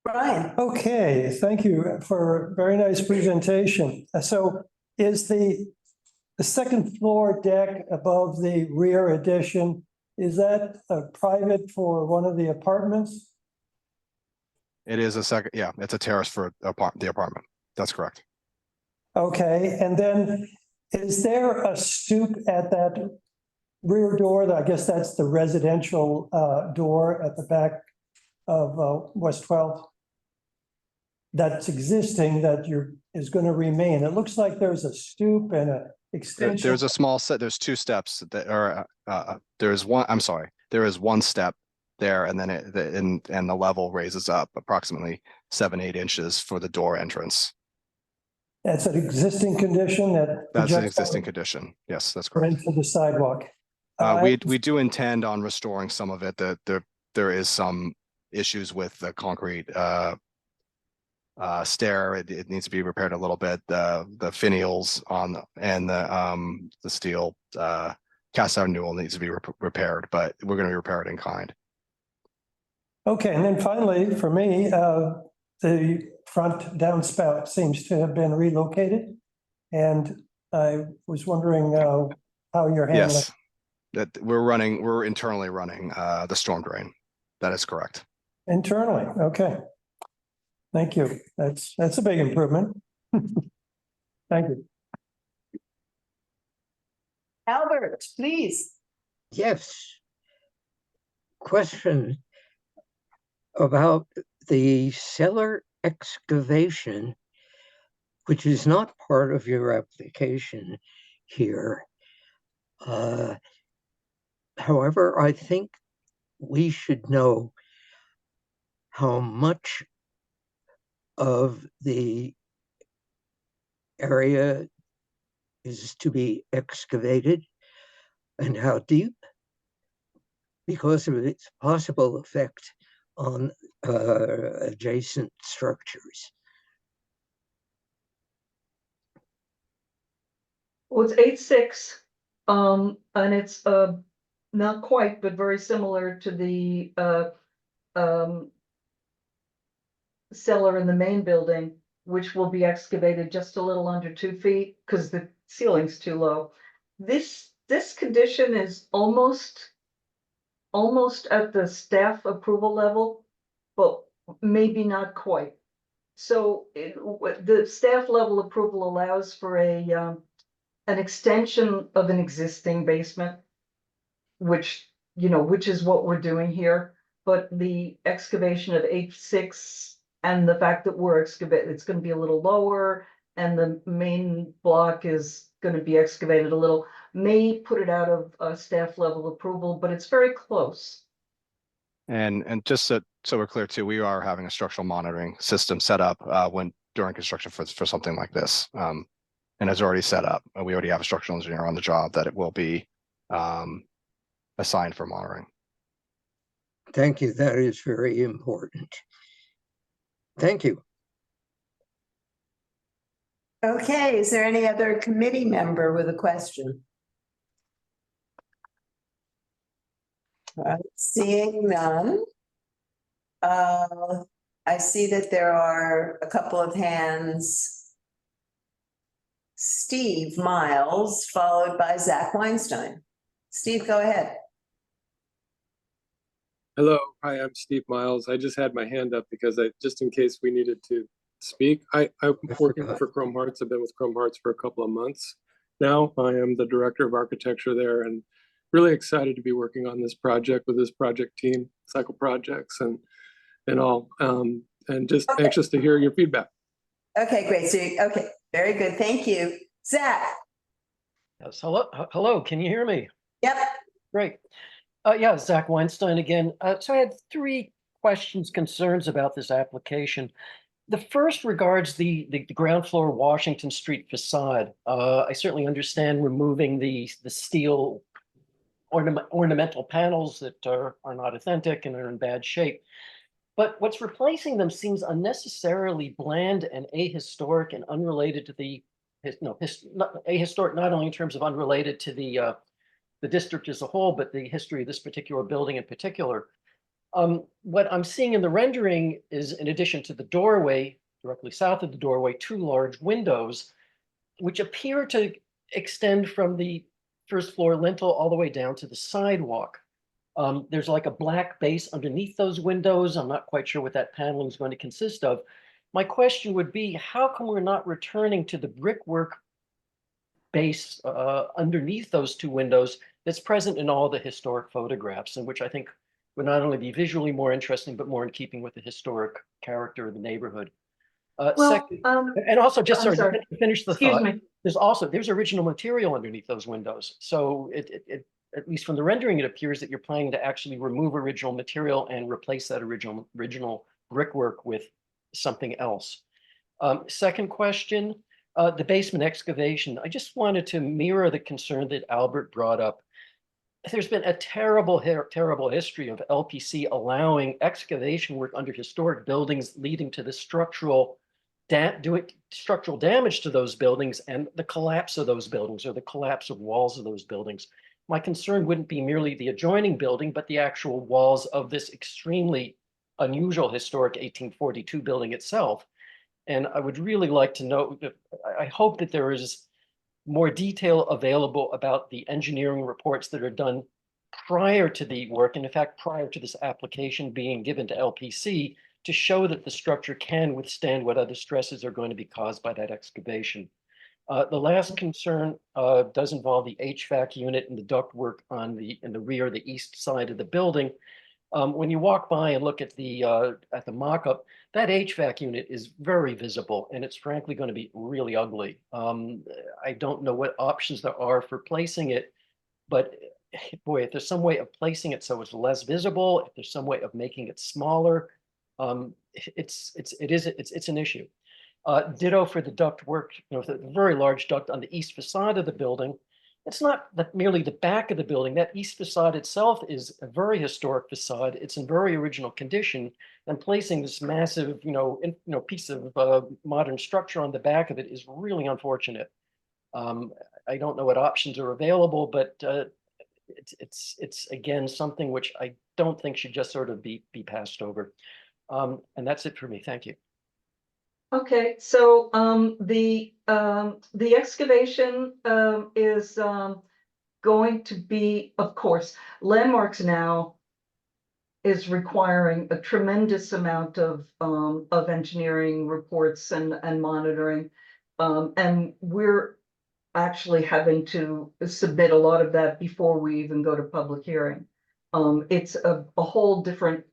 Brian. Okay, thank you for a very nice presentation. So is the second floor deck above the rear addition, is that private for one of the apartments? It is a second, yeah, it's a terrace for the apartment. That's correct. Okay, and then is there a stoop at that rear door? I guess that's the residential door at the back of West 12th. That's existing that is going to remain. It looks like there's a stoop and a extension. There's a small set, there's two steps that are, there's one, I'm sorry, there is one step there and then and the level raises up approximately 7-8 inches for the door entrance. That's an existing condition That's an existing condition. Yes, that's correct. Into the sidewalk. We do intend on restoring some of it. There is some issues with the concrete stair. It needs to be repaired a little bit. The finials on and the steel cast iron newel needs to be repaired, but we're going to repair it in kind. Okay, and then finally, for me, the front downspout seems to have been relocated, and I was wondering how you're handling. Yes. that we're internally running the storm drain. That is correct. Internally, okay. Thank you. That's a big improvement. Thank you. Albert, please. Yes. Question about the cellar excavation, which is not part of your application here. However, I think we should know how much of the area is to be excavated and how deep, because of its possible effect on adjacent structures. Well, it's 8.6, and it's not quite, but very similar to the cellar in the main building, which will be excavated just a little under 2 feet because the ceiling's too low. This condition is almost at the staff approval level, but maybe not quite. So the staff level approval allows for an extension of an existing basement, which is what we're doing here. But the excavation of 8.6 and the fact that we're excavating, it's going to be a little lower, and the main block is going to be excavated a little, may put it out of staff level approval, but it's very close. And just so we're clear too, we are having a structural monitoring system set up during construction for something like this. And it's already set up. We already have a structural engineer on the job that it will be assigned for monitoring. Thank you. That is very important. Thank you. Okay, is there any other committee member with a question? Seeing none. I see that there are a couple of hands. Steve Miles, followed by Zach Weinstein. Steve, go ahead. Hello, hi, I'm Steve Miles. I just had my hand up because just in case we needed to speak. I'm working for Chrome Hearts. I've been with Chrome Hearts for a couple of months now. I am the director of architecture there, and really excited to be working on this project with this project team, Cycle Projects and all, and just anxious to hear your feedback. Okay, great. So, okay, very good. Thank you. Zach. Yes, hello, can you hear me? Yep. Great. Yeah, Zach Weinstein again. So I had 3 questions, concerns about this application. The first regards the ground floor Washington Street facade. I certainly understand removing the steel ornamental panels that are not authentic and are in bad shape. But what's replacing them seems unnecessarily bland and ahistoric and unrelated to the ahistoric, not only in terms of unrelated to the district as a whole, but the history of this particular building in particular. What I'm seeing in the rendering is, in addition to the doorway, directly south of the doorway, 2 large windows, which appear to extend from the first floor lintel all the way down to the sidewalk. There's like a black base underneath those windows. I'm not quite sure what that paneling is going to consist of. My question would be, how come we're not returning to the brickwork base underneath those 2 windows that's present in all the historic photographs, and which I think would not only be visually more interesting, but more in keeping with the historic character of the neighborhood. Second, and also just sorry, to finish the thought, there's original material underneath those windows. So it at least from the rendering, it appears that you're planning to actually remove original material and replace that original brickwork with something else. Second question, the basement excavation. I just wanted to mirror the concern that Albert brought up. There's been a terrible history of LPC allowing excavation work under historic buildings, leading to the structural damage to those buildings and the collapse of those buildings, or the collapse of walls of those buildings. My concern wouldn't be merely the adjoining building, but the actual walls of this extremely unusual historic 1842 building itself. And I would really like to know, I hope that there is more detail available about the engineering reports that are done prior to the work, and in fact, prior to this application being given to LPC to show that the structure can withstand what other stresses are going to be caused by that excavation. The last concern does involve the HVAC unit and the ductwork in the rear, the east side of the building. When you walk by and look at the mock-up, that HVAC unit is very visible, and it's frankly going to be really ugly. I don't know what options there are for placing it, but boy, if there's some way of placing it so it's less visible, if there's some way of making it smaller, it's an issue. Ditto for the duct work, the very large duct on the east facade of the building. It's not merely the back of the building. That east facade itself is a very historic facade. It's in very original condition, and placing this massive, piece of modern structure on the back of it is really unfortunate. I don't know what options are available, but it's again something which I don't think should just sort of be passed over. And that's it for me. Thank you. Okay, so the excavation is going to be, of course, Landmarks now is requiring a tremendous amount of engineering reports and monitoring, and we're actually having to submit a lot of that before we even go to public hearing. It's a whole different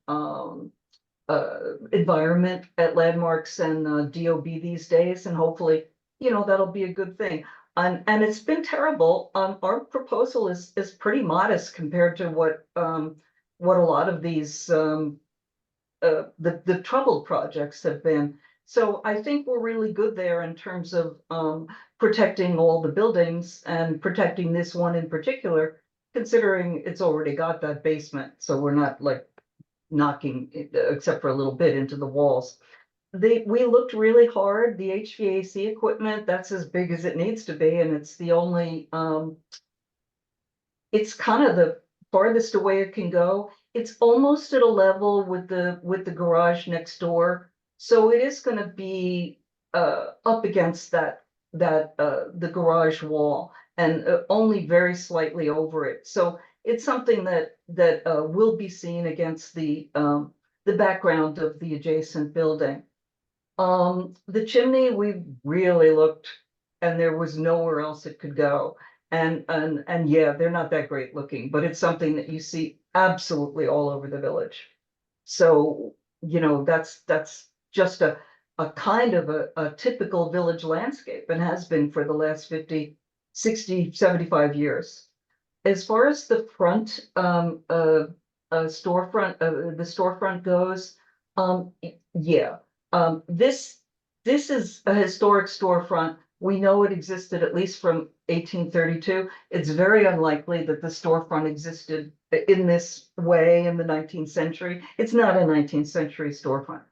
environment at Landmarks and DOB these days, and hopefully, that'll be a good thing. And it's been terrible. Our proposal is pretty modest compared to what a lot of these the troubled projects have been. So I think we're really good there in terms of protecting all the buildings and protecting this one in particular, considering it's already got that basement. So we're not like knocking it, except for a little bit, into the walls. We looked really hard. The HVAC equipment, that's as big as it needs to be, and it's the only it's kind of the farthest away it can go. It's almost at a level with the garage next door, so it is going to be up against the garage wall, and only very slightly over it. So it's something that will be seen against the background of the adjacent building. The chimney, we really looked, and there was nowhere else it could go. And yeah, they're not that great looking, but it's something that you see absolutely all over the village. So, that's just a kind of a typical village landscape, and has been for the last 50, 60, 75 years. As far as the front storefront, the storefront goes, yeah, this is a historic storefront. We know it existed at least from 1832. It's very unlikely that the storefront existed in this way in the 19th century. It's not a 19th century storefront,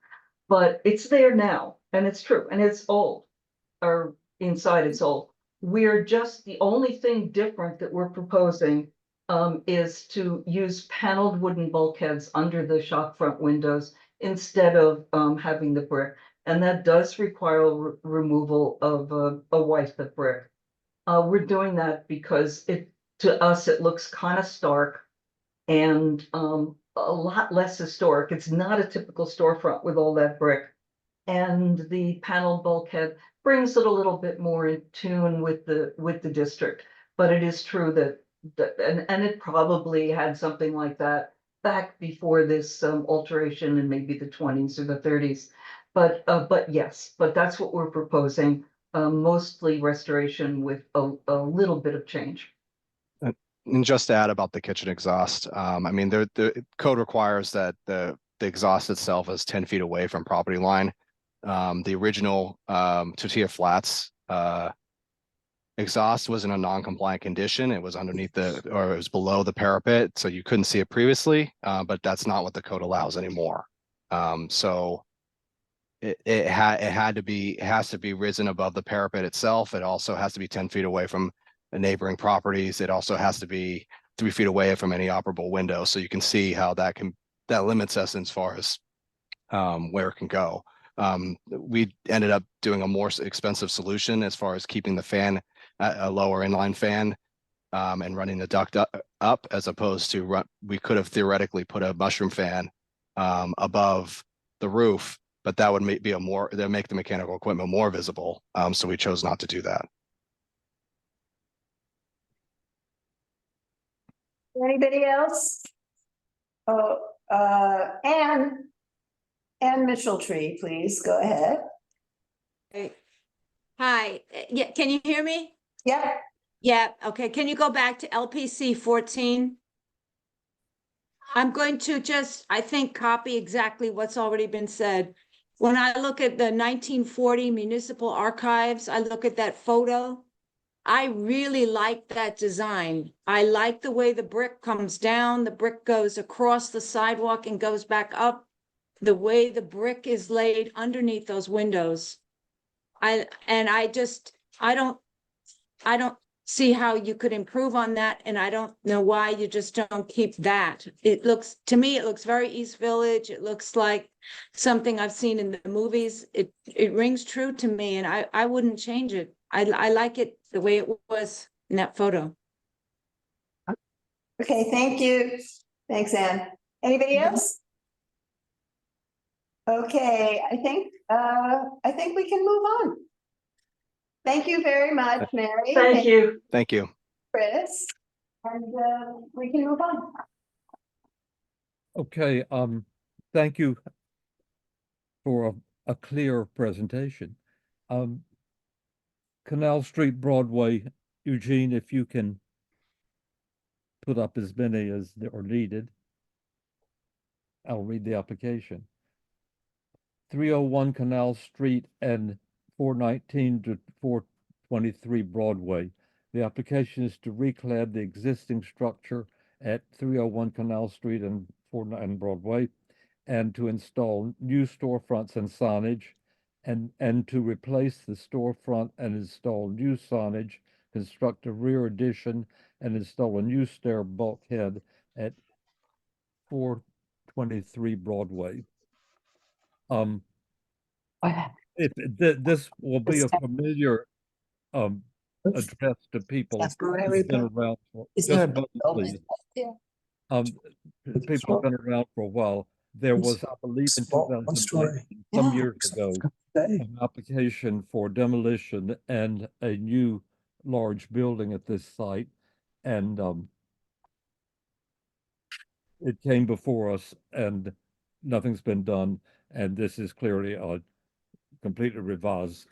but it's there now, and it's true, and it's old, or inside it's old. We're just, the only thing different that we're proposing is to use paneled wooden bulkheads under the shop front windows instead of having the brick. And that does require removal of a white brick. We're doing that because to us, it looks kind of stark and a lot less historic. It's not a typical storefront with all that brick. And the paneled bulkhead brings it a little bit more in tune with the district. But it is true that and it probably had something like that back before this alteration in maybe the 20s or the 30s. But yes, but that's what we're proposing, mostly restoration with a little bit of change. And just to add about the kitchen exhaust, I mean, the code requires that the exhaust itself is 10 feet away from property line. The original tortilla flats exhaust was in a non-compliant condition. It was underneath it was below the parapet, so you couldn't see it previously, but that's not what the code allows anymore. So it has to be risen above the parapet itself. It also has to be 10 feet away from the neighboring properties. It also has to be 3 feet away from any operable window. So you can see how that limits us as far as where it can go. We ended up doing a more expensive solution as far as keeping the fan a lower inline fan and running the duct up as opposed to we could have theoretically put a mushroom fan above the roof, but that would make the mechanical equipment more visible. So we chose not to do that. Anybody else? Oh, Anne Mitchell-Tree, please go ahead. Hi, yeah, can you hear me? Yeah. Yeah, okay, can you go back to LPC 14? I'm going to just, I think, copy exactly what's already been said. When I look at the 1940 municipal archives, I look at that photo. I really like that design. I like the way the brick comes down, the brick goes across the sidewalk and goes back up. The way the brick is laid underneath those windows. I don't see how you could improve on that, and I don't know why you just don't keep that. To me, it looks very East Village. It looks like something I've seen in the movies. It rings true to me, and I wouldn't change it. I like it the way it was in that photo. Okay, thank you. Thanks, Anne. Anybody else? Okay, I think we can move on. Thank you very much, Mary. Thank you. Thank you. Chris, and we can move on. Okay, thank you for a clear presentation. Canal Street, Broadway, Eugene, if you can put up as many as are needed. I'll read the application. 301 Canal Street and 419 to 423 Broadway. The application is to reclad the existing structure at 301 Canal Street and 419 Broadway, and to install new storefronts and signage, and to replace the storefront and install new signage, construct a rear addition, and install a new stair bulkhead at 423 Broadway. This will be a familiar address to people who've been around for, just a moment, please. People have been around for a while. There was, I believe, in 2019, some years ago, an application for demolition and a new large building at this site, and it came before us, and nothing's been done. And this is clearly a completely revised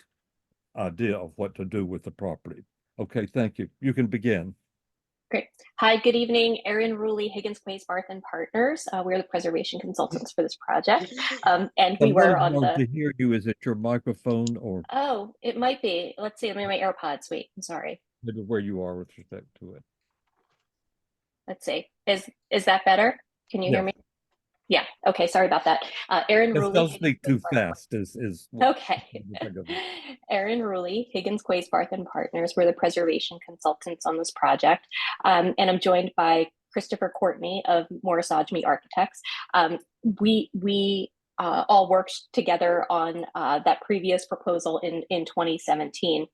idea of what to do with the property. Okay, thank you. You can begin. Great. Hi, good evening. Erin Ruley, Higgins Quays Barth and Partners. We're the preservation consultants for this project. And we were on the. To hear you, is it your microphone or? Oh, it might be. Let's see. Let me my AirPods. Wait, I'm sorry. Maybe where you are with respect to it. Let's see. Is that better? Can you hear me? Yeah. Okay. Sorry about that. Erin Ruley. Don't speak too fast. Is okay. Erin Ruley, Higgins Quays Barth and Partners. We're the preservation consultants on this project, and I'm joined by Christopher Courtney of Morris Ajmi Architects. We all worked together on that previous proposal in 2017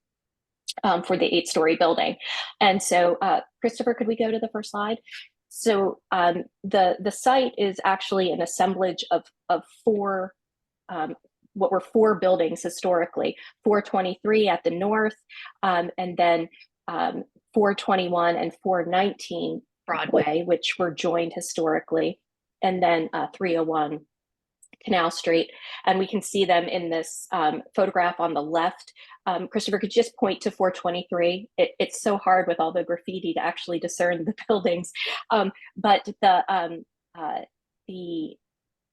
for the 8-story building, and so Christopher, could we go to the first slide? So the site is actually an assemblage of four, what were 4 buildings historically, 423 at the north, and then 421 and 419 Broadway, which were joined historically, and then 301 Canal Street. And we can see them in this photograph on the left. Christopher, could you just point to 423? It's so hard with all the graffiti to actually discern the buildings. But the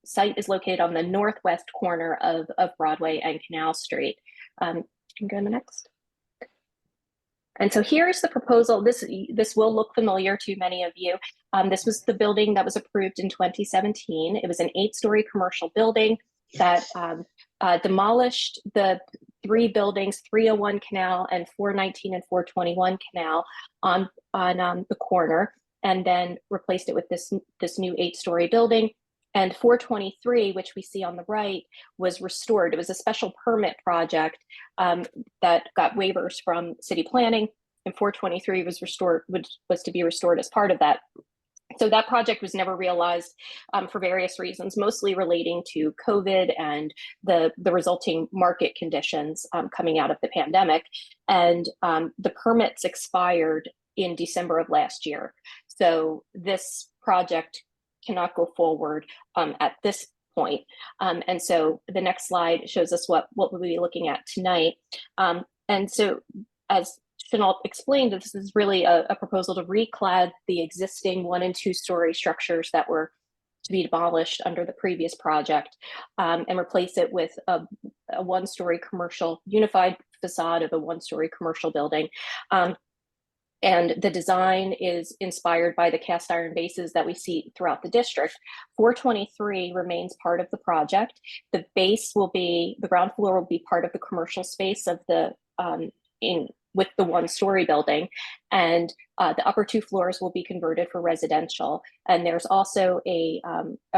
site is located on the northwest corner of Broadway and Canal Street. Can you go to the next? And so here's the proposal. This will look familiar to many of you. This was the building that was approved in 2017. It was an 8-story commercial building that demolished the 3 buildings, 301 Canal and 419 and 421 Canal on the corner, and then replaced it with this new 8-story building. And 423, which we see on the right, was restored. It was a special permit project that got waivers from city planning and 423 was restored, was to be restored as part of that. So that project was never realized for various reasons, mostly relating to COVID and the resulting market conditions coming out of the pandemic. And the permits expired in December of last year. So this project cannot go forward at this point. And so the next slide shows us what we'll be looking at tonight. And so as Chanel explained, that this is really a proposal to reclad the existing 1- and 2-story structures that were to be demolished under the previous project and replace it with a 1-story commercial, unified facade of a 1-story commercial building. And the design is inspired by the cast iron bases that we see throughout the district. 423 remains part of the project. The base will be, the ground floor will be part of the commercial space of the, with the 1-story building, and the upper 2 floors will be converted for residential. And there's also a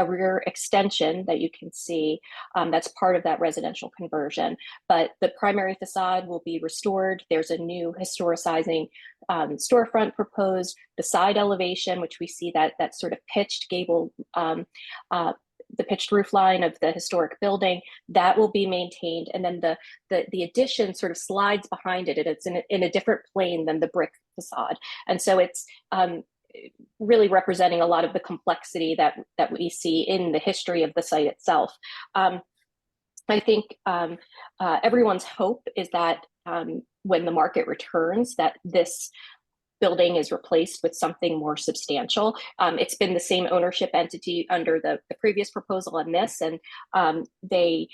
rear extension that you can see that's part of that residential conversion. But the primary facade will be restored. There's a new historicizing storefront proposed. The side elevation, which we see that sort of pitched gable, the pitched roof line of the historic building, that will be maintained. And then the addition sort of slides behind it, and it's in a different plane than the brick facade. And so it's really representing a lot of the complexity that we see in the history of the site itself. I think everyone's hope is that when the market returns, that this building is replaced with something more substantial. It's been the same ownership entity under the previous proposal and this, and they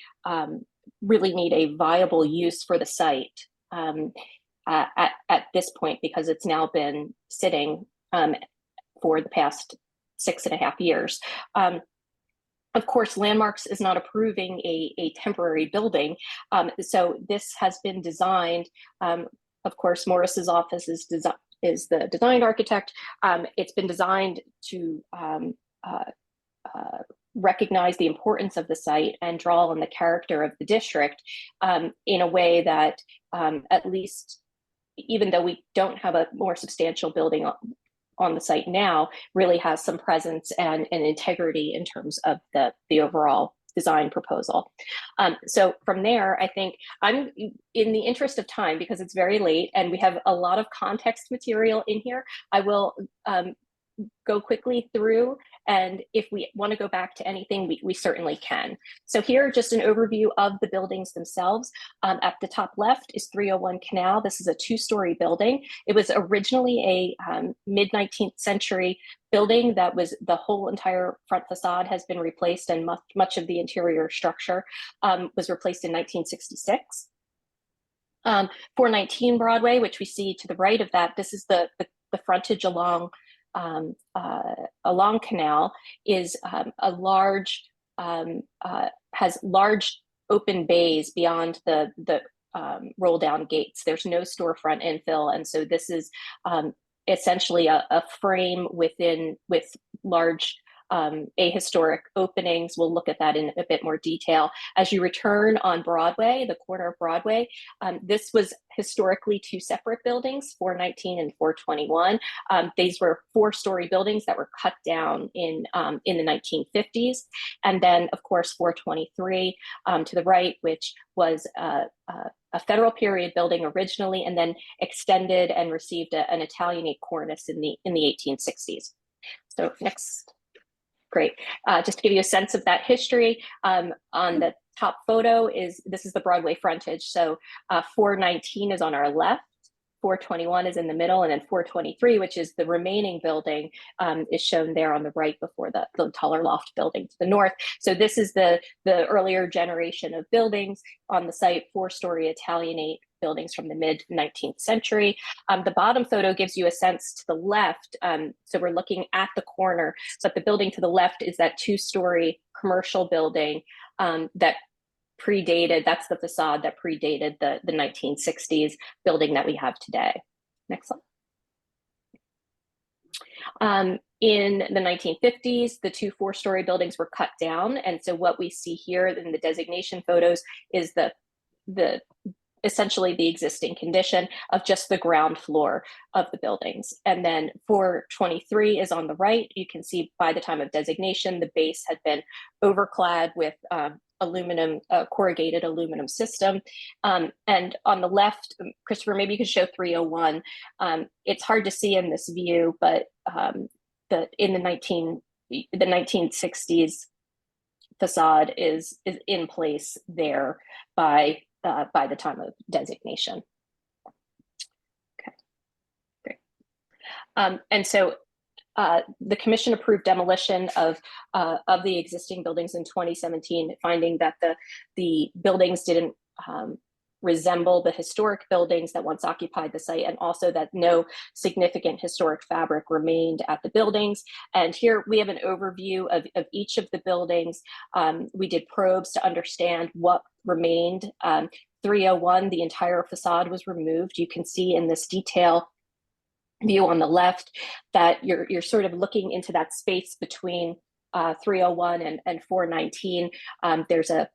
really need a viable use for the site at this point, because it's now been sitting for the past 6.5 years. Of course, Landmarks is not approving a temporary building. So this has been designed, of course, Morris's office is the design architect. It's been designed to recognize the importance of the site and draw on the character of the district in a way that at least, even though we don't have a more substantial building on the site now, really has some presence and integrity in terms of the overall design proposal. So from there, I think I'm, in the interest of time, because it's very late and we have a lot of context material in here, I will go quickly through, and if we want to go back to anything, we certainly can. So here, just an overview of the buildings themselves. At the top left is 301 Canal. This is a 2-story building. It was originally a mid-19th century building that was, the whole entire front facade has been replaced, and much of the interior structure was replaced in 1966. 419 Broadway, which we see to the right of that, this is the frontage along Canal, is a large, has large open bays beyond the roll down gates. There's no storefront infill, and so this is essentially a frame with large ahistoric openings. We'll look at that in a bit more detail. As you return on Broadway, the corner of Broadway, this was historically 2 separate buildings, 419 and 421. These were 4-story buildings that were cut down in the 1950s. And then, of course, 423 to the right, which was a federal period building originally, and then extended and received an Italianate cornice in the 1860s. So next. Great. Just to give you a sense of that history, on the top photo this is the Broadway frontage. So 419 is on our left, 421 is in the middle, and then 423, which is the remaining building, is shown there on the right before the taller loft building to the north. So this is the earlier generation of buildings on the site, 4-story Italianate buildings from the mid-19th century. The bottom photo gives you a sense to the left. So we're looking at the corner, but the building to the left is that 2-story commercial building that predated, that's the facade that predated the 1960s building that we have today. Next slide. In the 1950s, the 2 4-story buildings were cut down. And so what we see here in the designation photos is the essentially the existing condition of just the ground floor of the buildings. And then 423 is on the right. You can see by the time of designation, the base had been overclad with aluminum, corrugated aluminum system. And on the left, Christopher, maybe you could show 301. It's hard to see in this view, but in the 1960s facade is in place there by the time of designation. Okay, great. And so the commission approved demolition of the existing buildings in 2017, finding that the buildings didn't resemble the historic buildings that once occupied the site, and also that no significant historic fabric remained at the buildings. And here we have an overview of each of the buildings. We did probes to understand what remained. 301, the entire facade was removed. You can see in this detail view on the left that you're sort of looking into that space between 301 and 419. There's a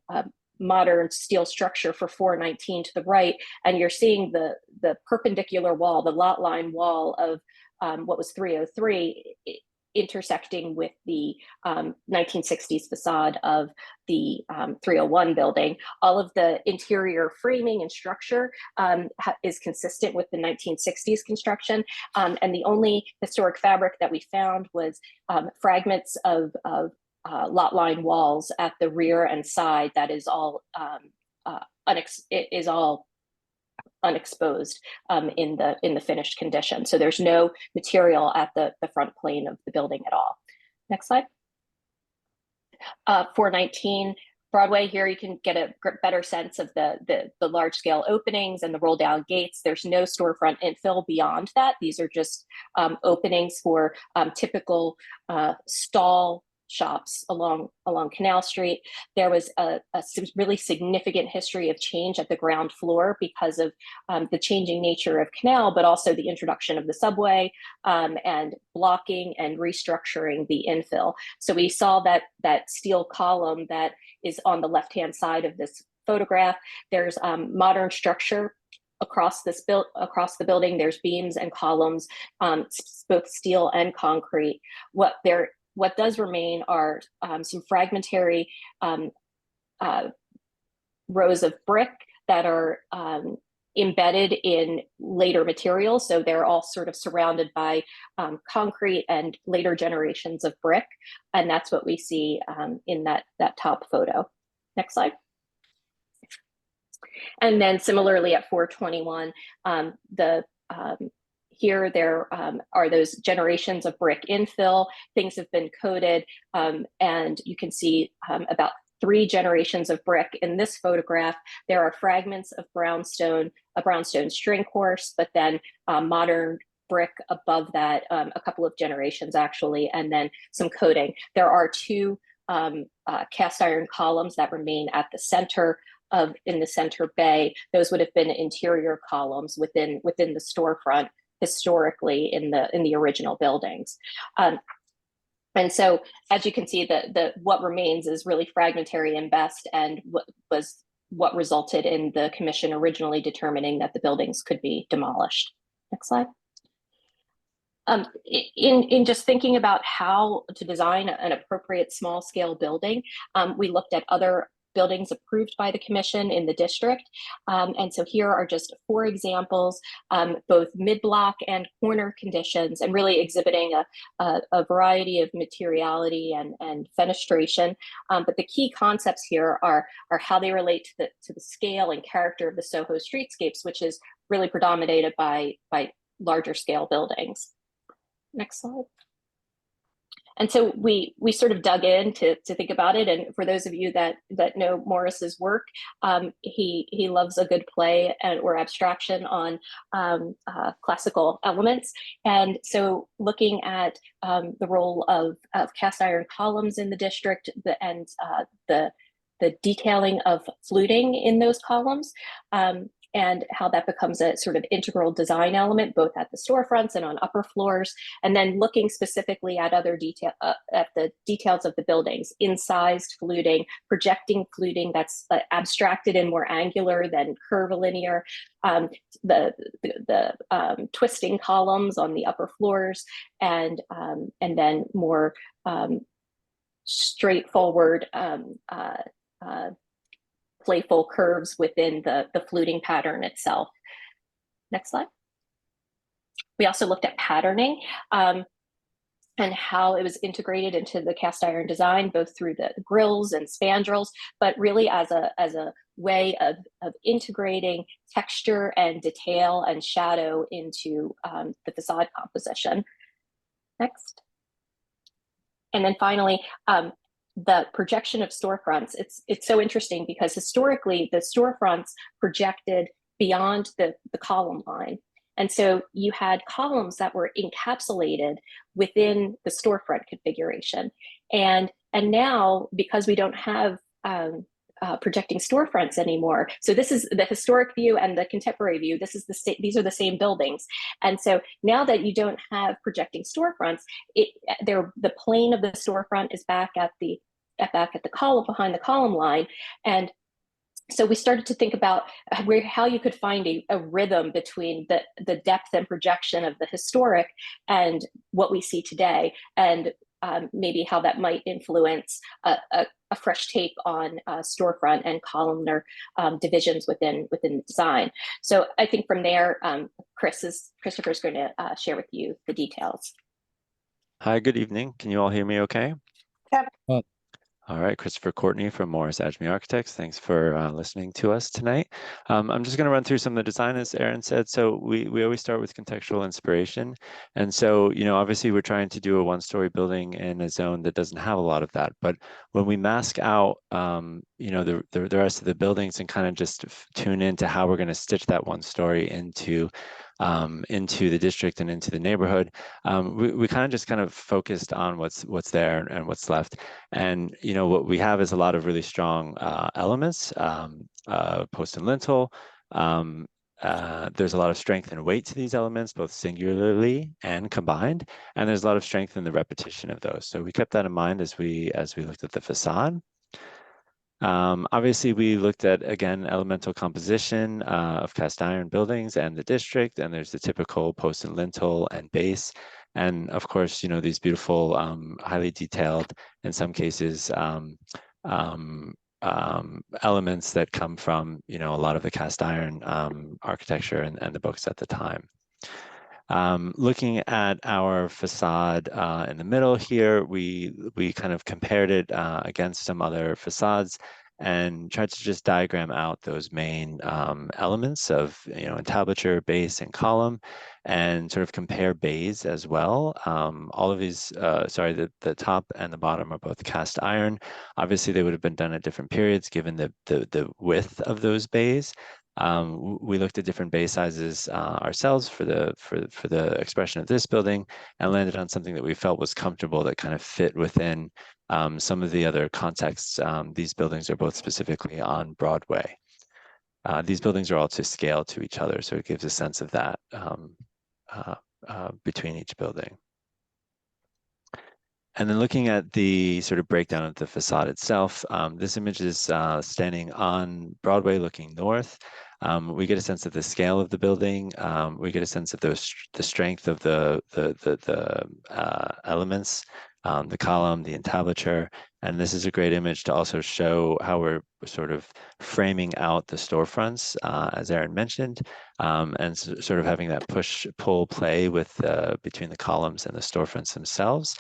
modern steel structure for 419 to the right, and you're seeing the perpendicular wall, the lot line wall of what was 303 intersecting with the 1960s facade of the 301 building. All of the interior framing and structure is consistent with the 1960s construction, and the only historic fabric that we found was fragments of lot line walls at the rear and side that is all unexposed in the finished condition. So there's no material at the front plane of the building at all. Next slide. 419 Broadway. Here you can get a better sense of the large scale openings and the roll down gates. There's no storefront infill beyond that. These are just openings for typical stall shops along Canal Street. There was a really significant history of change at the ground floor because of the changing nature of Canal, but also the introduction of the subway and blocking and restructuring the infill. So we saw that steel column that is on the left-hand side of this photograph. There's modern structure across the building. There's beams and columns, both steel and concrete. What does remain are some fragmentary rows of brick that are embedded in later materials. So they're all sort of surrounded by concrete and later generations of brick. And that's what we see in that top photo. Next slide. And then similarly at 421, here there are those generations of brick infill. Things have been coated, and you can see about 3 generations of brick in this photograph. There are fragments of a brownstone string course, but then modern brick above that, a couple of generations actually, and then some coating. There are 2 cast iron columns that remain at the center in the center bay. Those would have been interior columns within the storefront historically in the original buildings. And so as you can see, what remains is really fragmentary and best, and what resulted in the commission originally determining that the buildings could be demolished. Next slide. In just thinking about how to design an appropriate small scale building, we looked at other buildings approved by the commission in the district. And so here are just 4 examples, both mid-block and corner conditions, and really exhibiting a variety of materiality and fenestration. But the key concepts here are how they relate to the scale and character of the Soho streetscapes, which is really predominated by larger scale buildings. Next slide. And so we sort of dug in to think about it. And for those of you that know Morris's work, he loves a good play or abstraction on classical elements. And so looking at the role of cast iron columns in the district and the detailing of fluting in those columns, and how that becomes a sort of integral design element, both at the storefronts and on upper floors, and then looking specifically at other at the details of the buildings, incised fluting, projecting fluting that's abstracted and more angular than curvilinear, the twisting columns on the upper floors, and then more straightforward playful curves within the fluting pattern itself. Next slide. We also looked at patterning and how it was integrated into the cast iron design, both through the grills and spandrels, but really as a way of integrating texture and detail and shadow into the facade composition. Next. And then finally, the projection of storefronts. It's so interesting because historically the storefronts projected beyond the column line. And so you had columns that were encapsulated within the storefront configuration. And now, because we don't have projecting storefronts anymore, so this is the historic view and the contemporary view. This is these are the same buildings. And so now that you don't have projecting storefronts, the plane of the storefront is back at the column, behind the column line. And so we started to think about how you could find a rhythm between the depth and projection of the historic and what we see today, and maybe how that might influence a fresh take on storefront and columnar divisions within the design. So I think from there, Christopher's going to share with you the details. Hi, good evening. Can you all hear me okay? Yep. All right, Christopher Courtney from Morris Adjmi Architects. Thanks for listening to us tonight. I'm just going to run through some of the design, as Aaron said. So we always start with contextual inspiration. And so, obviously we're trying to do a one-story building in a zone that doesn't have a lot of that. But when we mask out, the rest of the buildings and kind of just tune into how we're going to stitch that one story into the district and into the neighborhood, we kind of focused on what's there and what's left. And what we have is a lot of really strong elements, post and lintel. There's a lot of strength and weight to these elements, both singularly and combined, and there's a lot of strength in the repetition of those. So we kept that in mind as we looked at the facade. Obviously, we looked at, again, elemental composition of cast iron buildings and the district, and there's the typical post and lintel and base. And of course, these beautiful, highly detailed, in some cases, elements that come from, a lot of the cast iron architecture and the books at the time. Looking at our facade in the middle here, we kind of compared it against some other facades and tried to just diagram out those main elements of entablature, base, and column, and sort of compare bays as well. All of these, the top and the bottom are both cast iron. Obviously, they would have been done at different periods given the width of those bays. We looked at different bay sizes ourselves for the expression of this building, and landed on something that we felt was comfortable, that kind of fit within some of the other contexts. These buildings are both specifically on Broadway. These buildings are all to scale to each other, so it gives a sense of that between each building. And then looking at the sort of breakdown of the facade itself, this image is standing on Broadway looking north. We get a sense of the scale of the building. We get a sense of the strength of the elements, the column, the entablature. And this is a great image to also show how we're sort of framing out the storefronts, as Aaron mentioned, and sort of having that push-pull play with between the columns and the storefronts themselves.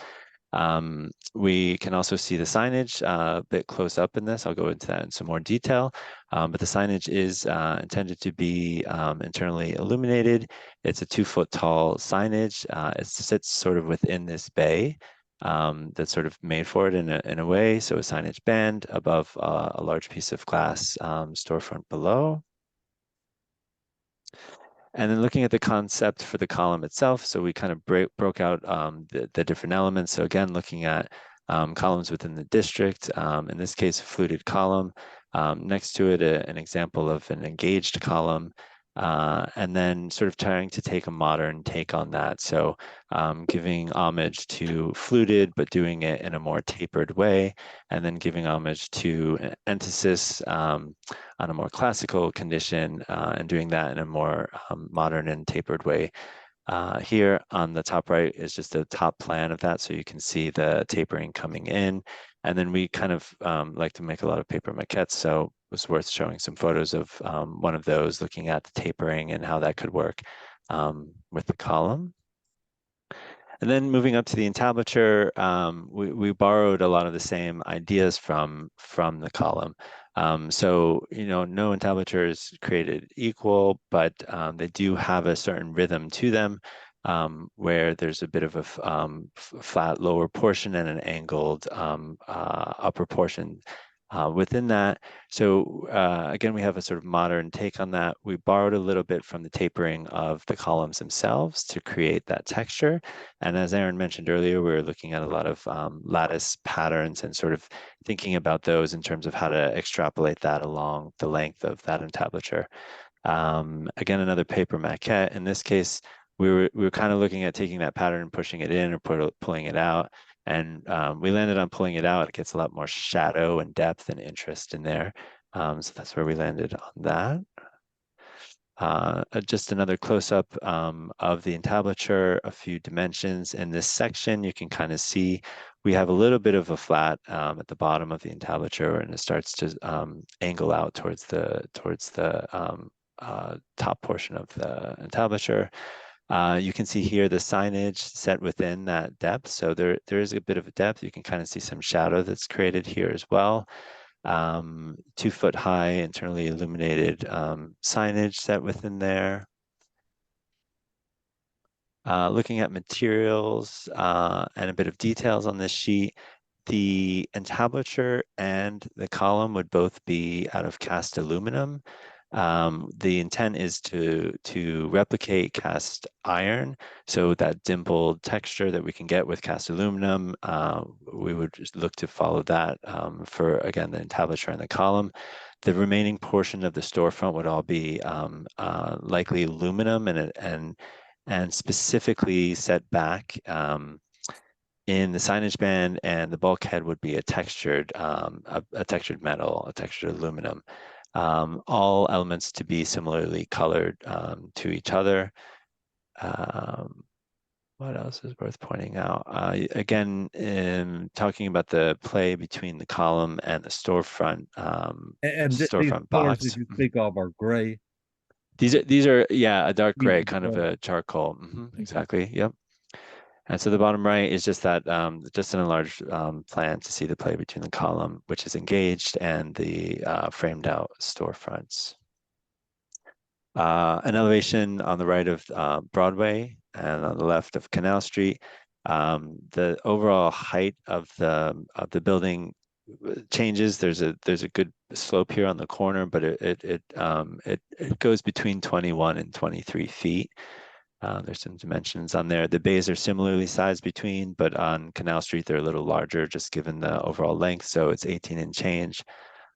We can also see the signage a bit close up in this. I'll go into that in some more detail, but the signage is intended to be internally illuminated. It's a 2-foot tall signage. It sits sort of within this bay that's sort of made for it in a way. So a signage band above a large piece of glass storefront below. And then looking at the concept for the column itself, so we kind of broke out the different elements. So again, looking at columns within the district, in this case, a fluted column. Next to it, an example of an engaged column, and then sort of trying to take a modern take on that. So giving homage to fluted, but doing it in a more tapered way, and then giving homage to entasis on a more classical condition, and doing that in a more modern and tapered way. Here on the top right is just a top plan of that, so you can see the tapering coming in. And then we kind of like to make a lot of paper maquettes, so it was worth showing some photos of one of those, looking at the tapering and how that could work with the column. And then moving up to the entablature, we borrowed a lot of the same ideas from the column. So, you know, no entablature is created equal, but they do have a certain rhythm to them, where there's a bit of a flat lower portion and an angled upper portion within that. So again, we have a sort of modern take on that. We borrowed a little bit from the tapering of the columns themselves to create that texture. And as Aaron mentioned earlier, we were looking at a lot of lattice patterns and sort of thinking about those in terms of how to extrapolate that along the length of that entablature. Again, another paper maquette. In this case, we were kind of looking at taking that pattern and pushing it in or pulling it out. And we landed on pulling it out. It gets a lot more shadow and depth and interest in there. So that's where we landed on that. Just another close-up of the entablature, a few dimensions. In this section, you can kind of see we have a little bit of a flat at the bottom of the entablature, and it starts to angle out towards the top portion of the entablature. You can see here the signage set within that depth. So there is a bit of a depth. You can kind of see some shadow that's created here as well. 2 foot high internally illuminated signage set within there. Looking at materials and a bit of details on this sheet, the entablature and the column would both be out of cast aluminum. The intent is to replicate cast iron, so that dimpled texture that we can get with cast aluminum, we would just look to follow that for, again, the entablature and the column. The remaining portion of the storefront would all be likely aluminum and specifically set back in the signage band, and the bulkhead would be a textured metal, a textured aluminum. All elements to be similarly colored to each other. What else is worth pointing out? Again, in talking about the play between the column and the storefront, and storefront these colors box. that you speak of are gray. These are yeah, a dark gray, Yeah, kind of right. a charcoal. Exactly. Yep. And so the bottom right is just that, just an enlarged plan to see the play between the column, which is engaged, and the framed out storefronts. An elevation on the right of Broadway and on the left of Canal Street. The overall height of the building changes. There's a good slope here on the corner, but it goes between 21 and 23 feet. There's some dimensions on there. The bays are similarly sized between, but on Canal Street, they're a little larger just given the overall length. So it's 18 and change.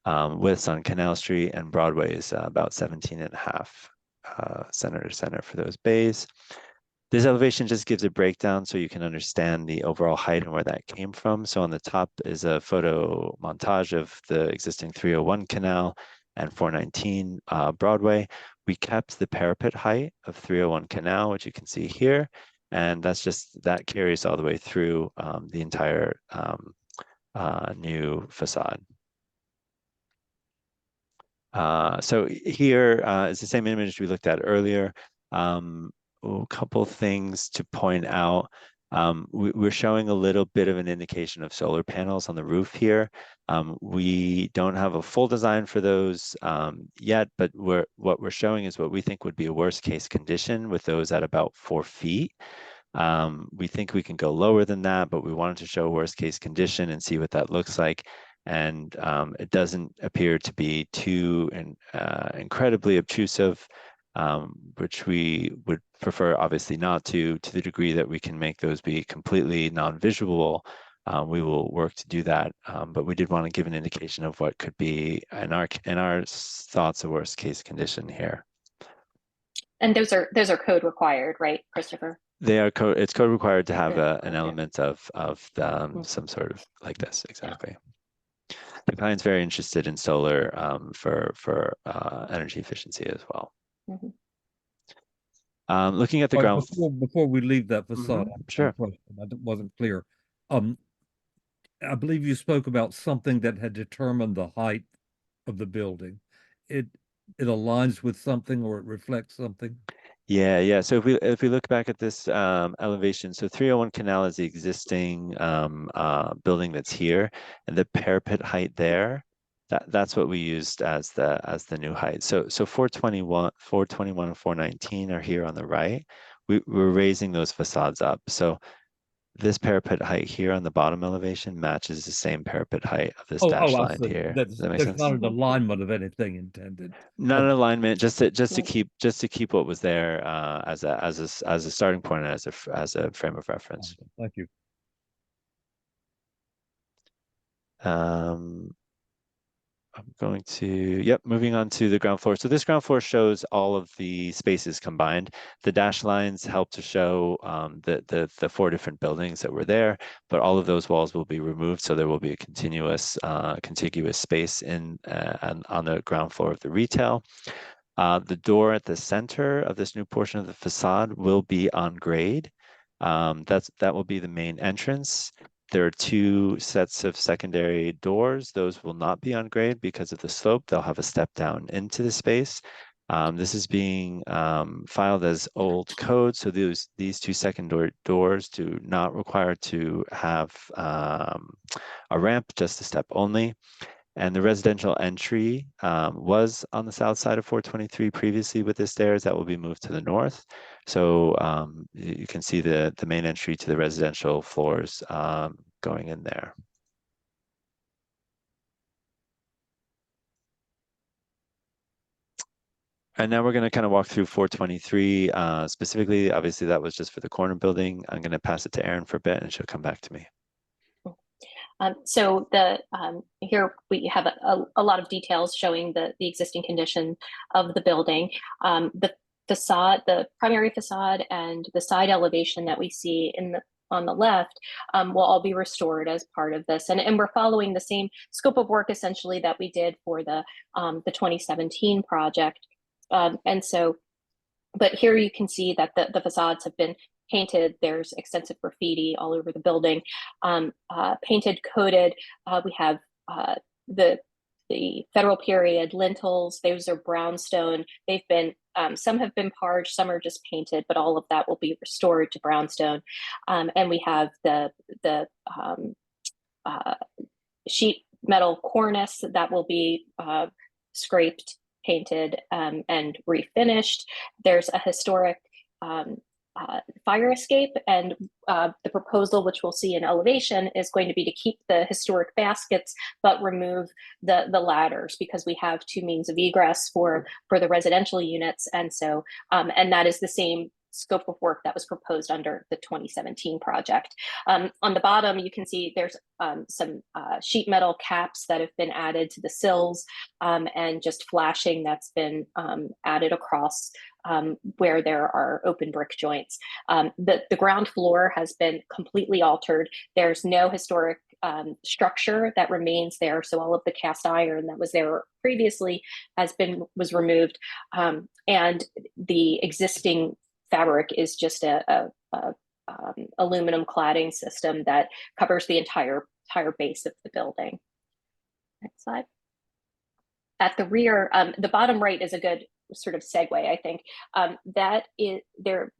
Widths on Canal Street, and Broadway is about 17 and a half center to center for those bays. This elevation just gives a breakdown so you can understand the overall height and where that came from. So on the top is a photo montage of the existing 301 Canal and 419 Broadway. We kept the parapet height of 301 Canal, which you can see here, and that carries all the way through the entire new facade. So here is the same image we looked at earlier. A couple things to point out. We're showing a little bit of an indication of solar panels on the roof here. We don't have a full design for those yet, but what we're showing is what we think would be a worst case condition with those at about 4 feet. We think we can go lower than that, but we wanted to show a worst case condition and see what that looks like. And it doesn't appear to be too incredibly obtrusive, which we would prefer obviously not to the degree that we can make those be completely non-visual. we will work to do that. But we did want to give an indication of what could be in our thoughts a worst case condition here. And those are code required, right, Christopher? They are code. It's code required to have an element of some sort of like this. Exactly. The client's very interested in solar for energy efficiency as well. Looking at the ground. Before we leave that facade, sure. That wasn't clear. I believe you spoke about something that had determined the height of the building. It aligns with something, or it reflects something. Yeah. So if we look back at this elevation, so 301 Canal is the existing building that's here, and the parapet height there, that's what we used as the new height. So 421, and 419 are here on the right. We're raising those facades up. So this parapet height here on the bottom elevation matches the same parapet height of this dash line here. Does that make sense? There's not an alignment of anything intended. Not an alignment, just to keep what was there as a starting point and as a frame of reference. Thank you. I'm going to, moving on to the ground floor. So this ground floor shows all of the spaces combined. The dash lines help to show the 4 different buildings that were there, but all of those walls will be removed. So there will be a contiguous space on the ground floor of the retail. The door at the center of this new portion of the facade will be on grade. That will be the main entrance. There are 2 sets of secondary doors. Those will not be on grade because of the slope. They'll have a step down into the space. This is being filed as old code. So these 2 secondary doors do not require to have a ramp, just a step only. And the residential entry was on the south side of 423 previously with the stairs. That will be moved to the north. So you can see the main entry to the residential floors going in there. And now we're going to kind of walk through 423 specifically. Obviously, that was just for the corner building. I'm going to pass it to Erin for a bit, and she'll come back to me. So here we have a lot of details showing the existing condition of the building. The facade, the primary facade, and the side elevation that we see on the left will all be restored as part of this, and we're following the same scope of work essentially that we did for the 2017 project. And so, but here you can see that the facades have been painted. There's extensive graffiti all over the building, painted, coated. We have the federal period lintels. Those are brownstone. They've been, some have been parged, some are just painted, but all of that will be restored to brownstone. And we have the sheet metal cornice that will be scraped, painted, and refinished. There's a historic fire escape, and the proposal, which we'll see in elevation, is going to be to keep the historic baskets but remove the ladders, because we have 2 means of egress for the residential units. And so and that is the same scope of work that was proposed under the 2017 project. On the bottom, you can see there's some sheet metal caps that have been added to the sills, and just flashing that's been added across where there are open brick joints. The ground floor has been completely altered. There's no historic structure that remains there. So all of the cast iron that was there previously was removed. And the existing fabric is just a aluminum cladding system that covers the entire base of the building. Next slide. At the rear, the bottom right is a good sort of segue, I think. That is there.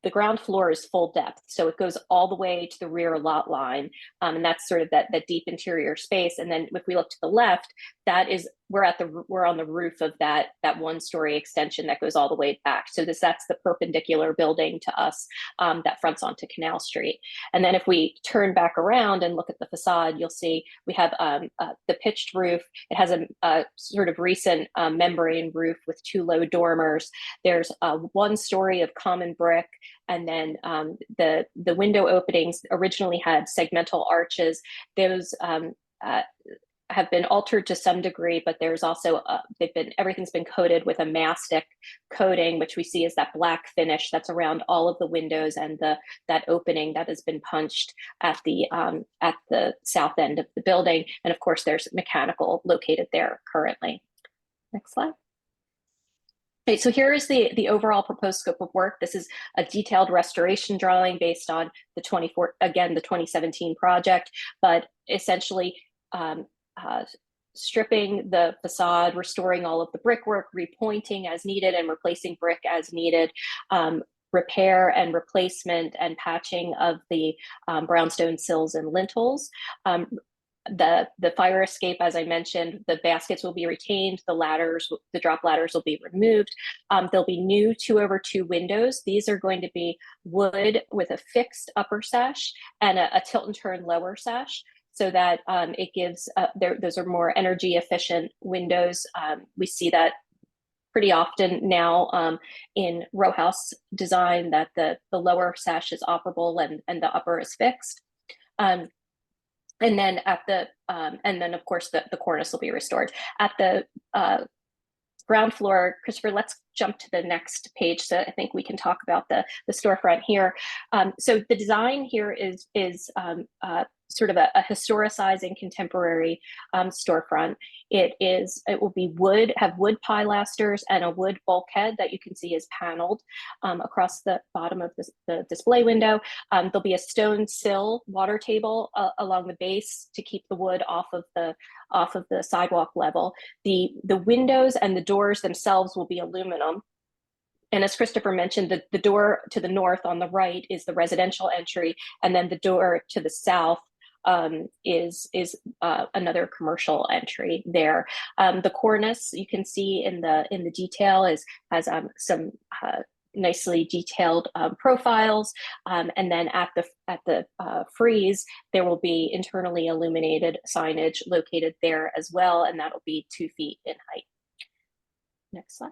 The ground floor is full depth, so it goes all the way to the rear lot line, and that's sort of that deep interior space. And then if we look to the left, we're on the roof of that 1-story extension that goes all the way back. So that's the perpendicular building to us that fronts onto Canal Street. And then if we turn back around and look at the facade, you'll see we have the pitched roof. It has a sort of recent membrane roof with 2 low dormers. There's 1 story of common brick, and then the window openings originally had segmental arches. Those have been altered to some degree, but there's also everything's been coated with a mastic coating, which we see as that black finish that's around all of the windows and that opening that has been punched at the south end of the building. And of course, there's mechanical located there currently. Next slide. Okay, so here is the overall proposed scope of work. This is a detailed restoration drawing based on the 2017 project, but essentially stripping the facade, restoring all of the brickwork, repointing as needed, and replacing brick as needed, repair and replacement and patching of the brownstone sills and lintels. The fire escape, as I mentioned, the baskets will be retained, the drop ladders will be removed. There'll be new 2/2 windows. These are going to be wood with a fixed upper sash and a tilt and turn lower sash, so that it gives, those are more energy efficient windows. We see that pretty often now in row house design, that the lower sash is operable and the upper is fixed. And then of course the cornice will be restored. At the ground floor, Christopher, let's jump to the next page, so I think we can talk about the storefront here. So the design here is sort of a historicizing contemporary storefront. It will be have wood pilasters and a wood bulkhead that you can see is paneled across the bottom of the display window. There'll be a stone sill water table along the base to keep the wood off of the sidewalk level. The windows and the doors themselves will be aluminum. And as Christopher mentioned, the door to the north on the right is the residential entry, and then the door to the south is another commercial entry there. The cornice, you can see in the detail, has some nicely detailed profiles, and then at the frieze there will be internally illuminated signage located there as well, and that will be 2 feet in height. Next slide.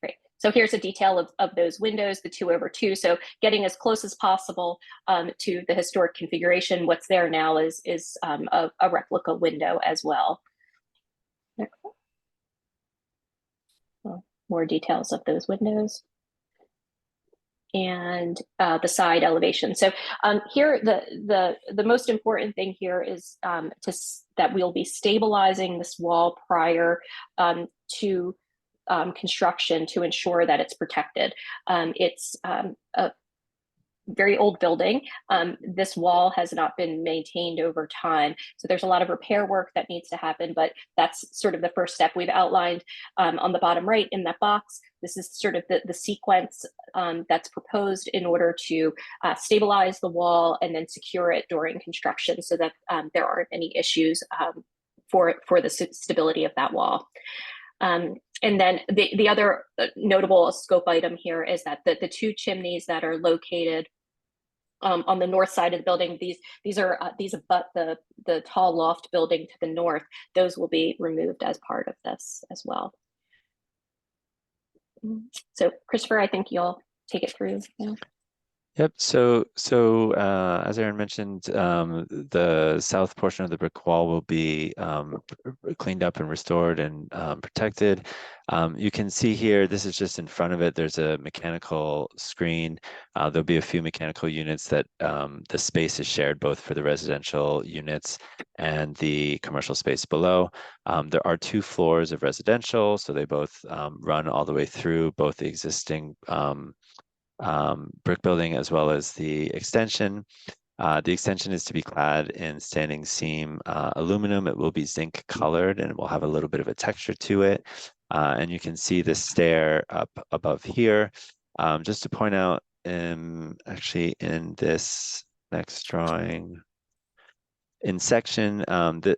Great. So here's a detail of those windows, the 2/2. So getting as close as possible to the historic configuration. What's there now is a replica window as well. Next slide. Well, more details of those windows and the side elevation. So here, the most important thing here is that we'll be stabilizing this wall prior to construction to ensure that it's protected. It's a very old building. This wall has not been maintained over time. So there's a lot of repair work that needs to happen, but that's sort of the first step we've outlined on the bottom right in that box. This is sort of the sequence that's proposed in order to stabilize the wall and then secure it during construction so that there aren't any issues for the stability of that wall. And then the other notable scope item here is that the 2 chimneys that are located on the north side of the building, these abut the tall loft building to the north. Those will be removed as part of this as well. So Christopher, I think you'll take it through now. Yep. So as Aaron mentioned, the south portion of the brick wall will be cleaned up and restored and protected. You can see here, this is just in front of it. There's a mechanical screen. There'll be a few mechanical units that the space is shared both for the residential units and the commercial space below. There are 2 floors of residential, so they both run all the way through both the existing brick building as well as the extension. The extension is to be clad in standing seam aluminum. It will be zinc colored and it will have a little bit of a texture to it. And you can see the stair up above here. Just to point out, actually in this next drawing, in section.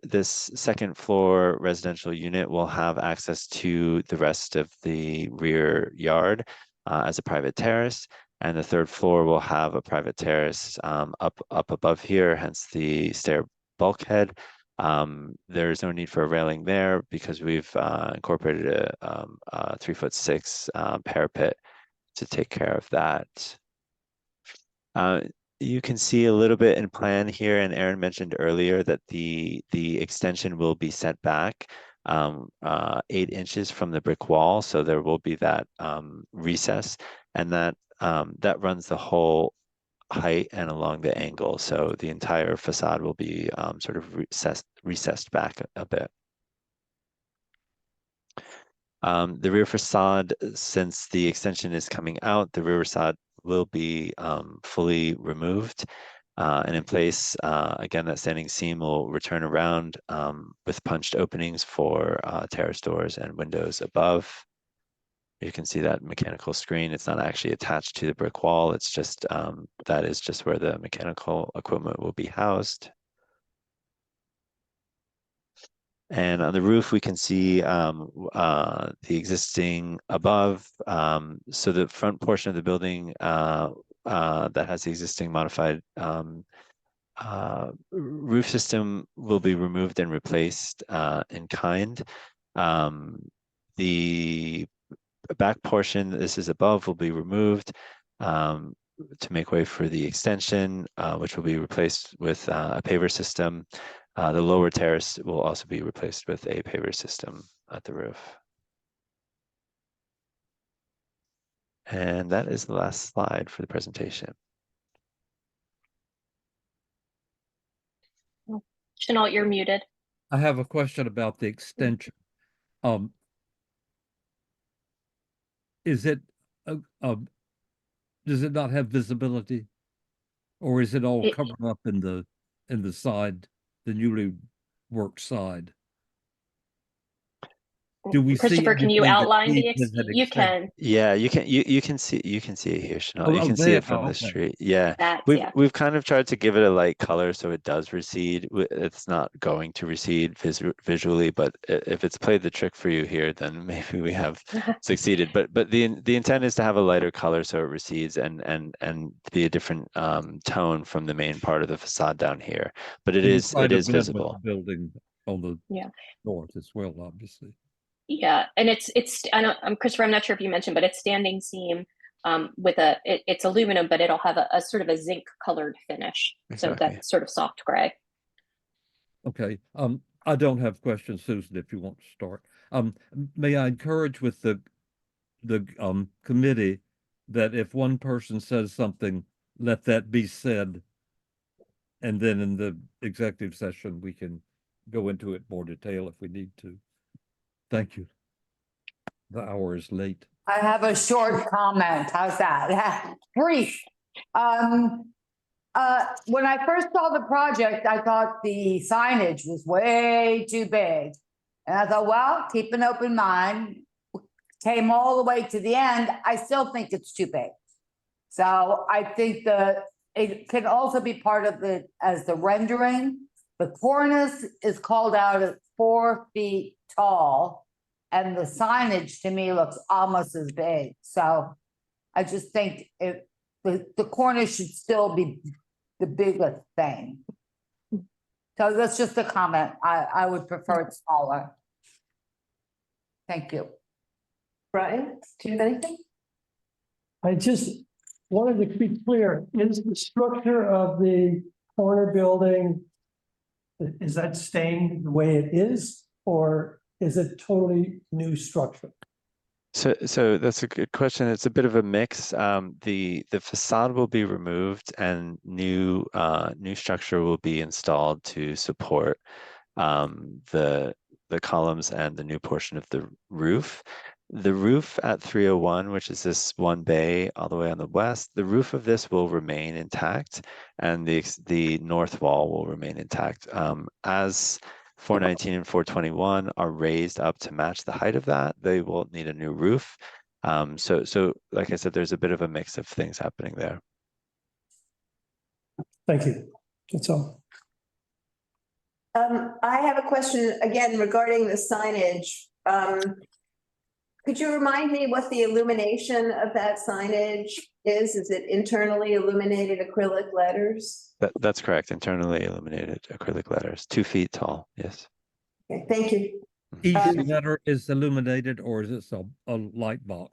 This second floor residential unit will have access to the rest of the rear yard as a private terrace. And the third floor will have a private terrace up above here, hence the stair bulkhead. There's no need for a railing there because we've incorporated a 3'6" parapet to take care of that. You can see a little bit in plan here, and Aaron mentioned earlier that the extension will be set back 8 inches from the brick wall, so there will be that recess, and that runs the whole height and along the angle, so the entire facade will be sort of recessed back a bit. The rear facade, since the extension is coming out, the rear facade will be fully removed and in place. Again, that standing seam will return around with punched openings for terrace doors and windows above. You can see that mechanical screen. It's not actually attached to the brick wall. It's just, that is just where the mechanical equipment will be housed. And on the roof, we can see the existing above. So the front portion of the building that has the existing modified roof system will be removed and replaced in kind. The back portion, this is above, will be removed to make way for the extension, which will be replaced with a paver system. The lower terrace will also be replaced with a paver system at the roof. And that is the last slide for the presentation. Chenault, you're muted. I have a question about the extension. Is it, does it not have visibility? Or is it all covered up in the side, the newly worked side? Do we Christopher, see can you outline the you can. Yeah, you can see it here, Chanel. You can see it from the street. Yeah, we've kind of tried to give it a light color so it does recede. It's not going to recede visually, but if it's played the trick for you here, then maybe we have succeeded. But the intent is to have a lighter color so it recedes and be a different tone from the main part of the facade down here. But it is visible. Building on the north as well, obviously. Yeah, and I know, Christopher, I'm not sure if you mentioned, but it's standing seam with it's aluminum, but it'll have a sort of a zinc colored finish. Exactly. So that's sort of soft gray. Okay. I don't have questions, Susan, if you want to start. May I encourage with the committee that if one person says something, let that be said. And then in the executive session, we can go into it more detail if we need to. Thank you. The hour is late. I have a short comment. How's that? Brief. When I first saw the project, I thought the signage was way too big. And I thought, well, keep an open mind. Came all the way to the end. I still think it's too big. So I think it can also be part of as the rendering. The cornice is called out at 4 feet tall, and the signage to me looks almost as big. So I just think the cornice should still be the biggest thing. So that's just a comment. I would prefer it smaller. Thank you. Brian, do you have anything? I just wanted to be clear, is the structure of the corner building, is that staying the way it is, or is it totally new structure? So that's a good question. It's a bit of a mix. The facade will be removed and new structure will be installed to support the columns and the new portion of the roof. The roof at 301, which is this one bay all the way on the west, the roof of this will remain intact, and the north wall will remain intact. As 419 and 421 are raised up to match the height of that, they will need a new roof. So like I said, there's a bit of a mix of things happening there. Thank you. That's all. I have a question again regarding the signage. Could you remind me what the illumination of that signage is? Is it internally illuminated acrylic letters? That's correct. Internally illuminated acrylic letters, 2 feet tall. Yes. Okay, thank you. Each letter is illuminated, or is it a light box?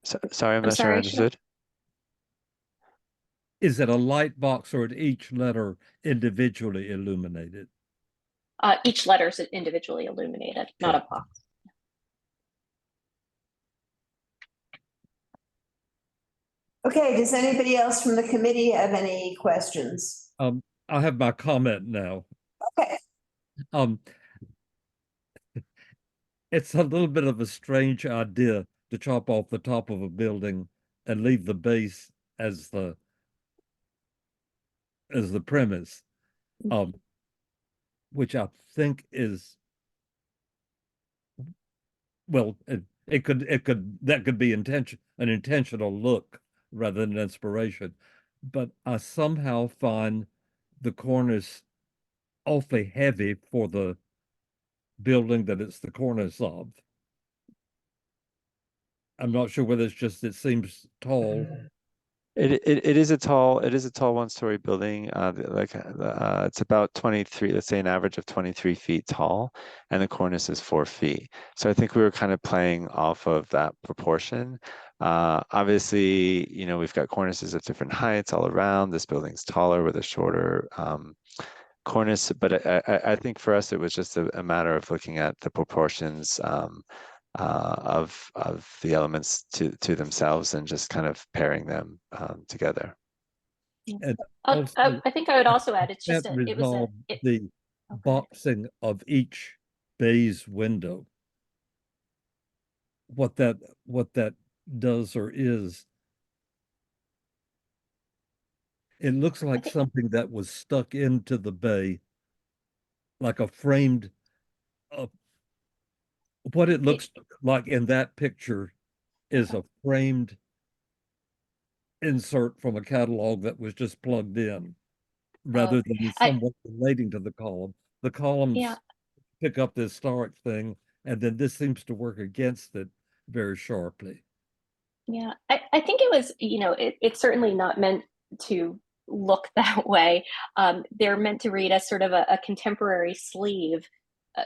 Sorry, I'm not sure I understood. Is it a light box, or is each letter individually illuminated? Each letter is individually illuminated, not a box. Okay, does anybody else from the committee have any questions? I have my comment now. Okay. It's a little bit of a strange idea to chop off the top of a building and leave the base as the premise, which I think is, well, that could be an intentional look rather than inspiration, but I somehow find the cornice awfully heavy for the building that it's the cornice of. I'm not sure whether it's just, it seems tall. It is a tall 1-story building. It's about 23, let's say an average of 23 feet tall, and the cornice is 4 feet. So I think we were kind of playing off of that proportion. Obviously, you know, we've got cornices of different heights all around. This building's taller with a shorter cornice, but I think for us it was just a matter of looking at the proportions of the elements to themselves and just kind of pairing them together. And I think I would also add, it's just the boxing of each bay's window. What that does or is, it looks like something that was stuck into the bay, like a framed, what it looks like in that picture is a framed insert from a catalog that was just plugged in, rather than somewhat relating to the column. The columns pick up this historic thing, and then this seems to work against it very sharply. Yeah, I think it was, you know, it's certainly not meant to look that way. They're meant to read as sort of a contemporary sleeve,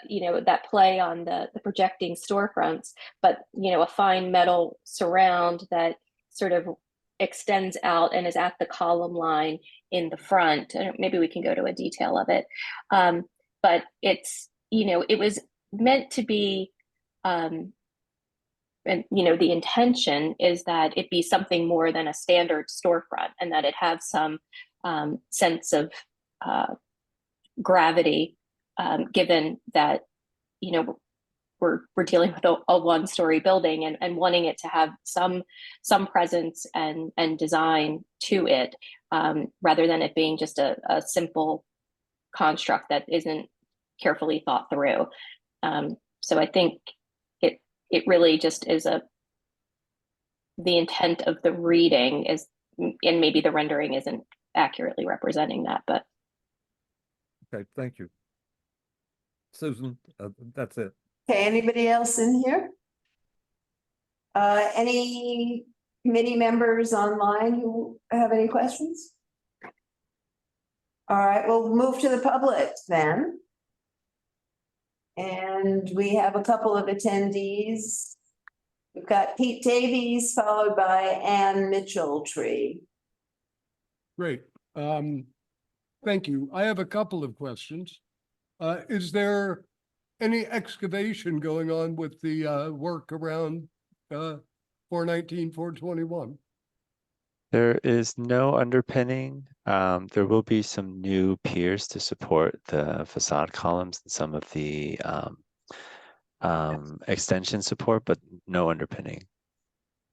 you know, that play on the projecting storefronts, but, you know, a fine metal surround that sort of extends out and is at the column line in the front. Maybe we can go to a detail of it. But it's, you know, it was meant to be, and, you know, the intention is that it be something more than a standard storefront, and that it have some sense of gravity, given that, you know, we're dealing with a 1-story building and wanting it to have some presence and design to it, rather than it being just a simple construct that isn't carefully thought through. So I think it really just is the intent of the reading is, and maybe the rendering isn't accurately representing that, but. Okay, thank you. Susan, that's it. Okay, anybody else in here? Any committee members online who have any questions? All right, we'll move to the public then. And we have a couple of attendees. We've got Pete Davies, followed by Ann Mitchell-Tree. Great. Thank you. I have a couple of questions. Is there any excavation going on with the work around 419, 421? There is no underpinning. There will be some new piers to support the facade columns and some of the extension support, but no underpinning.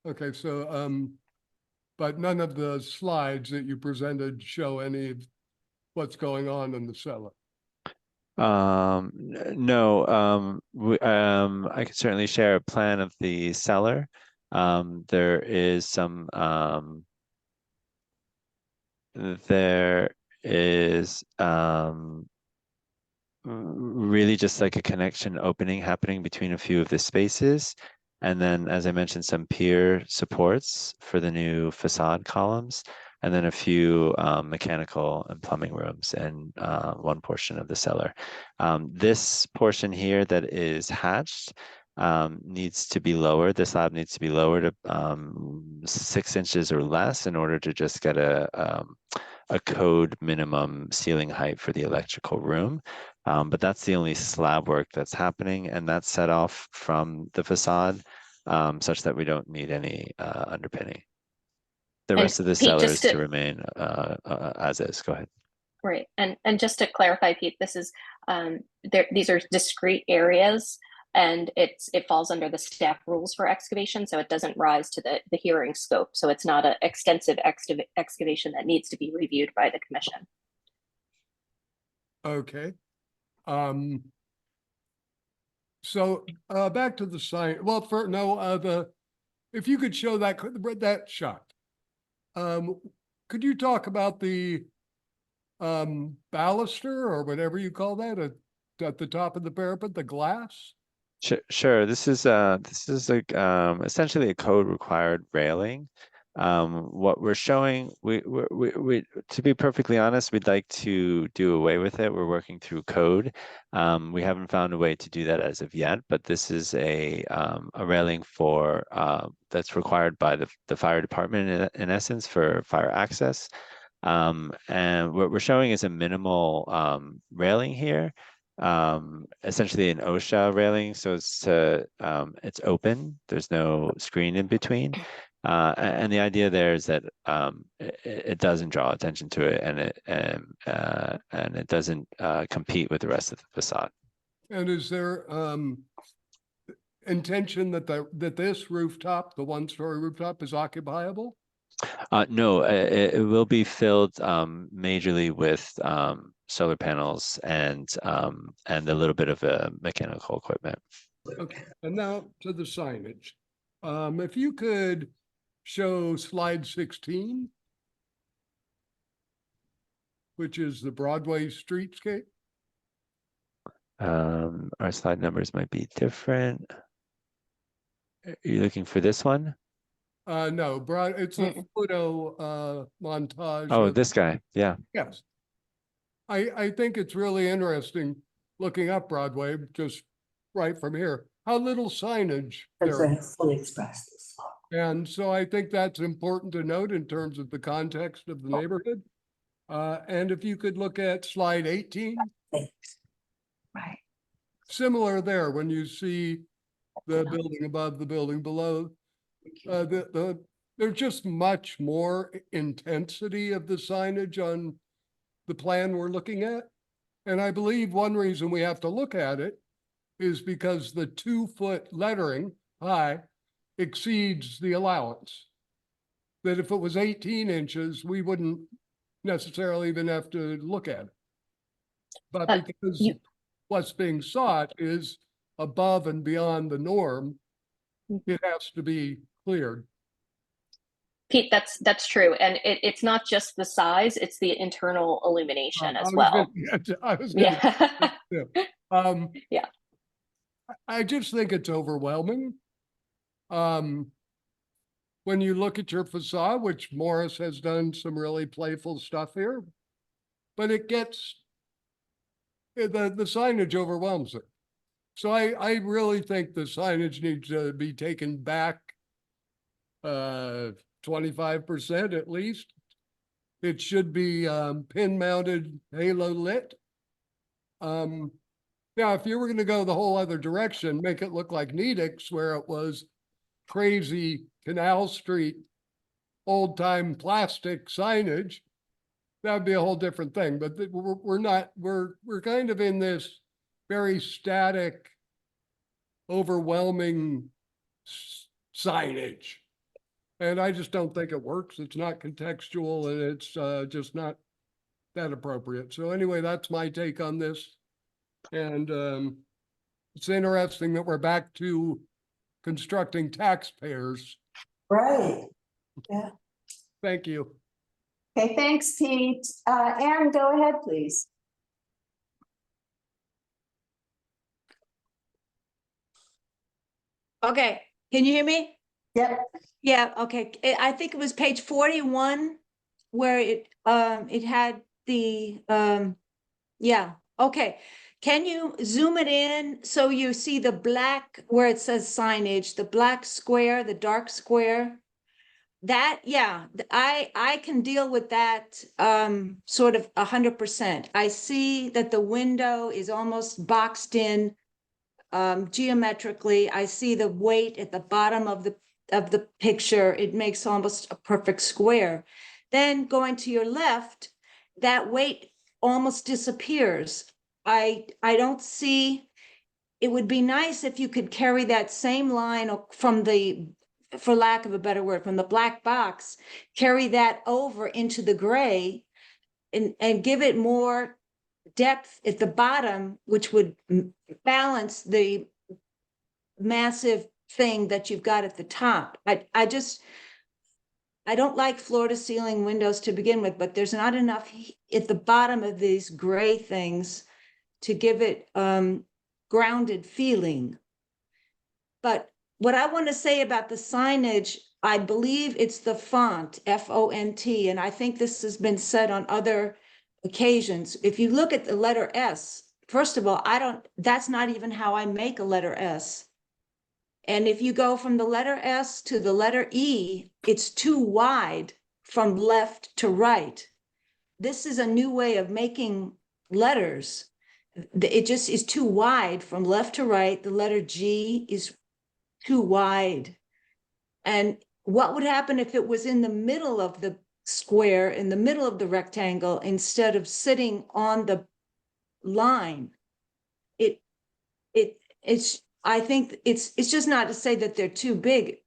Okay, so but none of the slides that you presented show any of what's going on in the cellar. No, I can certainly share a plan of the cellar. There is some there is really just like a connection opening happening between a few of the spaces. And then, as I mentioned, some pier supports for the new facade columns, and then a few mechanical and plumbing rooms and one portion of the cellar. This portion here that is hatched needs to be lowered. The slab needs to be lowered to 6 inches or less in order to just get a code minimum ceiling height for the electrical room. But that's the only slab work that's happening, and that's set off from the facade such that we don't need any underpinning. The rest of the Pete, cellar is just to- to remain as is. Go ahead. Right, and just to clarify, Pete, this is these are discrete areas, and it falls under the staff rules for excavation, so it doesn't rise to the hearing scope. So it's not an extensive excavation that needs to be reviewed by the commission. Okay. So back to the sign. Well, if you could show that shot. Could you talk about the baluster or whatever you call that at the top of the parapet, the glass? Sure. This is like essentially a code required railing. What we're showing, we to be perfectly honest, we'd like to do away with it. We're working through code. We haven't found a way to do that as of yet, but this is a railing for that's required by the fire department in essence for fire access. And what we're showing is a minimal railing here. Essentially an OSHA railing, so it's open. There's no screen in between. And the idea there is that it doesn't draw attention to it, and it doesn't compete with the rest of the facade. And is there intention that this rooftop, the one-story rooftop, is occupiable? No, it will be filled majorly with solar panels and a little bit of mechanical equipment. Okay, and now to the signage. If you could show slide 16, which is the Broadway streetscape. Our slide numbers might be different. Are you looking for this one? No, it's a photo montage. Oh, this guy, yeah. Yes. I think it's really interesting looking up Broadway, just right from here, how little signage there is. Fully expressed this. And so I think that's important to note in terms of the context of the neighborhood. And if you could look at slide 18. Thanks. Right. Similar there, when you see the building above, the building below, there's just much more intensity of the signage on the plan we're looking at. And I believe one reason we have to look at it is because the 2-foot lettering high exceeds the allowance. That if it was 18 inches, we wouldn't necessarily even have to look at it. But because what's being sought is above and beyond the norm, it has to be cleared. Pete, that's true. And it's not just the size, it's the internal illumination as well. Yeah. I just think it's overwhelming. When you look at your facade, which Morris has done some really playful stuff here, but it gets, the signage overwhelms it. So I really think the signage needs to be taken back 25% at least. It should be pin mounted, halo lit. Now, if you were going to go the whole other direction, make it look like Nedick's, where it was crazy Canal Street, old time plastic signage, that would be a whole different thing. But we're not, we're kind of in this very static, overwhelming signage. And I just don't think it works. It's not contextual, and it's just not that appropriate. So anyway, that's my take on this. And it's interesting that we're back to constructing taxpayers. Right. Yeah. Thank you. Okay, thanks, Pete. Aaron, go ahead, please. Okay, can you hear me? Yep. Yeah, okay. I think it was page 41 where it had the, yeah, okay. Can you zoom it in so you see the black where it says signage, the black square, the dark square? That, yeah, I can deal with that sort of 100%. I see that the window is almost boxed in geometrically. I see the weight at the bottom of the picture. It makes almost a perfect square. Then going to your left, that weight almost disappears. I don't see, it would be nice if you could carry that same line from the, for lack of a better word, from the black box, carry that over into the gray and give it more depth at the bottom, which would balance the massive thing that you've got at the top. I don't like floor to ceiling windows to begin with, but there's not enough at the bottom of these gray things to give it grounded feeling. But what I want to say about the signage, I believe it's the font, F-O-N-T, and I think this has been said on other occasions. If you look at the letter S, first of all, that's not even how I make a letter S. And if you go from the letter S to the letter E, it's too wide from left to right. This is a new way of making letters. It just is too wide from left to right. The letter G is too wide. And what would happen if it was in the middle of the square, in the middle of the rectangle, instead of sitting on the line? I think it's just not to say that they're too big.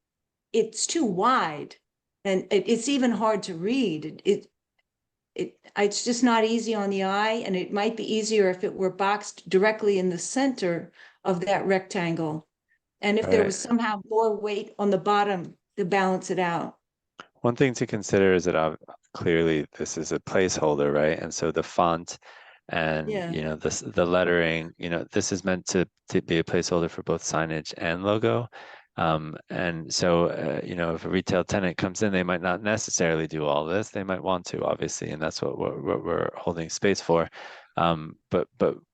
It's too wide, and it's even hard to read. It's just not easy on the eye, and it might be easier if it were boxed directly in the center of that rectangle. And if there was somehow more weight on the bottom to balance it out. One thing to consider is that clearly this is a placeholder, right? And so the font and the lettering, this is meant to be a placeholder for both signage and logo. And so, if a retail tenant comes in, they might not necessarily do all this. They might want to, obviously, and that's what we're holding space for. But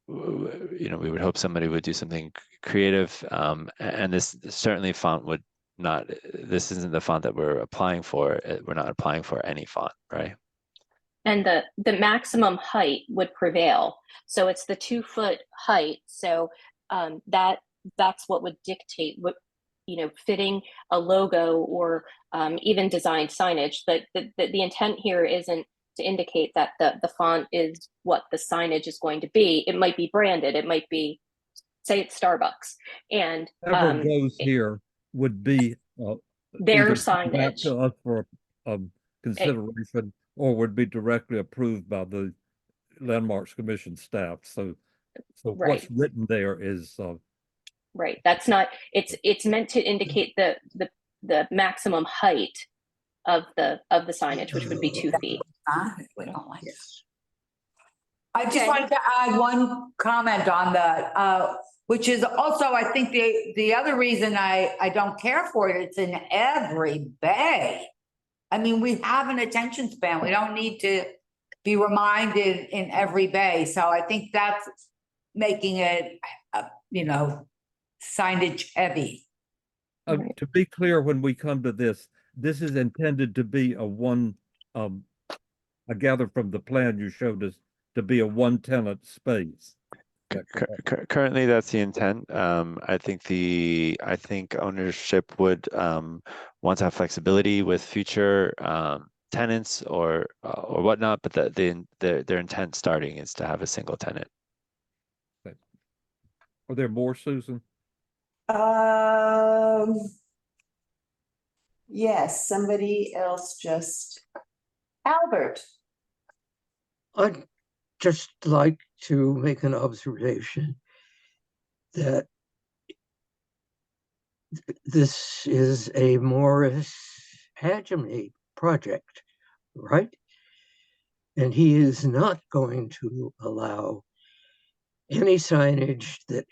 we would hope somebody would do something creative. And this certainly font would not. This isn't the font that we're applying for. We're not applying for any font, right? And the maximum height would prevail. So it's the 2-foot height. So that's what would dictate what, fitting a logo or even designed signage. But the intent here isn't to indicate that the font is what the signage is going to be. It might be branded. It might be, say it's Starbucks. And whatever goes here would be their either signage back to us for consideration, or would be directly approved by the Landmarks Commission staff. So what's written there is right. That's not. It's meant to indicate the maximum height of the signage, which would be 2 feet. We don't like it. I just wanted to add one comment on that, which is also, I think the other reason I don't care for it, it's in every bay. I mean, we have an attention span. We don't need to be reminded in every bay. So I think that's making it, signage heavy. To be clear, when we come to this is intended to be a one, I gather from the plan you showed us, to be a one-tenant space. Currently, that's the intent. I think ownership would want to have flexibility with future tenants or whatnot, but their intent starting is to have a single tenant. Are there more, Susan? Yes, somebody else just. Albert. I'd just like to make an observation that this is a Morris Haggerty project, right? And he is not going to allow any signage that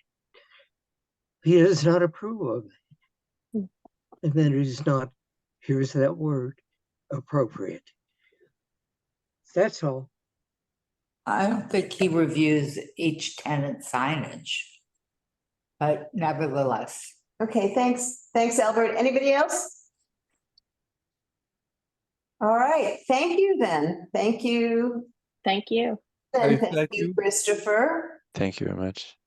he does not approve of. And that is not, here's that word, appropriate. That's all. I don't think he reviews each tenant signage. But nevertheless. Okay, thanks. Thanks, Albert. Anybody else? All right, thank you then. Thank you. Thank you. And thank you, Christopher. Thank you very much.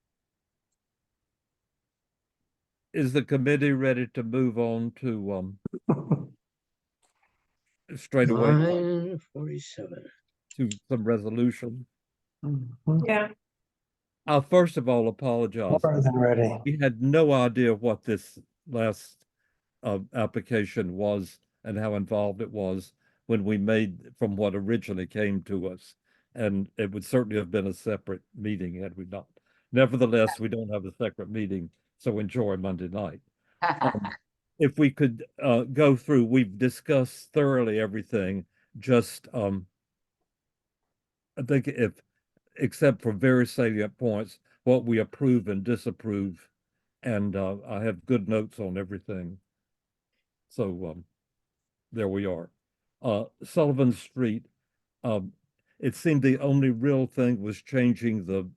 Is the committee ready to move on to straight away Line 47. to some resolution? Yeah. I'll first of all apologize. More than ready. We had no idea what this last application was and how involved it was when we made from what originally came to us. And it would certainly have been a separate meeting had we not. Nevertheless, we don't have a separate meeting, so enjoy Monday night. If we could go through, we've discussed thoroughly everything, just I think if, except for very salient points, what we approve and disapprove. And I have good notes on everything. So there we are. Sullivan Street, it seemed the only real thing was changing the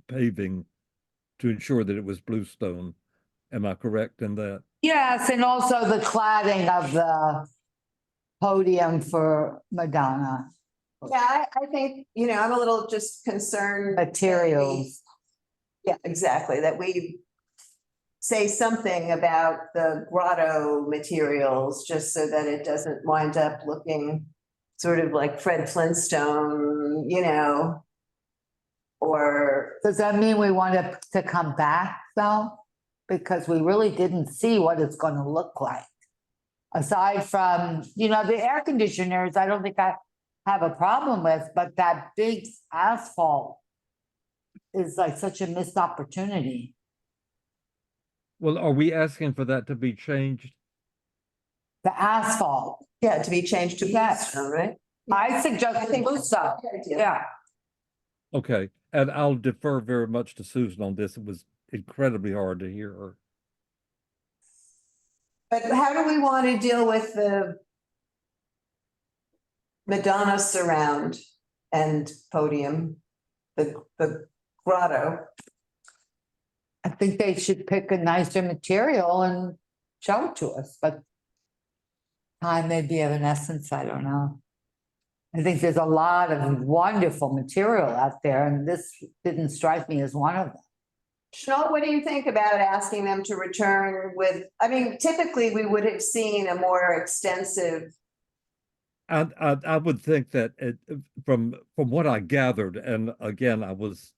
paving to ensure that it was bluestone. Am I correct in that? Yes, and also the cladding of the podium for Madonna. Yeah, I think, you know, I'm a little just concerned. Materials. Yeah, exactly, that we say something about the grotto materials, just so that it doesn't wind up looking sort of like Fred Flintstone, you know, or. Does that mean we want to come back though? Because we really didn't see what it's going to look like. Aside from, you know, the air conditioners, I don't think I have a problem with, but that big asphalt is like such a missed opportunity. Well, are we asking for that to be changed? The asphalt. Yeah, to be changed to bluestone, right? I suggest bluestone. Yeah. Okay, and I'll defer very much to Susan on this. It was incredibly hard to hear her. But how do we want to deal with the Madonna surround and podium, the grotto? I think they should pick a nicer material and show it to us, but time may be of an essence, I don't know. I think there's a lot of wonderful material out there, and this didn't strike me as one of them. Sean, what do you think about asking them to return with, I mean, typically we would have seen a more extensive. I would think that from what I gathered, and again, I was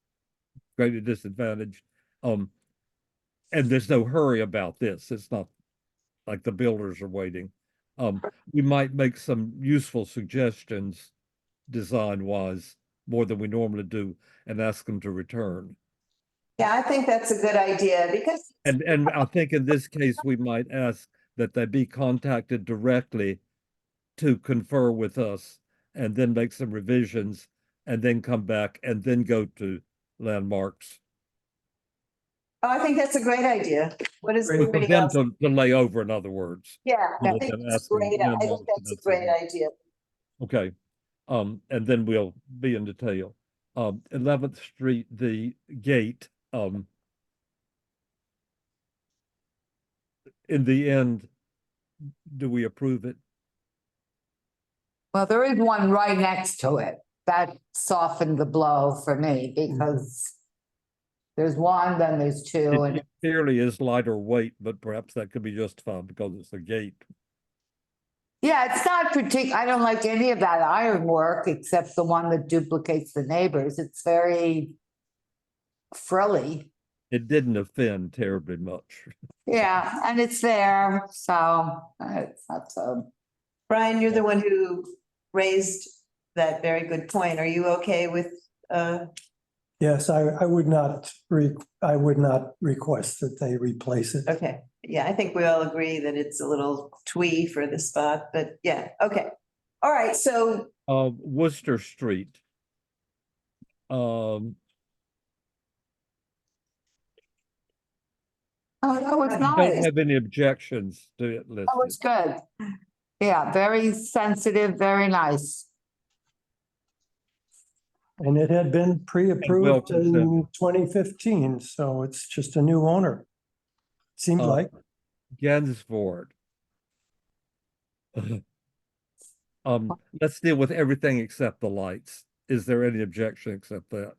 greatly disadvantaged. And there's no hurry about this. It's not like the builders are waiting. We might make some useful suggestions design-wise more than we normally do and ask them to return. Yeah, I think that's a good idea because. And I think in this case, we might ask that they be contacted directly to confer with us and then make some revisions and then come back and then go to landmarks. Oh, I think that's a great idea. What is For everybody them else? to lay over, in other words. Yeah, I rather think than that's asking great. I think landmarks that's a about great something. idea. Okay, and then we'll be in detail. 11th Street, the gate, in the end, do we approve it? Well, there is one right next to it. That softened the blow for me because there's one, then there's two, and It clearly is lighter weight, but perhaps that could be justified because it's a gate. yeah, it's not I don't like any of that ironwork except the one that duplicates the neighbors. It's very frilly. It didn't offend terribly much. Yeah, and it's there, so it's not so. Brian, you're the one who raised that very good point. Are you okay with, Yes, I would not request that they replace it. okay, yeah, I think we all agree that it's a little twee for the spot, but yeah, okay. All right, so Wooster Street. Oh, that was I don't nice. have any objections to it listed. That was good. Yeah, very sensitive, very nice. And it had been pre-approved in considered. 2015, so it's just a new owner. Seems like. Gansevoort. Let's deal with everything except the lights. Is there any objection except that?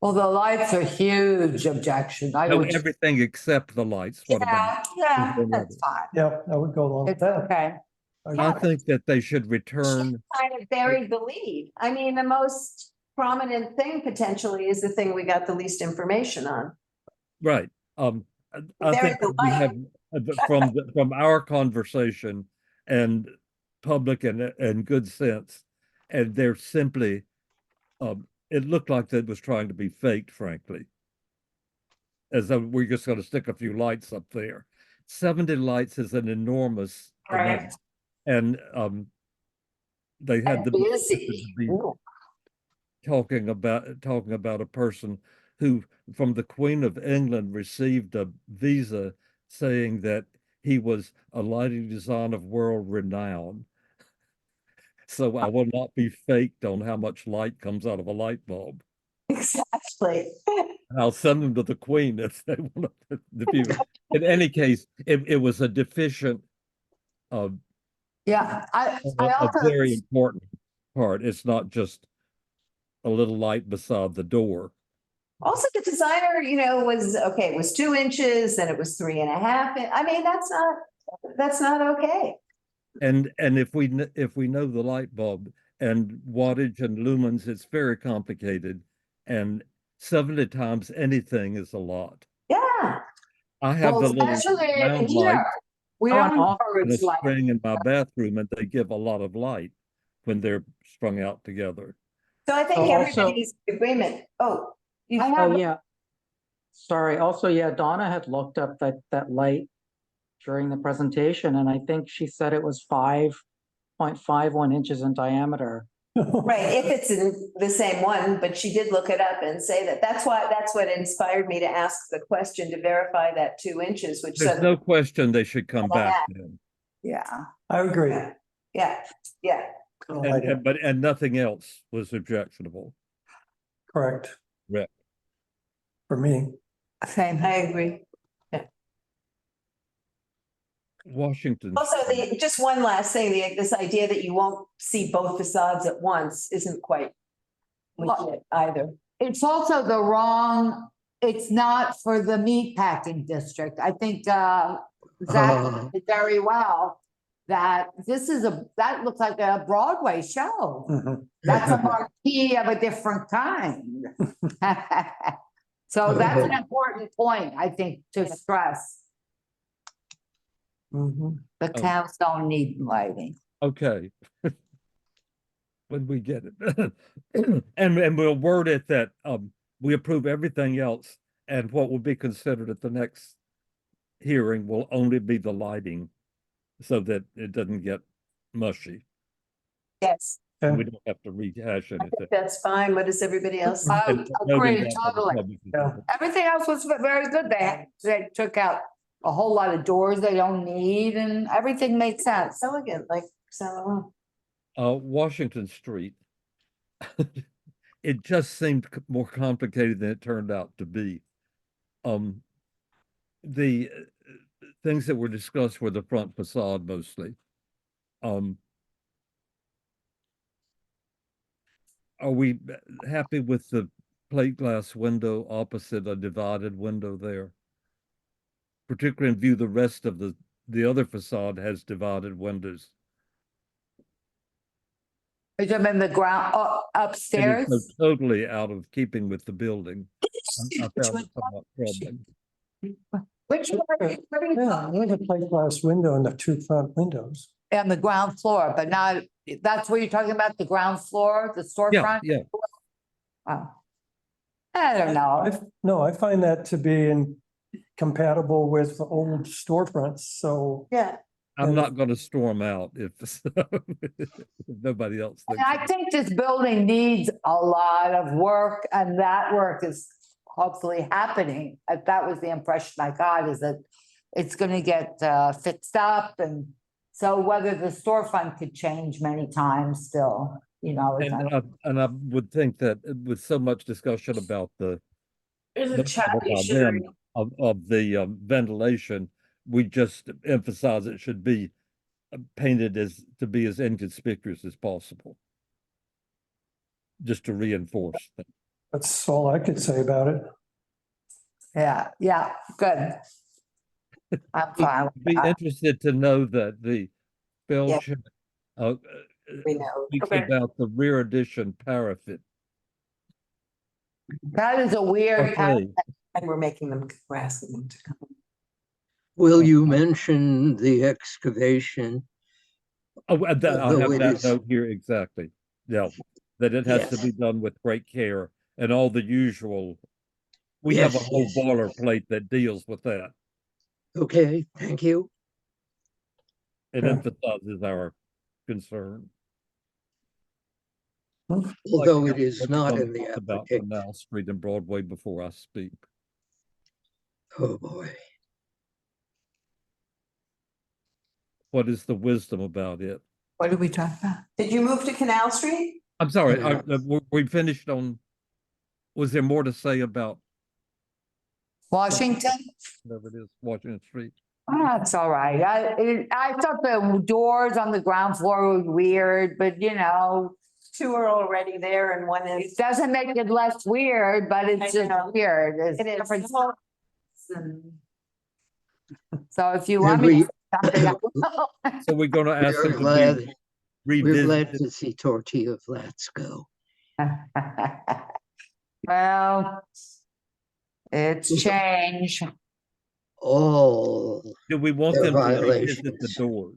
Well, the lights are huge objection. I No, would. everything except the lights. What about? Yeah, that's fine. Yeah, I would go along with It's that. okay. I think that they should return. kind of buried the lead. I mean, the most prominent thing potentially is the thing we got the least information on. Right. I Buried think the we light. have from our conversation and public and good sense, and they're simply, it looked like that was trying to be faked, frankly. As though we're just going to stick a few lights up there. 70 lights is an enormous amount. And they had the busy. talking about a person who from the Queen of England received a visa saying that he was a lighting design of world renown. So I will not be faked on how much light comes out of a light bulb. Exactly. I'll send them to the Queen if they want to view it. In any case, it was a deficient Yeah, I a also. very important part. It's not just a little light beside the door. Also, the designer, was, okay, it was 2 inches, then it was 3.5. I mean, that's not okay. And if we know the light bulb and wattage and lumens, it's very complicated. And 70 times anything is a lot. Yeah. I have the little Especially round here. light We Oh, don't and all- in a encourage light. string in my bathroom, and they give a lot of light when they're strung out together. So I think Oh, also- everybody's in agreement. Oh, I have Oh, yeah. Sorry, also, yeah, Donna had looked up that light during the presentation, and I think she said it was 5.51 inches in diameter. right, if it's in the same one, but she did look it up and say that's what inspired me to ask the question to verify that 2 inches, which There's said, no question they should come back then. Yeah. I agree. yeah. And nothing else was objectionable. Correct. Right. For me. Same. I agree. Washington. Also, just one last thing, this idea that you won't see both facades at once isn't quite legit either. It's also the wrong, it's not for the meatpacking district. I think Zach did very well that that looks like a Broadway show. That's a marquee of a different kind. So that's an important point, I think, to stress. The cows don't need lighting. Okay. When we get it. and we'll word it that we approve everything else, and what will be considered at the next hearing will only be the lighting, so that it doesn't get mushy. Yes. And we don't have to rehash I anything. think that's fine. What does everybody else? And Agree, noting that for the totally. public. Everything else was very good. They took out a whole lot of doors they don't need, and everything made sense. Elegant, like so. Washington Street. It just seemed more complicated than it turned out to be. The things that were discussed were the front facade mostly. Are we happy with the plate glass window opposite a divided window there? Particularly in view the rest of the other facade has divided windows. Is them in the ground upstairs? And it's so totally out of keeping with the building. I found it somewhat troubling. Which one? Yeah, there's a plate glass window and the 2 front windows. On the ground floor, but not, that's what you're talking about, the ground floor, the storefront? Yeah. Oh. I don't know. I find that to be compatible with old storefronts, so. Yeah. I'm not gonna storm out if if nobody else And thinks. I think this building needs a lot of work, and that work is hopefully happening. That was the impression I got, is that it's gonna get fixed up, and so whether the storefront could change many times still, you know. And I would think that with so much discussion about There's a the chat about issue. them, of the ventilation, we just emphasize it should be painted to be as inconspicuous as possible. Just to reinforce that. That's all I could say about it. Yeah, good. I'm fine with Be that. interested to know that the spell check We know. speaks Okay. about the rear addition parapet. That is a weird. Okay. And we're making them, we're asking them to come. Will you mention the excavation? Oh, I have Although it that is- note here exactly. Yeah, that it has to Yes. be done with great care and all the usual. We have a Yes, whole yes. boilerplate that deals with that. Okay, thank you. It Yeah. emphasizes our concern. Although it is What not we're in the gonna talk about application. Canal Street and Broadway before I speak. Oh, boy. What is the wisdom about it? What did we talk about? Did you move to Canal Street? I'm sorry, Yeah. we finished on, was there more to say about Washington? whatever it is, Washington Street? That's all right. I thought the doors on the ground floor were weird, but you know, Two are already there and one it is. doesn't make it less weird, but it's I just know. weird. It's It is. different spots and- So if you Yeah, want me we- to something, I will. So we're gonna ask We're them to glad, be we're glad revisited. to see tortilla flats go. Well, it's change. All Do we want their them to revisit the violations. doors?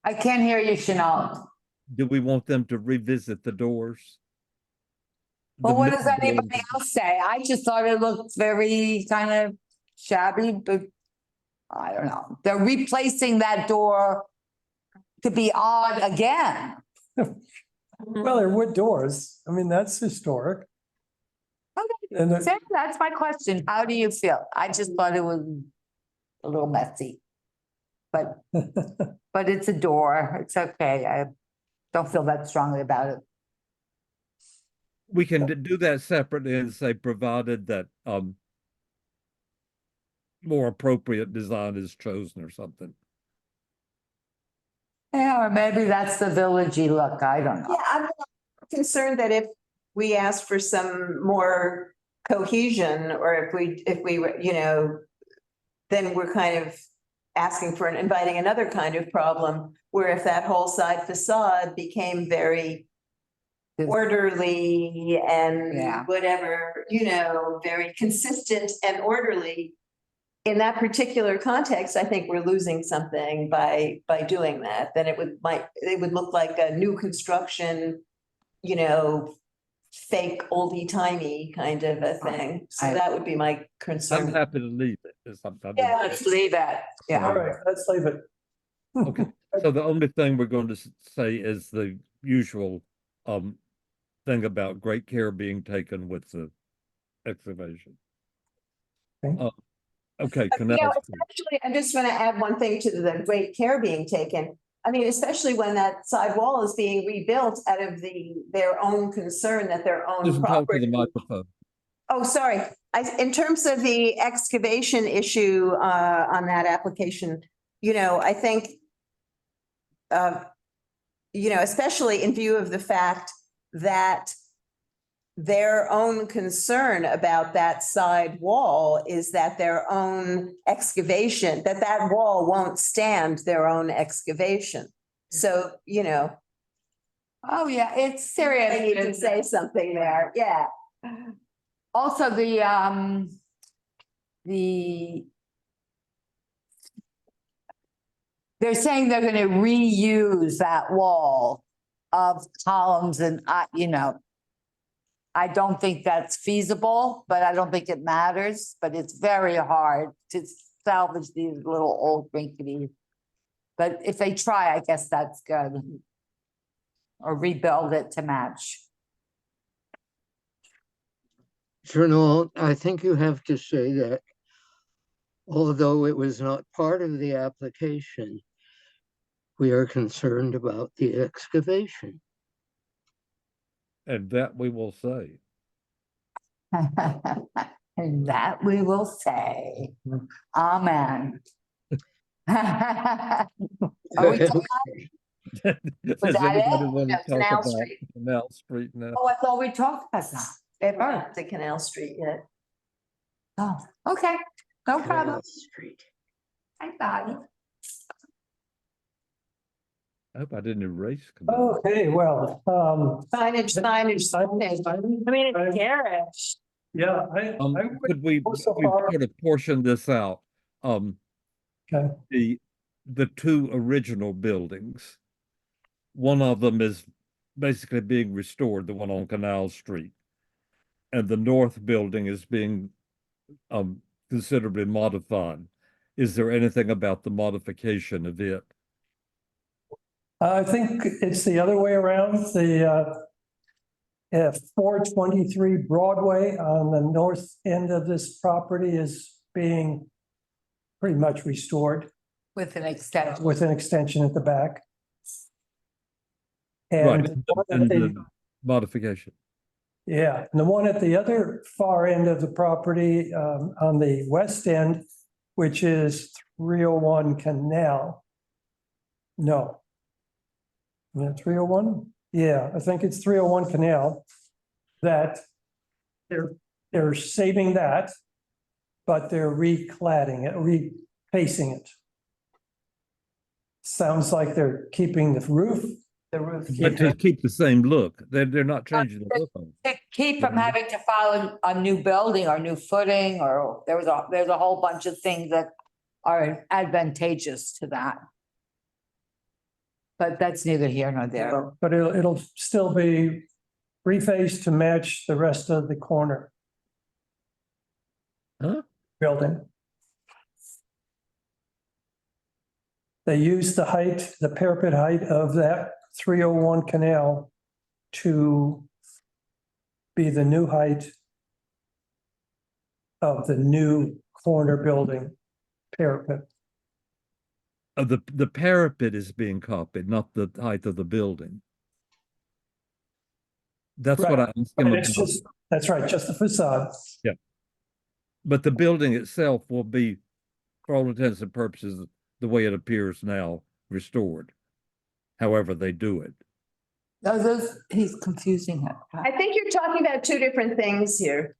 I can't hear you, Chanel. Do we want them to revisit the doors? Well, The what does middle anybody doors. else say? I just thought it looked very kind of shabby, but I don't know. They're replacing that door to be odd again. Well, they're wood doors. I mean, that's historic. Okay, And so that's my question. How do you feel? I just thought it was a little messy. But it's a door. It's okay. I don't feel that strongly about it. We can do that separately and say, provided that more appropriate design is chosen or something. Yeah, or maybe that's the villagey look. I don't know. Yeah, I'm concerned that if we ask for some more cohesion, or if we, you know, then we're kind of asking for inviting another kind of problem, where if that whole side facade became very orderly and Yeah. whatever, you know, very consistent and orderly. In that particular context, I think we're losing something by doing that. Then it would look like a new construction, you know, fake oldie timey kind of a thing. So that would be my I'm concern. happy to leave it. Yeah, let's leave it. Yeah. all right, let's leave it. Okay, so the only thing we're going to say is the usual thing about great care being taken with the excavation. Okay, You know, Canal Street. especially, I just want to add one thing to the great care being taken. I mean, especially when that side wall is being rebuilt out of their own concern that their own Just talk to the property. microphone. Oh, sorry. In terms of the excavation issue on that application, you know, I think, you know, especially in view of the fact that their own concern about that side wall is that their own excavation, that wall won't stand their own excavation. So, you know. Oh, yeah, it's serious. I need to say something there. Yeah. Also, they're saying they're gonna reuse that wall of columns and you know, I don't think that's feasible, but I don't think it matters, but it's very hard to salvage these little old rinkety. But if they try, I guess that's good. Or rebuild it to match. Journal, I think you have to say that although it was not part of the application, we are concerned about the excavation. And that we will say. And that we will say. Amen. Are we done? Does Was that anybody it? want to No, talk Canal about Street. Canal Street now? Oh, I thought we talked about that. We're not to Canal Street yet. Oh, okay, no problem. Canal Street. I got it. I hope I didn't erase. Canal. Okay, well, Signage. I mean, it's garish. yeah, Could we so far- sort of portion this out? Okay. The two original buildings. One of them is basically being restored, the one on Canal Street. And the north building is being considerably modified. Is there anything about the modification of it? I think it's the other way around. The 423 Broadway on the north end of this property is being pretty much restored With an extension. with an extension at the back. Right, And and the modification. yeah, and the one at the other far end of the property, on the west end, which is 301 Canal. No. Is it 301? Yeah, I think it's 301 Canal. That they're saving that, but they're recladding it, refacing it. Sounds like they're keeping the roof. But to keep the same look, they're not changing the look on it. To keep from having to file a new building or new footing, or there's a whole bunch of things that are advantageous to that. But that's neither here nor there. But it'll still be refaced to match the rest of the corner. Huh? Building. They use the height, the parapet height of that 301 Canal to be the new height of the new corner building parapet. The parapet is being copied, not the height of the building. That's what Right. I asked him It's about. just, that's right, just the facade. Yeah. But the building itself will be, for all intents and purposes, the way it appears now, restored. However they do it. He's confusing it. I think you're talking about two different things here.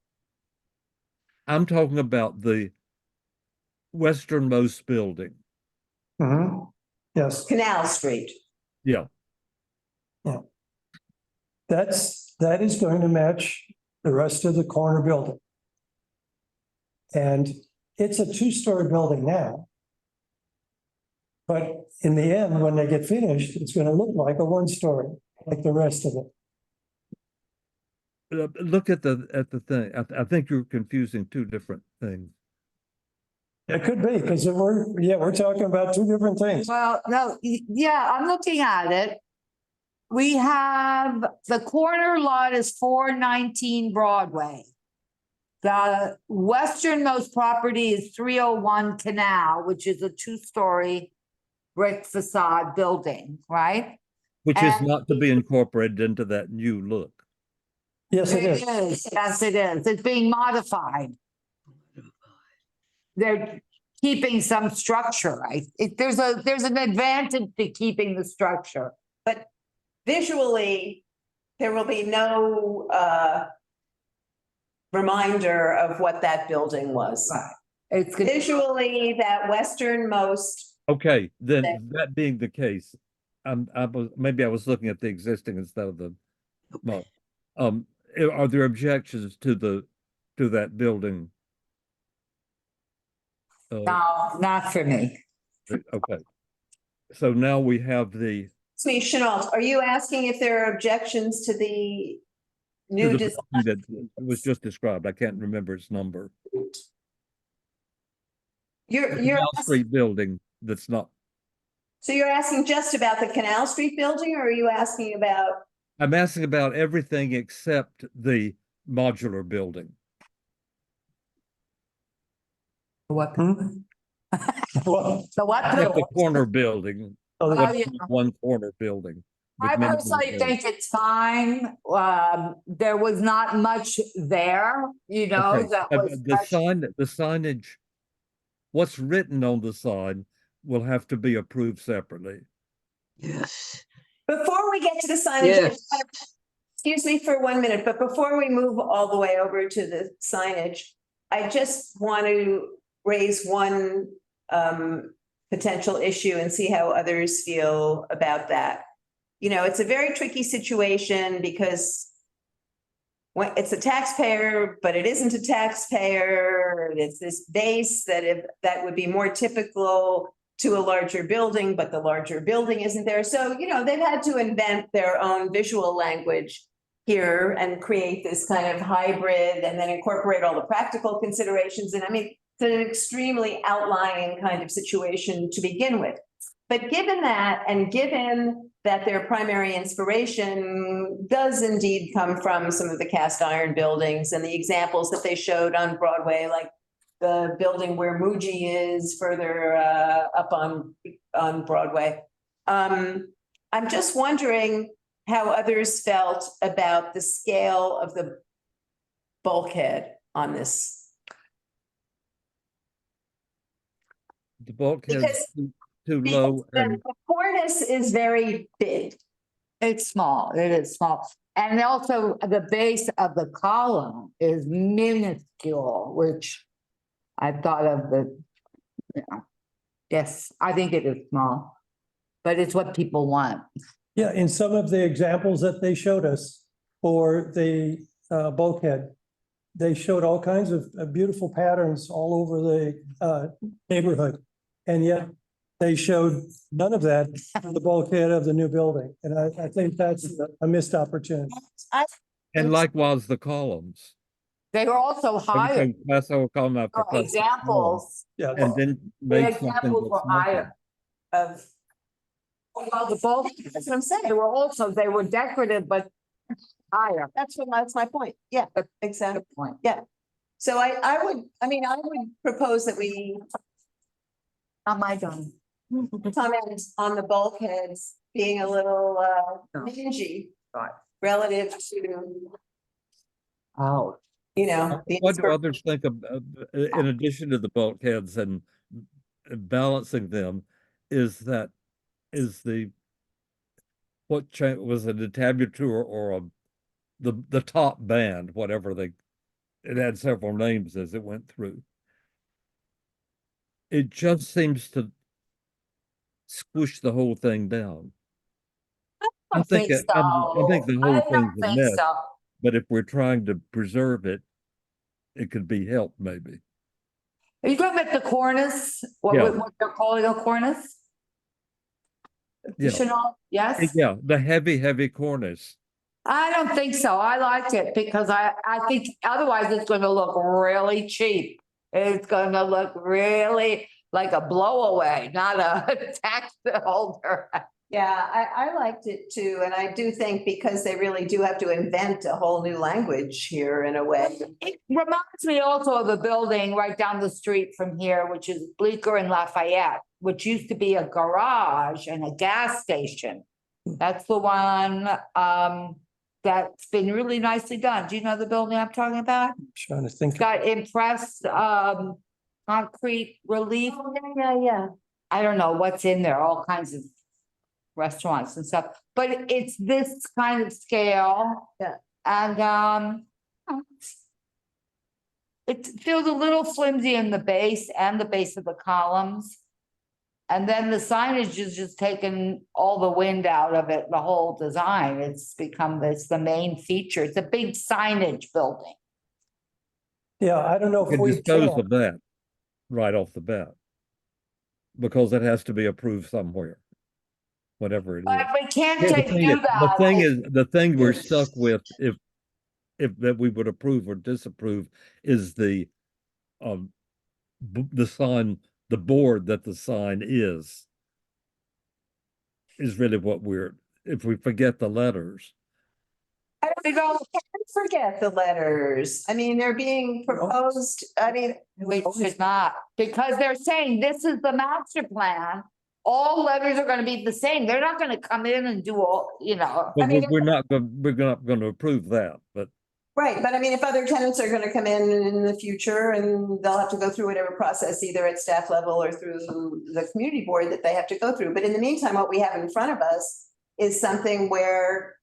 I'm talking about the westernmost building. Yes. Canal Street. Yeah. Yeah. That is going to match the rest of the corner building. And it's a 2-story building now. But in the end, when they get finished, it's going to look like a 1-story, like the rest of it. Look at the thing. I think you're confusing two different things. It could be, because we're talking about two different things. Well, no, yeah, I'm looking at it. We have, the corner lot is 419 Broadway. The westernmost property is 301 Canal, which is a 2-story brick facade building, right? Which is And- not to be incorporated into that new look. Yes, it is. Yes, it is. It's being modified. They're keeping some structure, right? There's an advantage to keeping the structure. But visually, there will be no reminder of what that building was. Right. It's Visually, that westernmost. Okay, then that being the case, maybe I was looking at the existing instead of the, no. Are there objections to that building? No, not for me. Okay. So now we have the. Excuse me, Chenault, are you asking if there are objections to the new to the design? building that was just described. I can't remember its number. You're, The you're, Canal Street building that's not, so you're asking just about the Canal Street building, or are you asking about? I'm asking about everything except the modular building. What? Well, The what? Except the corner building. Oh, Oh, yeah. One corner building. with I many personally windows. think it's fine. There was not much there, you know, Okay, that was. the signage, what's written on the sign will have to be approved separately. Yes. Before we get to the signage, Yes. excuse me for 1 minute, but before we move all the way over to the signage, I just want to raise one potential issue and see how others feel about that. You know, it's a very tricky situation because when it's a taxpayer, but it isn't a taxpayer. It's this base that would be more typical to a larger building, but the larger building isn't there. So, you know, they've had to invent their own visual language here and create this kind of hybrid and then incorporate all the practical considerations. And I mean, it's an extremely outlying kind of situation to begin with. But given that, and given that their primary inspiration does indeed come from some of the cast iron buildings and the examples that they showed on Broadway, like the building where Muji is further up on Broadway. I'm just wondering how others felt about the scale of the bulkhead on this. The bulkhead Because- too low and The cornice is very big. It's small, it is small. And also the base of the column is minuscule, which I thought of the, yeah. Yes, I think it is small, but it's what people want. yeah, in some of the examples that they showed us for the bulkhead, they showed all kinds of beautiful patterns all over the neighborhood. And yet they showed none of that for the bulkhead of the new building. And I think that's a missed opportunity. and likewise the columns. They were also higher. Classical column after classical column. Examples. Yeah. And then The make something examples were that's nothing. higher. Of, Well, the bulk, that's what I'm saying. they were decorative, but higher. That's my point. Yeah, exactly. Good point. Yeah. So I would propose that we Not my gun. comment on the bulkheads being a little dingy Right. relative to, Oh. you know. the What do others think of, in addition to the bulkheads and balancing them, is what was an entablature or the top band, whatever it had several names as it went through. It just seems to squish the whole thing down. I think the whole thing's a mess, but if we're trying to preserve it, it could be helped maybe. Are you talking about the cornice? Yeah. What they're calling a cornice? Yeah. Chanel, yes? Yeah, the heavy cornice. I don't think so. I liked it because I think otherwise it's gonna look really cheap. It's gonna look really like a blowaway, not a tax holder. Yeah, I liked it too. And I do think because they really do have to invent a whole new language here in a way. It reminds me also of a building right down the street from here, which is Bleecker and Lafayette, which used to be a garage and a gas station. That's the one that's been really nicely done. Do you know the building I'm talking about? Trying to think. It's got impressed concrete relief. Yeah. I don't know what's in there, all kinds of restaurants and stuff, but it's this kind of scale. Yeah. And it feels a little flimsy in the base and the base of the columns. And then the signage is just taken all the wind out of it, the whole design. It's the main feature. It's a big signage building. Yeah, I don't know if Can we dispose can. of that right off the bat. Because it has to be approved somewhere. Whatever it is. But we can't The take thing do is- that. the thing we're stuck with, if that we would approve or disapprove, is the sign the board that the sign is really what if we forget the letters. We don't forget the letters. I mean, they're being proposed, I mean. We should not, because they're saying this is the master plan. All letters are gonna be the same. They're not gonna come in and do all, you know. But we're not going to approve that, but. Right, but I mean, if other tenants are gonna come in the future and they'll have to go through whatever process, either at staff level or through the community board that they have to go through. But in the meantime, what we have in front of us is something where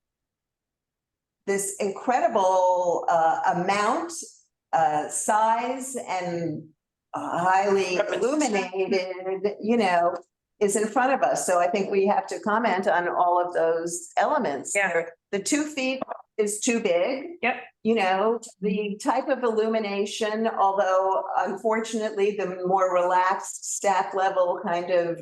this incredible amount, size and highly illuminated, you know, is in front of us. So I think we have to comment on all of those elements. Yeah. The 2 feet is too big. Yep. You know, the type of illumination, although unfortunately the more relaxed staff level kind of,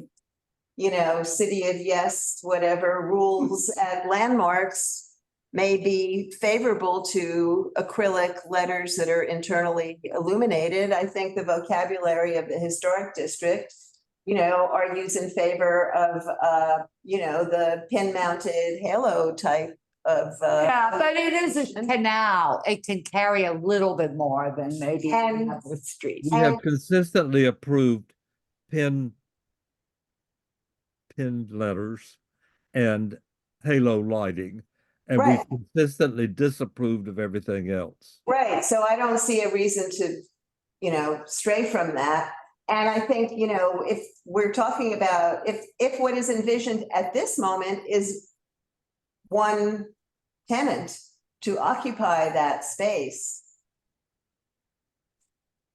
you know, city of yes, whatever rules at landmarks may be favorable to acrylic letters that are internally illuminated. I think the vocabulary of the historic district, you know, argues in favor of, you know, the pin mounted halo type of. Yeah, but it is a canal. It can carry a little bit more than maybe other streets. We have consistently approved pin letters and halo lighting. And Right. we've consistently disapproved of everything else. Right, so I don't see a reason to, you know, stray from that. And I think, you know, if we're talking about, if what is envisioned at this moment is one tenant to occupy that space,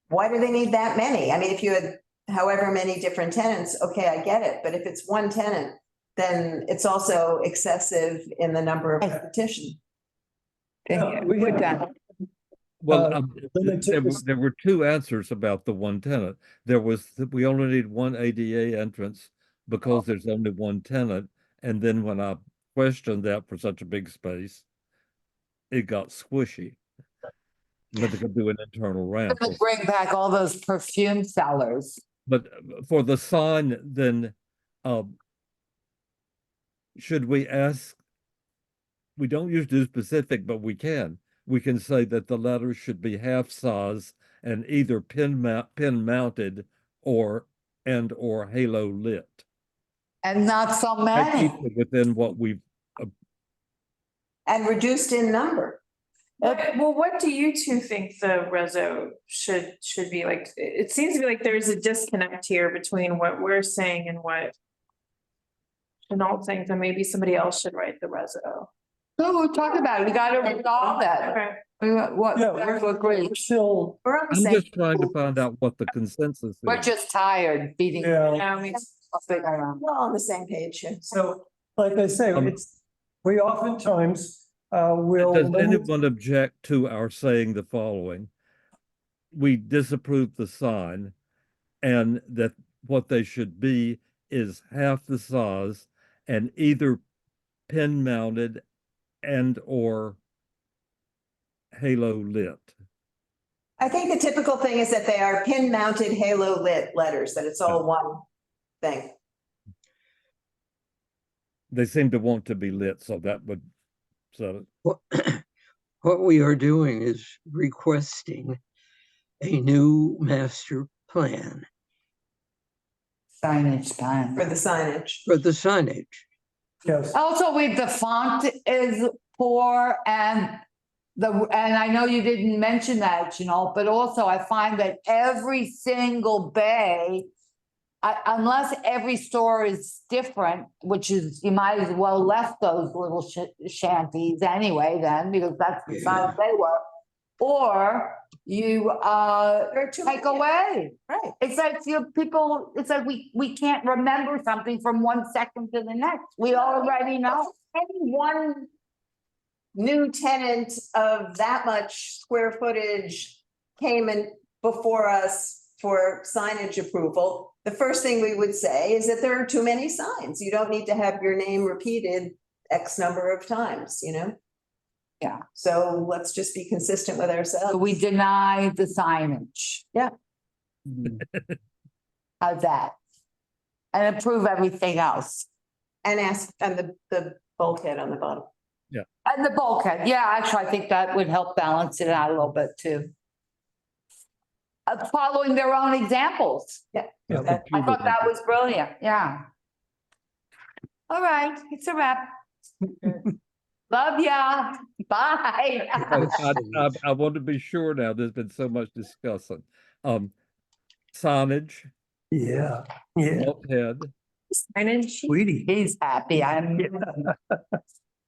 why do they need that many? I mean, if you had however many different tenants, okay, I get it. But if it's one tenant, then it's also excessive in the number of repetition. We have, Well, there were 2 answers about the one tenant. There was that we only need one ADA entrance because there's only one tenant. And then when I questioned that for such a big space, it got squishy. But they could do an internal ramp. Bring back all those perfume sellers. But for the sign, then should we ask? We don't usually do specific, but we can. We can say that the letters should be half size and either pin mounted or halo lit. And not so many. Within what we've. And reduced in number. Well, what do you two think the reso should be like? It seems to be like there's a disconnect here between what we're saying and what Chanel thinks, and maybe somebody else should write the reso. No, we'll talk about it. We got to resolve that. Okay. We're agree. Still, I'm just trying to find out what the consensus is. We're just tired beating. Yeah. We're all on the same page here. So, like I say, we oftentimes will. Does anyone object to our saying the following? We disapprove the sign, and that what they should be is half the size and either pin mounted and or halo lit. I think the typical thing is that they are pin mounted halo lit letters, that it's all one thing. They seem to want to be lit, so that would What we are doing is requesting a new master plan. Signage plan. For the signage. For the signage. Yes. Also, the font is poor and I know you didn't mention that, you know, but also I find that every single bay, unless every store is different, which is, you might as well left those little shanties anyway then, because that's the size they were. Or you take away. Right. It's like people, it's like we can't remember something from 1 second to the next. We already know. Any one new tenant of that much square footage came in before us for signage approval, the first thing we would say is that there are too many signs. You don't need to have your name repeated X number of times, you know? Yeah. So let's just be consistent with ourselves. So we deny the signage. Yeah. How's that? And improve everything else. And the bulkhead on the bottom. And the bulkhead, yeah, actually, I think that would help balance it out a little bit too. Following their own examples. Yeah. I thought that was brilliant, yeah. All right, it's a wrap. Love ya, bye. I want to be sure now, there's been so much discussing. Signage, Yeah. bulkhead, Sweetie. He's happy, I'm.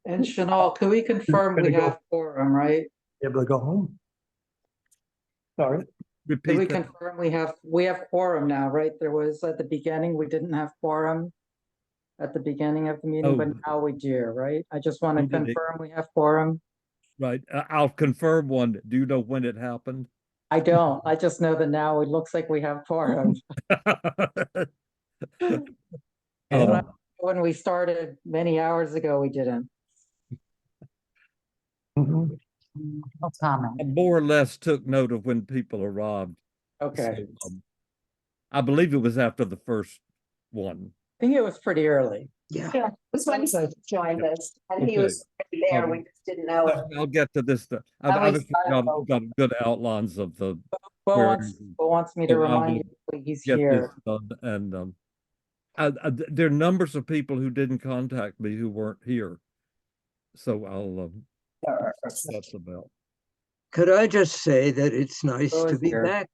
And Chanel, could we confirm we have quorum, right? Able to go home. Sorry. Could we repeat that. confirm we have quorum now, right? There was at the beginning, we didn't have quorum at the beginning of the meeting, but Oh. now we do, right? I just want to We did it. confirm we have quorum. Right, I'll confirm one. Do you know when it happened? I don't, I just know that now it looks like we have quorum. When we started many hours ago, we didn't. Mhm. No comment. I more or less took note of when people arrived. Okay, So, I believe it was after the first one. I think it was pretty early. Yeah. Yeah, this one joined us and he Okay. was already there. We just didn't know it. I'll get to this. That I've was got good outlines of the. Bo where- wants me to so I remind will you, he's get here. this done. And there are numbers of people who didn't contact me who weren't here. So I'll that's about. Could I just say that it's nice Rose to be here. back?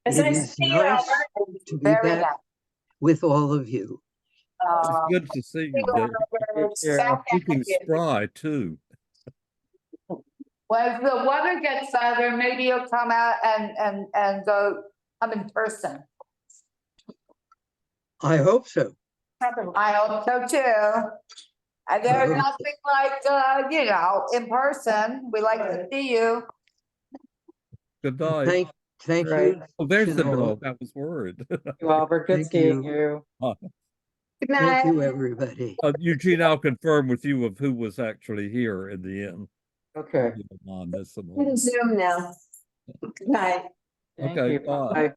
It's It nice to is see you, nice Albert. to be Very back nice. with all of you. It's good to see you. Dave. Looking spry too. Well, if the weather gets better, maybe you'll come out and come in person. I hope so. I hope so too. And there's nothing like, in person. We like to see you. Good night. Thank Right. you. Oh, there's the Chanel. dog. I was worried. You, Albert, good Thank seeing you. you. Good Thank night. you, everybody. Eugene, I'll confirm with you of who was actually here in the end. Okay. On this and We can Zoom now. Good night. Thank Okay, you. bye. Bye.